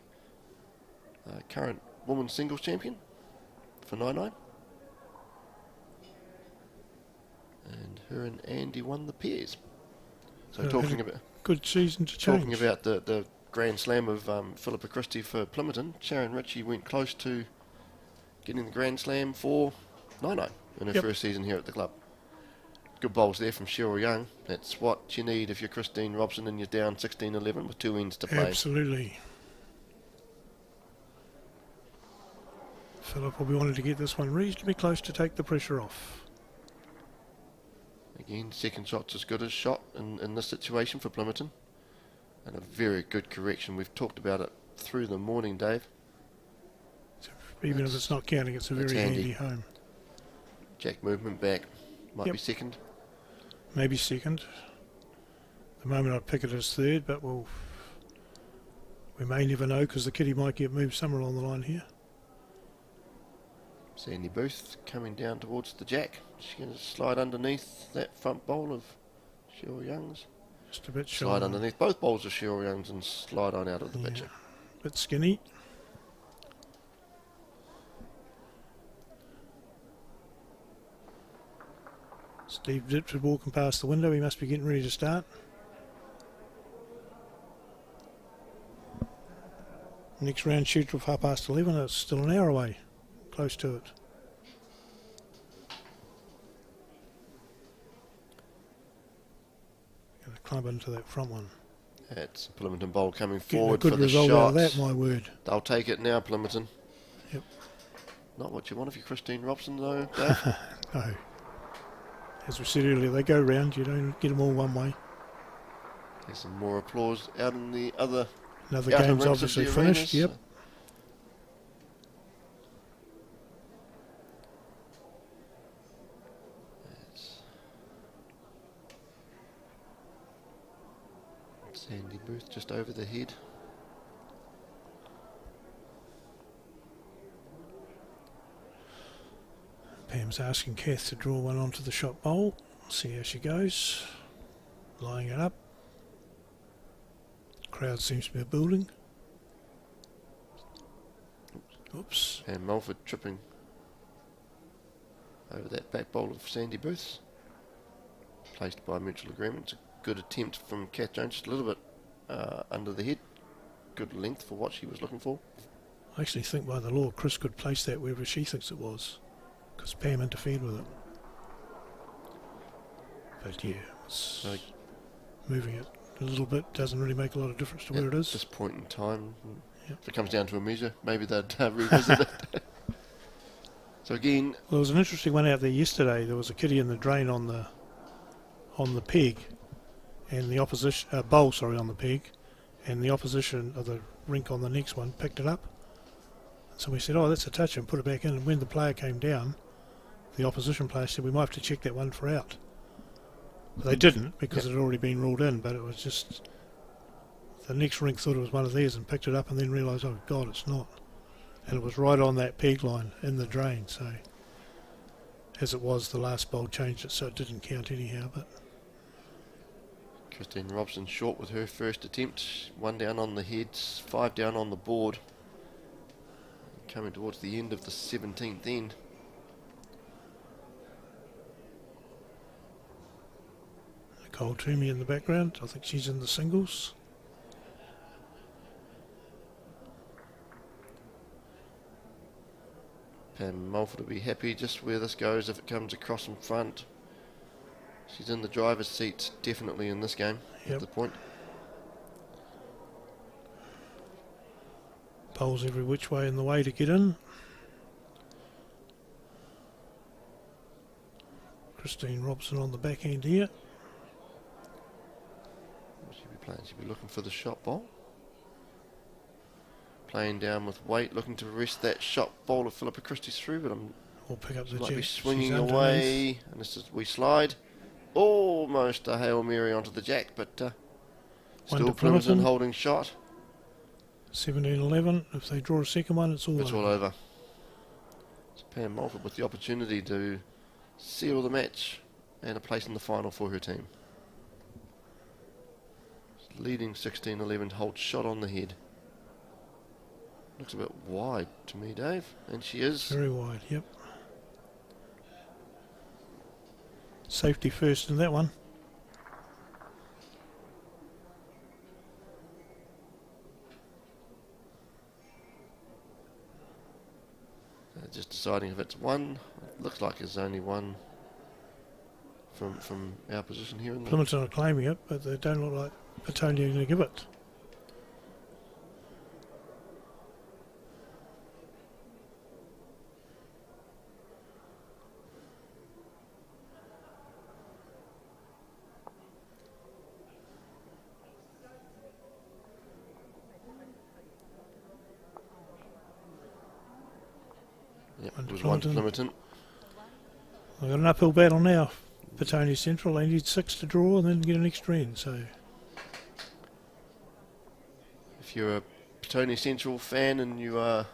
current women's singles champion for Nine. And her and Andy won the pairs. So Had talking a about good season to change. talking about the Grand Slam of Philippa Christie for Plimmerton, Sharon Ritchie went close to getting the Grand Slam for Nine in her Yep. first season here at the club. Good bowls there from Cheryl Young. That's what you need if you're Christine Robson and you're down 16-11 with 2 ends to play. Absolutely. Philip will be wanting to get this one reasonably close to take the pressure off. Again, second shot's as good as shot in this situation for Plimmerton. And a very good correction. We've talked about it through the morning, Dave. So even if it's not counting, it's a That's very handy. handy home. Jack movement back. Might Yep. be second. Maybe second. At the moment I'd pick it as third, but we may never know because the kitty might get moved somewhere along the line here. Sandy Booth coming down towards the jack. She's going to slide underneath that front bowl of Cheryl Young's. Just a bit shy. Slide underneath both bowls of Cheryl Young's and slide on out of the Yeah. picture. Bit skinny. Steve Ditford walking past the window. He must be getting ready to start. Next round scheduled for 11:30. It's still an hour away. Close to it. Going to club into that front one. That's a Plimmerton bowl coming Getting a forward good for the result out of shots. that, my word. They'll take it now, Plimmerton. Yep. Not what you want if you're Christine Robson, though, Dave. No. As we said earlier, they go round. You don't get them all one way. There's some more applause out in the other Another outer game's rinks of obviously the finished. arenas. Yep. Sandy Booth just over the head. Pam's asking Kath to draw one onto the shot bowl. See how she goes. Lining it up. Crowd seems to be building. Oops. And Mulford tripping over that back bowl of Sandy Booth's. Placed by mutual agreement. It's a good attempt from Kath Jones, just a little bit under the head. Good length for what she was looking for. I actually think by the law Chris could place that wherever she thinks it was, because Pam interfered with it. But yeah, So moving it a little bit doesn't really make a lot of difference to where it at is. this point in time, Yep. if it comes down to a measure, maybe they'd revisit it. So again, Well, there was an interesting one out there yesterday. There was a kiddie in the drain on the peg, and the opposition bowl, sorry, on the peg, and the opposition of the rink on the next one picked it up. So we said, "Oh, that's a touch," and put it back in. And when the player came down, the opposition player said, "We might have to check that one for out." But they didn't, because it had already been ruled in. But it was just the next rink thought it was one of theirs and picked it up, and then realised, "Oh God, it's not." And it was right on that peg line in the drain. So as it was, the last bowl changed it, so it didn't count anyhow. But Christine Robson short with her first attempt. 1 down on the heads, 5 down on the board. Coming towards the end of the 17th end. Nicole Toomey in the background. I think she's in the singles. Pam Mulford will be happy just where this goes if it comes across in front. She's in the driver's seat definitely in this game Yep. at the point. Bowls every which way in the way to get in. Christine Robson on the back end here. She'll be playing. She'll be looking for the shot ball. Playing down with weight, looking to rest that shot ball of Philippa Christie's through, but We'll pick up the might be jet. swinging She's underneath. away. And this is we slide. Almost a Hail Mary onto the jack, but One still to Plimmerton Plimmerton. holding shot. 17-11. If they draw a second one, it's all It's over. all over. It's Pam Mulford with the opportunity to seal the match and a place in the final for her team. Leading 16-11, holds shot on the head. Looks a bit wide to me, Dave, and she is. Very wide, yep. Safety first in that one. Just deciding if it's one. Looks like it's only one from our position here in the Plimmerton are claiming it, but they don't look like Petone are going to give it. Yep, One it to was one to Plimmerton. Plimmerton. They've got an uphill battle now. Petone Central, they need 6 to draw and then get an extra end. So If you're a Petone Central fan and you are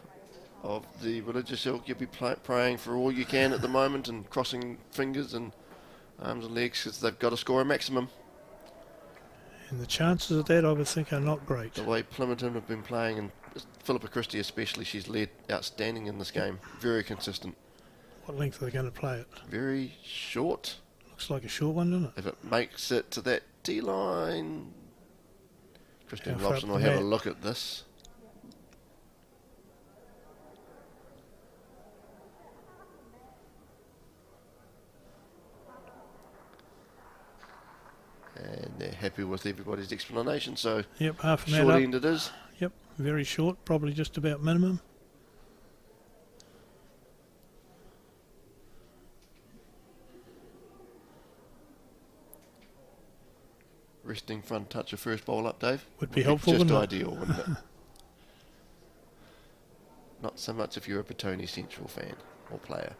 of the religious ilk, you'll be praying for all you can at the moment and crossing fingers and arms and legs because they've got to score a maximum. and the chances of that, I would think, are not great. The way Plimmerton have been playing, and Philippa Christie especially, she's led outstanding in this game. Very consistent. What length are they going to play it? Very short. Looks like a short one, doesn't it? If it makes it to that tee line, Christine How far Robson up will the have a mat? look at this. And they're happy with everybody's explanation, so Yep, half a mat short up. end it is. Yep, very short, probably just about minimum. resting front touch of first bowl up, Dave. Would be helpful, Just wouldn't it? ideal, wouldn't it? Not so much if you're a Petone Central fan or player.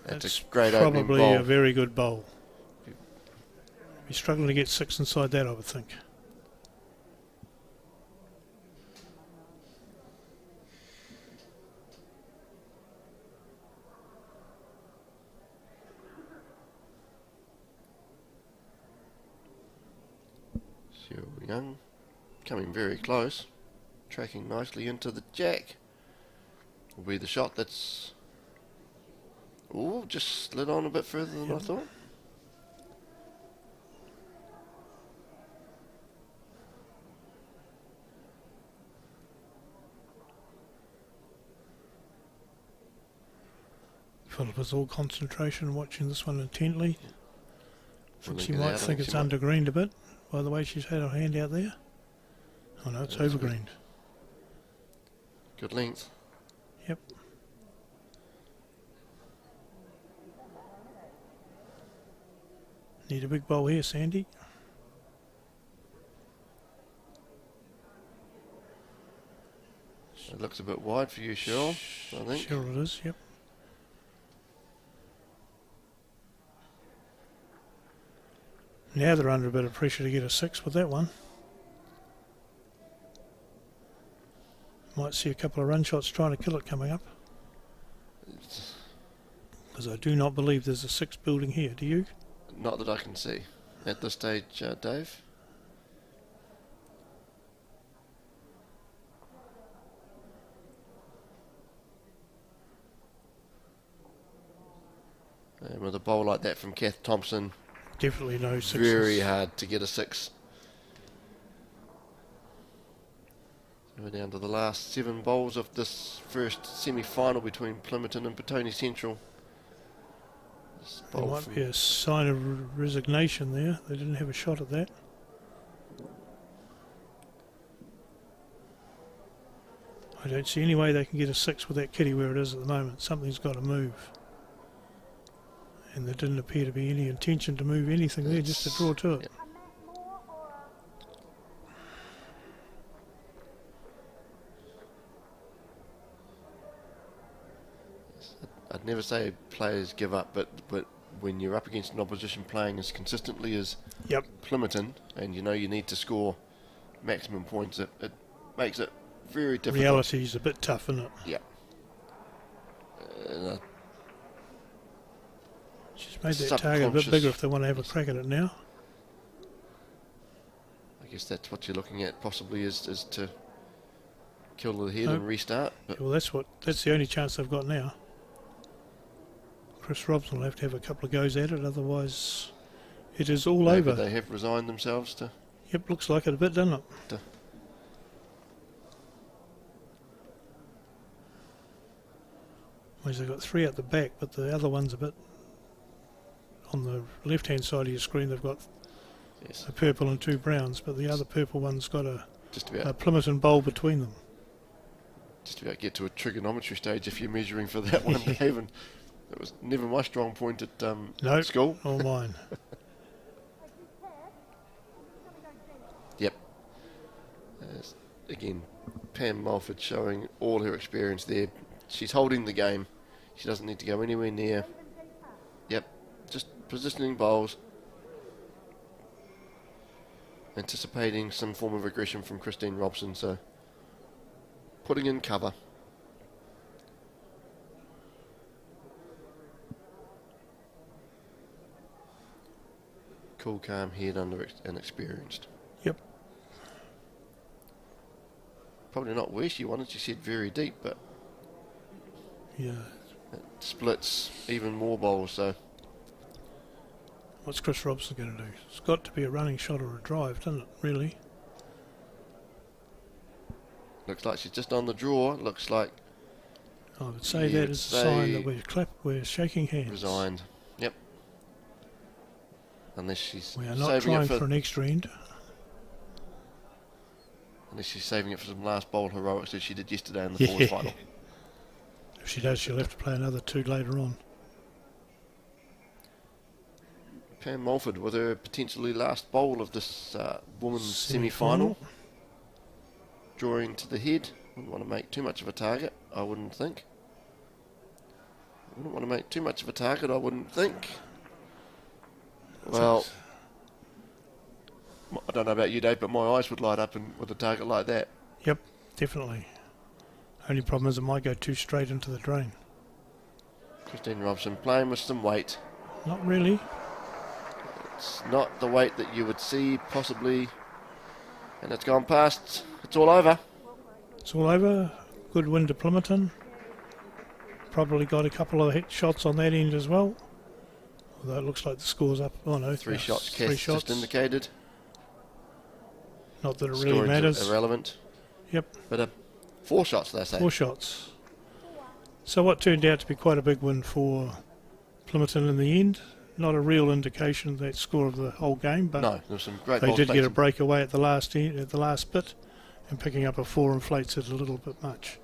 That's a great opening probably bowl. a very good bowl. He's struggling to get 6 inside that, I would think. Cheryl Young coming very close, tracking nicely into the jack. Will be the shot that's just slid on a bit further than I thought. Philip is all concentration, watching this one intently. Thinks he Willing to might get out, think I it's she might- undergreened a bit by the way she's had her hand out there. Oh no, it's That's good. overgreened. Good length. Yep. Need a big bowl here, Sandy. It looks a bit wide for you, Cheryl, I think. Sure it is, yep. Now they're under a bit of pressure to get a 6 with that one. Might see a couple of run shots trying to kill it coming up. Because I do not believe there's a 6 building here, do you? Not that I can see at this stage, Dave. And with a bowl like that from Kath Thompson, Definitely no 6s. very hard to get a 6. So we're down to the last 7 bowls of this first semi-final between Plimmerton and Petone Central. This There bowl might from- be a sign of resignation there. They didn't have a shot at that. I don't see any way they can get a 6 with that kitty where it is at the moment. Something's got to move. And there didn't appear to be any intention to move anything there, just to draw to it. Yep. A mat more or I'd never say players give up, but when you're up against an opposition playing as consistently as Yep. Plimmerton, and you know you need to score maximum points, it makes it very difficult. Reality's a bit tough, isn't it? Yeah. And, She's made that target a bit Subconscious- bigger if they want to have a crack at it now. I guess that's what you're looking at possibly is to kill the head No. and restart. But Well, that's the only chance they've got now. Chris Robson will have to have a couple of goes at it, otherwise it is all maybe over. they have resigned themselves to. Yep, looks like it a bit, doesn't it? Whereas they've got 3 at the back, but the other one's a bit on the left-hand side of your screen. They've got Yes, a purple and 2 browns, but the other purple one's got a just about Plimmerton bowl between them. get to a trigonometry stage if you're measuring for that one, Dave. And it was never my strong point at No, school. all mine. Yep. Again, Pam Mulford showing all her experience there. She's holding the game. She doesn't need to go anywhere near. Yep. Just positioning bowls. Anticipating some form of aggression from Christine Robson, so putting in cover. Cool, calm head under and experienced. Yep. Probably not where she wanted. She said very deep, but Yeah. it splits even more bowls. So What's Chris Robson going to do? It's got to be a running shot or a drive, doesn't it? Really? looks like she's just on the draw. Looks like I would say Yeah, that is a sign they that we're shaking hands. resigned. Yep. Unless she's We are not saving trying it for an extra end. unless she's saving it for some last bowl heroics that she did yesterday in the fourth Yeah. final. If she does, she'll have to play another 2 later on. Cam Mulford with her potentially last bowl of this women's semi-final. Drawing to the head. Wouldn't want to make too much of a target, I wouldn't think. Well, I don't know about you, Dave, but my eyes would light up with a target like that. Yep, definitely. Only problem is it might go too straight into the drain. Christine Robson playing with some weight. Not really. It's not the weight that you would see possibly. And it's gone past. It's all over. It's all over. Good win to Plimmerton. Probably got a couple of hit shots on that end as well. Although it looks like the score's up. Oh no, three shots. Three shots just indicated. Not that it really matters. Irrelevant. Yep. But 4 shots, they say. 4 shots. So what turned out to be quite a big win for Plimmerton in the end. Not a real indication of that score of the whole game, but no, there was some great they did get a breakaway at the last bit, and picking up a 4 inflates it a little bit much.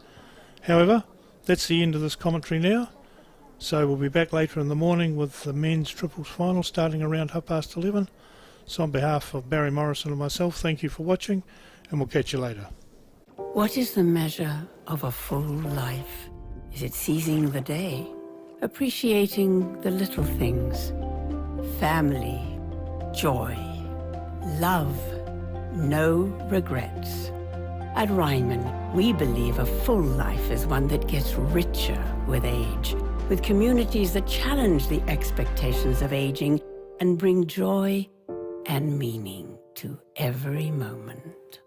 However, that's the end of this commentary now. So we'll be back later in the morning with the men's triples final starting around 11:30. So on behalf of Barry Morrison and myself, thank you for watching, and we'll catch you later. What is the measure of a full life? Is it seizing the day? Appreciating the little things? Family, joy, love, no regrets. At Ryman, we believe a full life is one that gets richer with age, with communities that challenge the expectations of aging and bring joy and meaning to every moment.